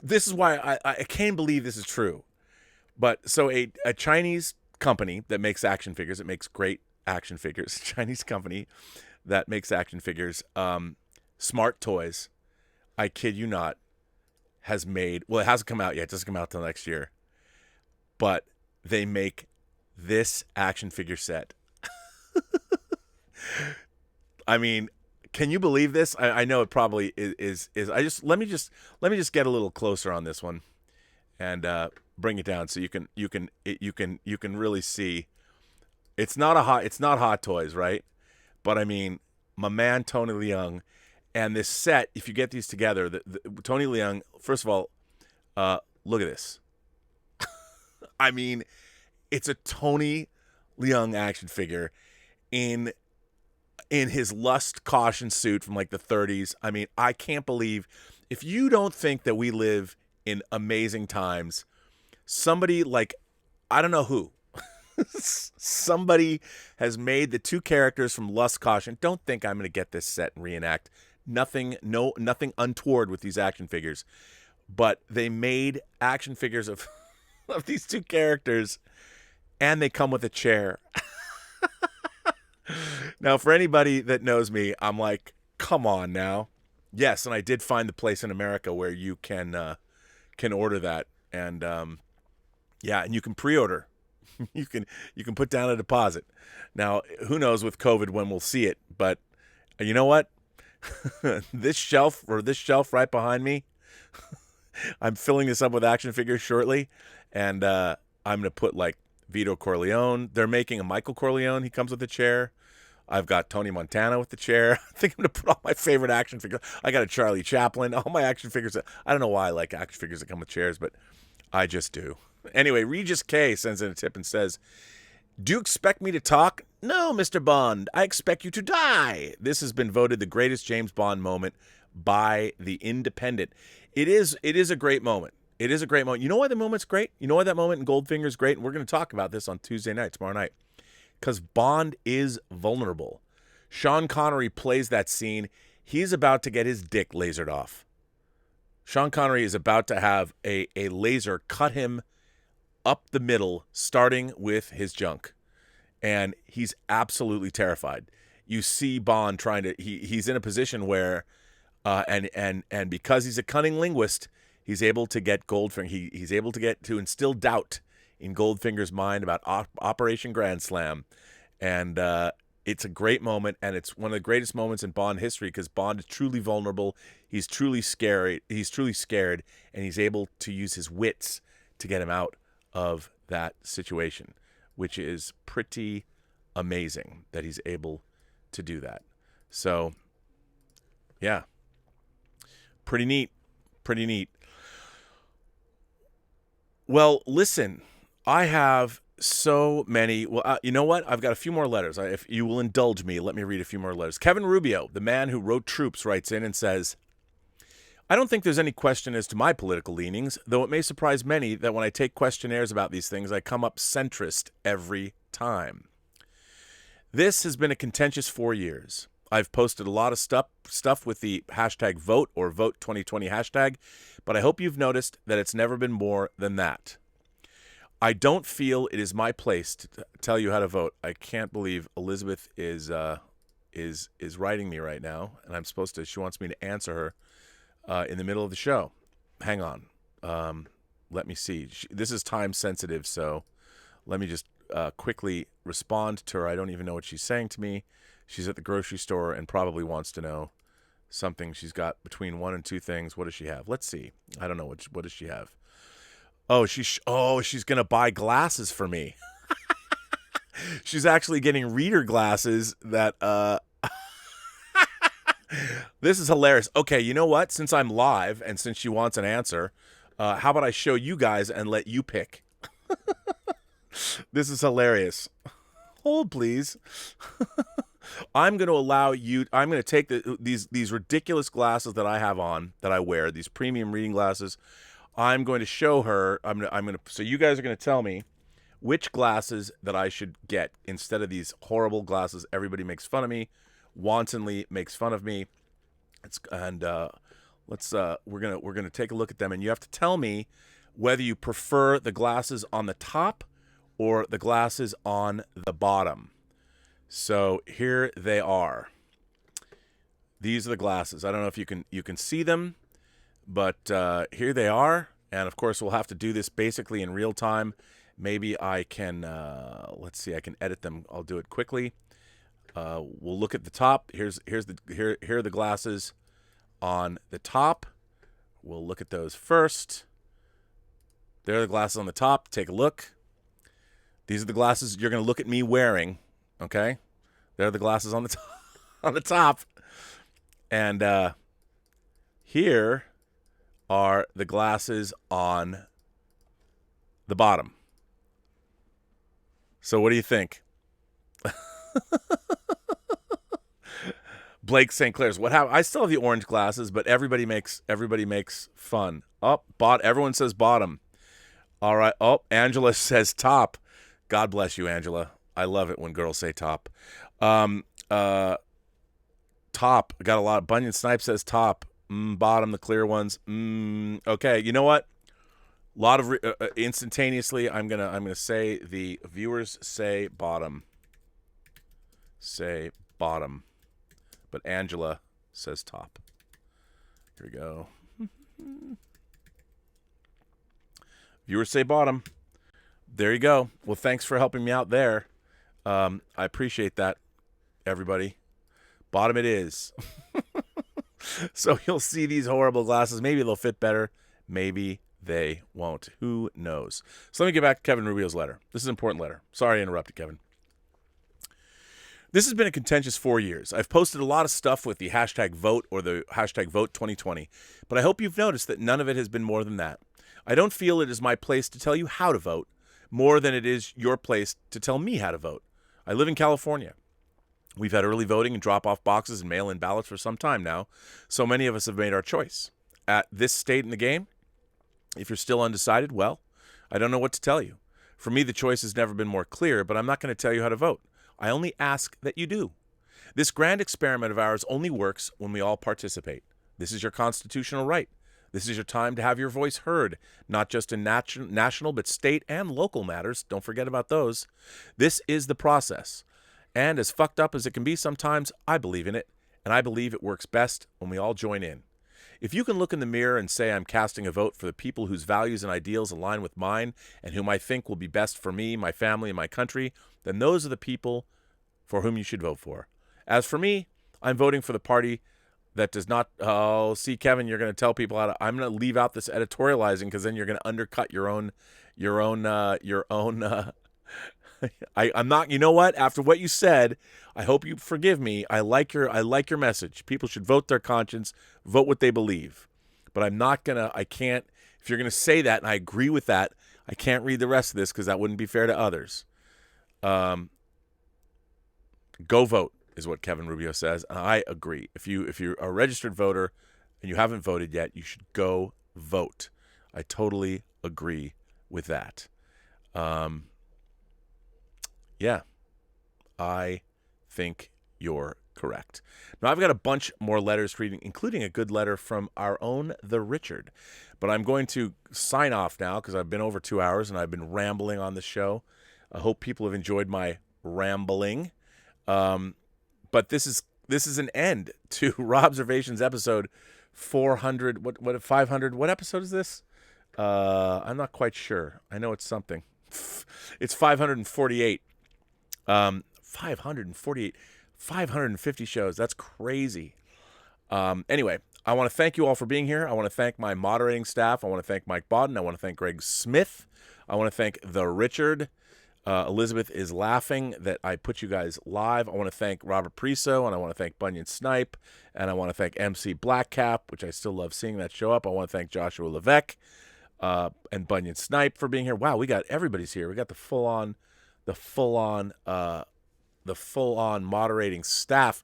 this is why I can't believe this is true. But so a Chinese company that makes action figures, it makes great action figures. Chinese company that makes action figures, Smart Toys, I kid you not, has made, well, it hasn't come out yet. It doesn't come out till next year. But they make this action figure set. I mean, can you believe this? I know it probably is. Let me just get a little closer on this one, and bring it down so you can really see. It's not Hot Toys, right? But I mean, my man Tony Leung, and this set. If you get these together, the Tony Leung. First of all, look at this. I mean, it's a Tony Leung action figure in his Lust Caution suit from like the 30s. I mean, I can't believe, if you don't think that we live in amazing times, somebody like, I don't know who, somebody has made the two characters from Lust Caution. Don't think I'm going to get this set and reenact. Nothing untoward with these action figures. But they made action figures of these two characters, and they come with a chair. Now, for anybody that knows me, I'm like, come on now. Yes, and I did find the place in America where you can order that, and yeah, and you can pre-order. you can put down a deposit. Now, who knows with COVID when we'll see it, but you know what? This shelf right behind me, I'm filling this up with action figures shortly, and I'm gonna put like Vito Corleone. They're making a Michael Corleone. He comes with a chair. I've got Tony Montana with the chair. I think I'm going to put all my favorite action figures. I got a Charlie Chaplin. All my action figures. I don't know why I like action figures that come with chairs, but I just do. Anyway, Regis K sends in a tip and says, "Do you expect me to talk? No, Mr. Bond. I expect you to die." This has been voted the greatest James Bond moment by The Independent. It is a great moment. It is a great moment. You know why the moment's great? You know why that moment in Goldfinger's great? And we're going to talk about this on Tuesday night, tomorrow night. Because Bond is vulnerable. Sean Connery plays that scene. He's about to get his dick lasered off. Sean Connery is about to have a laser cut him up the middle, starting with his junk. And he's absolutely terrified. You see Bond trying to, he's in a position where, and because he's a cunning linguist, he's able to get Goldfinger, he's able to get to instill doubt in Goldfinger's mind about Operation Grand Slam. And it's a great moment, and it's one of the greatest moments in Bond history because Bond is truly vulnerable. He's truly scary. He's truly scared, and he's able to use his wits to get him out of that situation, which is pretty amazing that he's able to do that. So, yeah, pretty neat. Pretty neat. Well, listen, I have so many. Well, you know what? I've got a few more letters. If you will indulge me, let me read a few more letters. Kevin Rubio, the man who wrote Troops, writes in and says, "I don't think there's any question as to my political leanings, though it may surprise many that when I take questionnaires about these things, I come up centrist every time. This has been a contentious 4 years. I've posted a lot of stuff with the hashtag vote or vote 2020 hashtag, but I hope you've noticed that it's never been more than that. I don't feel it is my place to tell you how to vote." I can't believe Elizabeth is writing me right now, and I'm supposed to. She wants me to answer her in the middle of the show. Hang on. Let me see. This is time sensitive, so let me just quickly respond to her. I don't even know what she's saying to me. She's at the grocery store and probably wants to know something. She's got between one and two things. What does she have? Let's see. I don't know what does she have. Oh, she's gonna buy glasses for me. She's actually getting reader glasses that This is hilarious. Okay, you know what? Since I'm live and since she wants an answer, how about I show you guys and let you pick? This is hilarious. Hold, please. I'm going to allow you. I'm going to take these ridiculous glasses that I have on, that I wear, these premium reading glasses. I'm going to show her. So you guys are going to tell me which glasses that I should get instead of these horrible glasses. Everybody makes fun of me, wantonly makes fun of me. We're gonna take a look at them, and you have to tell me whether you prefer the glasses on the top or the glasses on the bottom. So here they are. These are the glasses. I don't know if you can see them, but here they are. And of course, we'll have to do this basically in real time. Maybe I can, let's see, I can edit them. I'll do it quickly. We'll look at the top. Here are the glasses on the top. We'll look at those first. There are the glasses on the top. Take a look. These are the glasses you're going to look at me wearing. Okay, there are the glasses on the top. On the top, and here are the glasses on the bottom. So what do you think? Blake St. Clair's. What happened? I still have the orange glasses, but everybody makes fun. Everyone says bottom. All right. Oh, Angela says top. God bless you, Angela. I love it when girls say top. Top. Got a lot. Bunyan Snipe says top. Bottom, the clear ones. Okay. You know what? A lot of instantaneously. I'm gonna say the viewers say bottom. Say bottom, but Angela says top. Here we go. Viewers say bottom. There you go. Well, thanks for helping me out there. I appreciate that, everybody. Bottom it is. So you'll see these horrible glasses. Maybe they'll fit better. Maybe they won't. Who knows? So let me get back to Kevin Rubio's letter. This is an important letter. Sorry I interrupted, Kevin. This has been a contentious 4 years. I've posted a lot of stuff with the hashtag vote or the hashtag vote 2020, but I hope you've noticed that none of it has been more than that. I don't feel it is my place to tell you how to vote more than it is your place to tell me how to vote. I live in California. We've had early voting and drop-off boxes and mail-in ballots for some time now, so many of us have made our choice. At this state in the game, if you're still undecided, well, I don't know what to tell you. For me, the choice has never been more clear, but I'm not going to tell you how to vote. I only ask that you do. This grand experiment of ours only works when we all participate. This is your constitutional right. This is your time to have your voice heard, not just in national, but state and local matters. Don't forget about those. This is the process. And as fucked up as it can be sometimes, I believe in it, and I believe it works best when we all join in. If you can look in the mirror and say I'm casting a vote for the people whose values and ideals align with mine and whom I think will be best for me, my family, and my country, then those are the people for whom you should vote for. As for me, I'm voting for the party that does not... Oh, see, Kevin, you're going to tell people how to... I'm going to leave out this editorializing because then you're going to undercut your own I'm not. You know what? After what you said, I hope you forgive me. I like your message. People should vote their conscience, vote what they believe. But I'm not gonna. I can't. If you're gonna say that, and I agree with that, I can't read the rest of this because that wouldn't be fair to others. Go vote is what Kevin Rubio says, and I agree. If you're a registered voter and you haven't voted yet, you should go vote. I totally agree with that. Yeah, I think you're correct. Now, I've got a bunch more letters reading, including a good letter from our own The Richard. But I'm going to sign off now because I've been over 2 hours and I've been rambling on the show. I hope people have enjoyed my rambling. But this is an end to Robservations episode 400. What 500? What episode is this? I'm not quite sure. I know it's something. It's 548. 548, 550 shows. That's crazy. Anyway, I want to thank you all for being here. I want to thank my moderating staff. I want to thank Mike Bodden. I want to thank Greg Smith. I want to thank The Richard. Elizabeth is laughing that I put you guys live. I want to thank Robert Priso, and I want to thank Bunyan Snipe, and I want to thank MC Blackcap, which I still love seeing that show up. I want to thank Joshua Levesque and Bunyan Snipe for being here. Wow, we got everybody's here. We got the full-on moderating staff.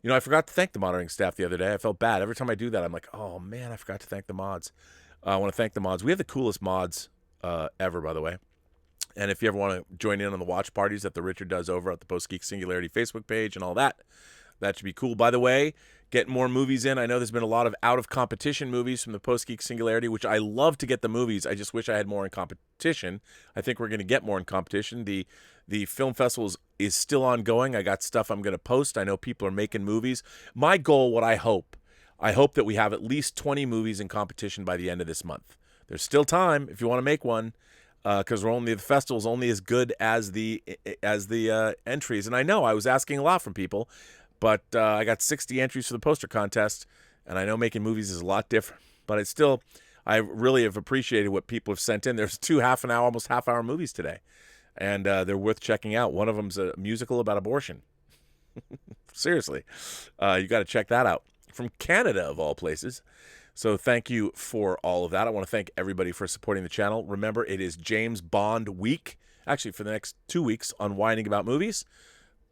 You know, I forgot to thank the moderating staff the other day. I felt bad. Every time I do that, I'm like, oh, man, I forgot to thank the mods. I want to thank the mods. We have the coolest mods ever, by the way. And if you ever want to join in on the watch parties that the Richard does over at the Post-Geek Singularity Facebook page and all that, that should be cool. By the way, get more movies in. I know there's been a lot of out-of-competition movies from the Post-Geek Singularity, which I love to get the movies. I just wish I had more in competition. I think we're going to get more in competition. The film festival is still ongoing. I got stuff I'm going to post. I know people are making movies. My goal, what I hope that we have at least 20 movies in competition by the end of this month. There's still time if you want to make one. Because the festival's only as good as the entries, and I know I was asking a lot from people, but I got 60 entries for the poster contest, and I know making movies is a lot different. But I really have appreciated what people have sent in. There's 2 half-an-hour, almost half-hour movies today, and they're worth checking out. One of them's a musical about abortion. Seriously, you got to check that out from Canada of all places. So thank you for all of that. I want to thank everybody for supporting the channel. Remember, it is James Bond week, actually for the next 2 weeks on Whining About Movies.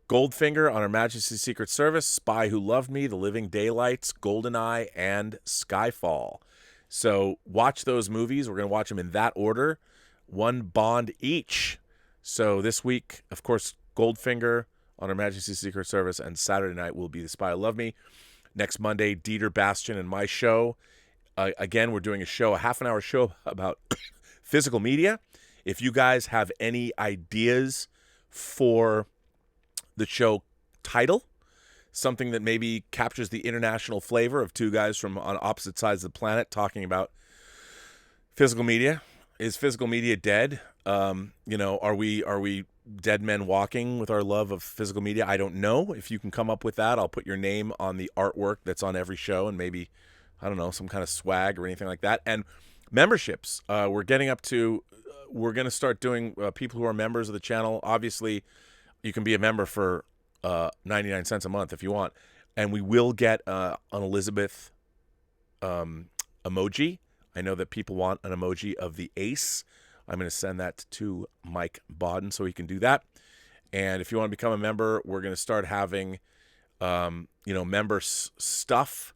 Goldfinger on Her Majesty's Secret Service, Spy Who Loved Me, The Living Daylights, GoldenEye, and Skyfall. So watch those movies. We're going to watch them in that order, 1 Bond each. So this week, of course, Goldfinger on Her Majesty's Secret Service, and Saturday night will be The Spy Who Loved Me. Next Monday, Dieter Bastian and my show. Again, we're doing a half-an-hour show about physical media. If you guys have any ideas for the show title, something that maybe captures the international flavor of 2 guys from on opposite sides of the planet talking about physical media. Is physical media dead? Are we dead men walking with our love of physical media? I don't know. If you can come up with that, I'll put your name on the artwork that's on every show, and maybe, I don't know, some kind of swag or anything like that. And memberships. We're going to start doing people who are members of the channel. Obviously, you can be a member for 99 cents a month if you want. And we will get an Elizabeth emoji. I know that people want an emoji of the ace. I'm going to send that to Mike Bodden so he can do that. And if you want to become a member, we're going to start having, member stuff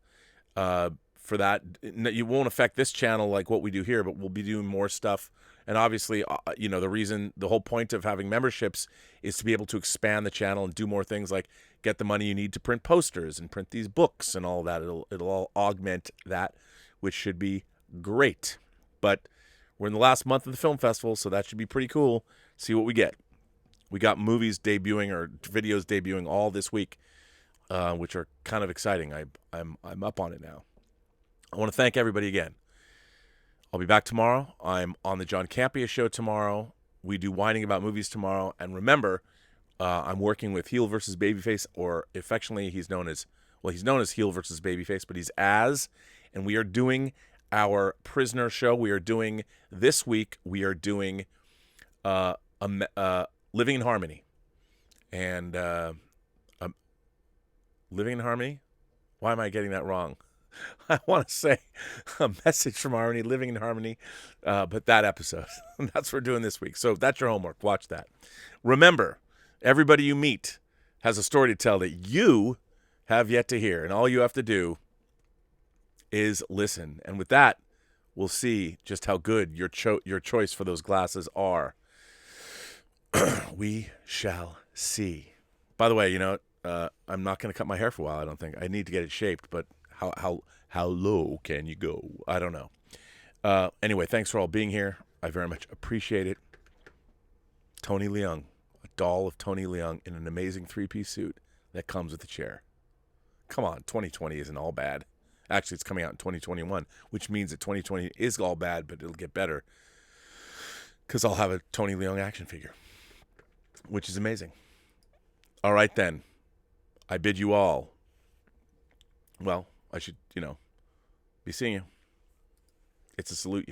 for that. You won't affect this channel like what we do here, but we'll be doing more stuff. And obviously, the whole point of having memberships is to be able to expand the channel and do more things like get the money you need to print posters and print these books and all that. It'll all augment that, which should be great. But we're in the last month of the film festival, so that should be pretty cool. See what we get. We got movies debuting or videos debuting all this week, which are kind of exciting. I'm up on it now. I want to thank everybody again. I'll be back tomorrow. I'm on the John Campea show tomorrow. We do Whining About Movies tomorrow. And remember, I'm working with Heel versus Babyface, or affectionately he's known as Heel versus Babyface, but he's Az, and we are doing our prisoner show. This week we are doing Living in Harmony. And Living in Harmony? Why am I getting that wrong? I want to say A Message from Harmony, Living in Harmony, but that episode. That's what we're doing this week. So that's your homework. Watch that. Remember, everybody you meet has a story to tell that you have yet to hear, and all you have to do is listen. And with that, we'll see just how good your choice for those glasses are. We shall see. By the way, I'm not going to cut my hair for a while. I don't think I need to get it shaped, but how low can you go? I don't know. Anyway, thanks for all being here. I very much appreciate it. Tony Leung, a doll of Tony Leung in an amazing 3-piece suit that comes with a chair. Come on, 2020 isn't all bad. Actually, it's coming out in 2021, which means that 2020 is all bad, but it'll get better because I'll have a Tony Leung action figure, which is amazing. All right, then. I bid you all. Well, I should, be seeing you. It's a salute,